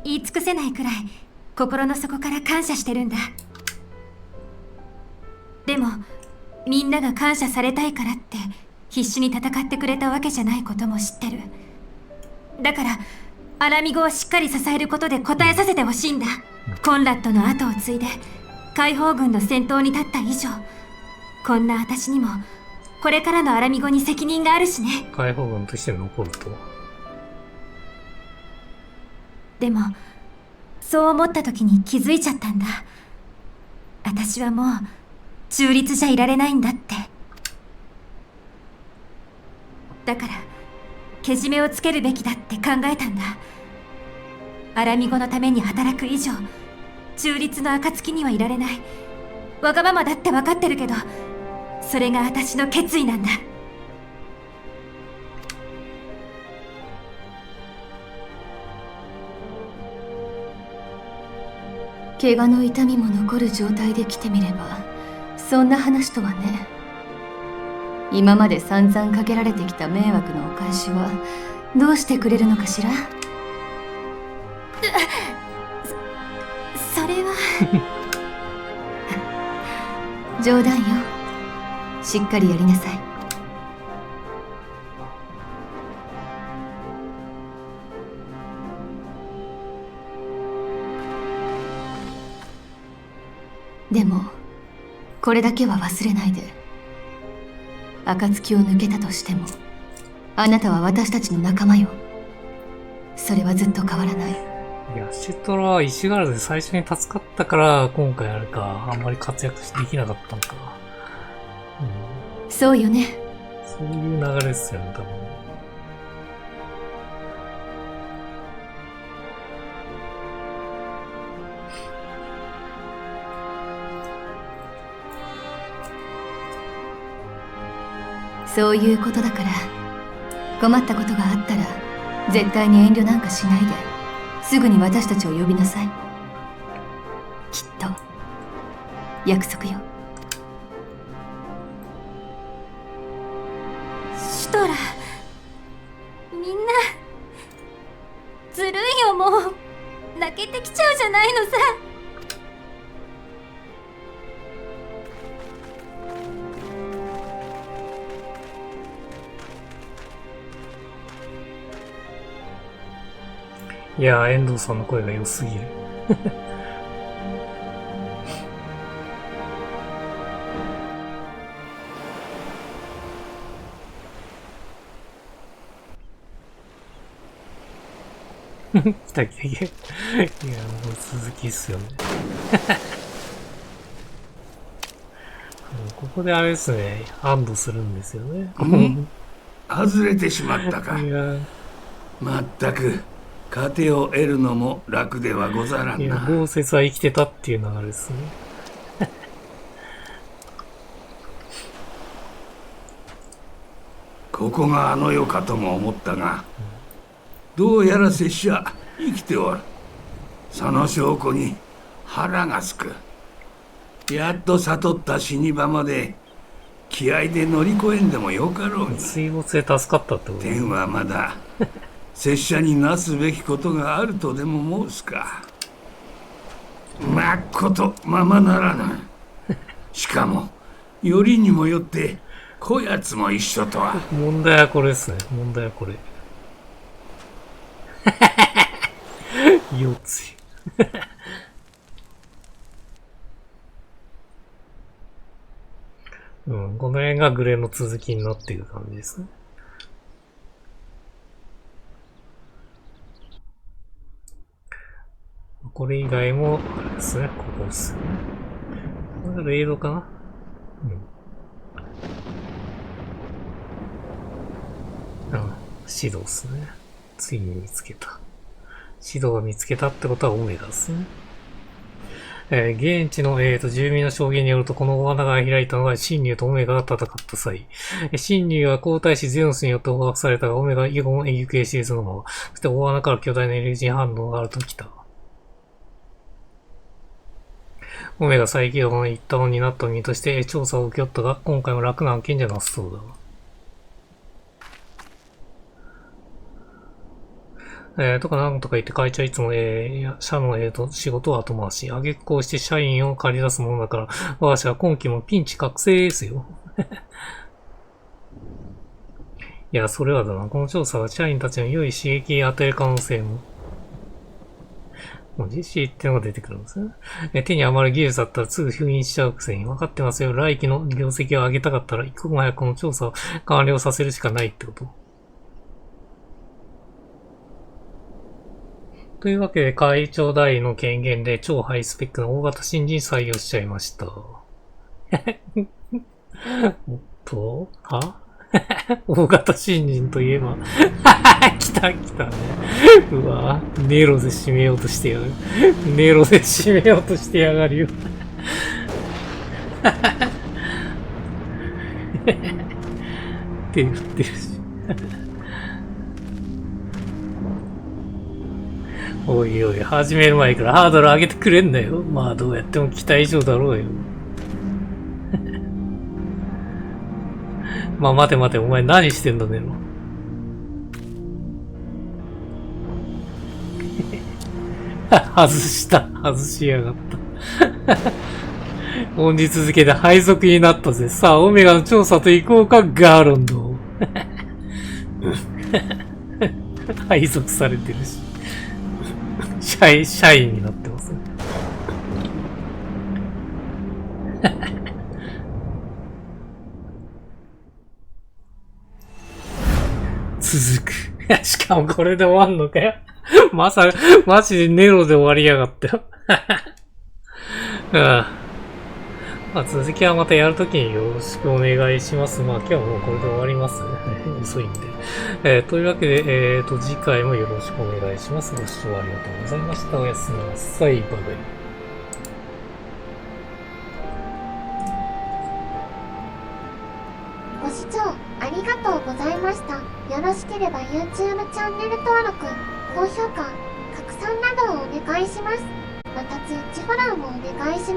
言い尽くせないくらい心の底から感謝してるんだ。でもみんなが感謝されたいからって必死に戦ってくれたわけじゃないことも知ってる。だからアラミゴをしっかり支えることで応えさせてほしいんだ。コンラッドの後を継いで解放軍の先頭に立った以上、こんな私にもこれからのアラミゴに責任があるしね。
解放軍として残ると。
でもそう思った時に気づいちゃったんだ。私はもう中立じゃいられないんだって。だからけじめをつけるべきだって考えたんだ。アラミゴのために働く以上、中立の暁にはいられない。わがままだって分かってるけど、それが私の決意なんだ。
怪我の痛みも残る状態で来てみれば、そんな話とはね。今まで散々かけられてきた迷惑のお返しはどうしてくれるのかしら。
それは
冗談よ。しっかりやりなさい。でもこれだけは忘れないで。暁を抜けたとしてもあなたは私たちの仲間よ。それはずっと変わらない。
いや、シュトラは石柄で最初に助かったから今回あれか、あんまり活躍できなかったのか。
そうよね。
そういう流れですよね、多分。
そういうことだから、困ったことがあったら絶対に遠慮なんかしないで、すぐに私たちを呼びなさい。きっと約束よ。
シュトラ、みんなずるいよ。もう泣けてきちゃうじゃないのさ。
いやー、遠藤さんの声が良すぎる。来た来た来た。いや、もう続きっすよね。ここであれですね、安堵するんですよね。
外れてしまったか。まったく、糧を得るのも楽ではござらんな。
いや、豪雪は生きてたっていう流れですね。
ここがあの世かとも思ったが、どうやら拙者生きておる。その証拠に腹がすく。やっと悟った死に場まで気合で乗り越えんでもよかろうに。
水没で助かったってこと
天はまだ拙者になすべきことがあるとでも申すか。まっことままならぬ。しかもよりにもよってこやつも一緒とは。
問題はこれですね。問題はこれ。腰椎。うん、この辺がグレーの続きになっている感じですね。これ以外も、あれですね、ここですね。これがレイドかな？うん。シドですね。ついに見つけた。シドが見つけたってことはオメガですね。現地の、住民の証言によると、この大穴が開いたのは、シンリュウとオメガが戦った際。シンリュウは皇太子ゼウスによって捕獲されたが、オメガは以後行方知れずのまま。そして大穴から巨大なエネルギー反応があるときた。オメガ再起動の一端を担った身として調査を請け負ったが、今回も楽な案件じゃなさそうだ。とかなんとか言って会長はいつも、社の、仕事を後回し。挙句こうして社員を借り出すものだから、我が社は今期もピンチ覚醒ですよ。いや、それはだな。この調査は社員たちの良い刺激を与える可能性も。実施っていうのが出てくるんですね。手に余る技術だったらすぐ封印しちゃうくせに。分かってますよ。来期の業績を上げたかったら、一刻も早くこの調査を完了させるしかないってこと。というわけで、会長代理の権限で超ハイスペックの大型新人採用しちゃいました。おっとは大型新人といえば来た来たね。うわネロで締めようとしてやる。ネロで締めようとしてやがるよ。手振ってるし。おいおい、始める前からハードル上げてくれんだよ。まあどうやっても期待以上だろうよ。まあ待て待て、お前何してんだね。外した。外しやがった。本日付で配属になったぜ。さあ、オメガの調査と行こうか、ガーロンド。配属されてるし。社員になってますね。続く。しかもこれで終わんのかよ。マジでネロで終わりやがったよ。まあ続きはまたやるときによろしくお願いします。まあ今日はもうこれで終わりますね。遅いんで。というわけで、次回もよろしくお願いします。ご視聴ありがとうございました。おやすみなさい。バイバイ。
ご視聴ありがとうございました。よろしければ YouTube チャンネル登録、高評価、拡散などをお願いします。また通知フォローもお願いします。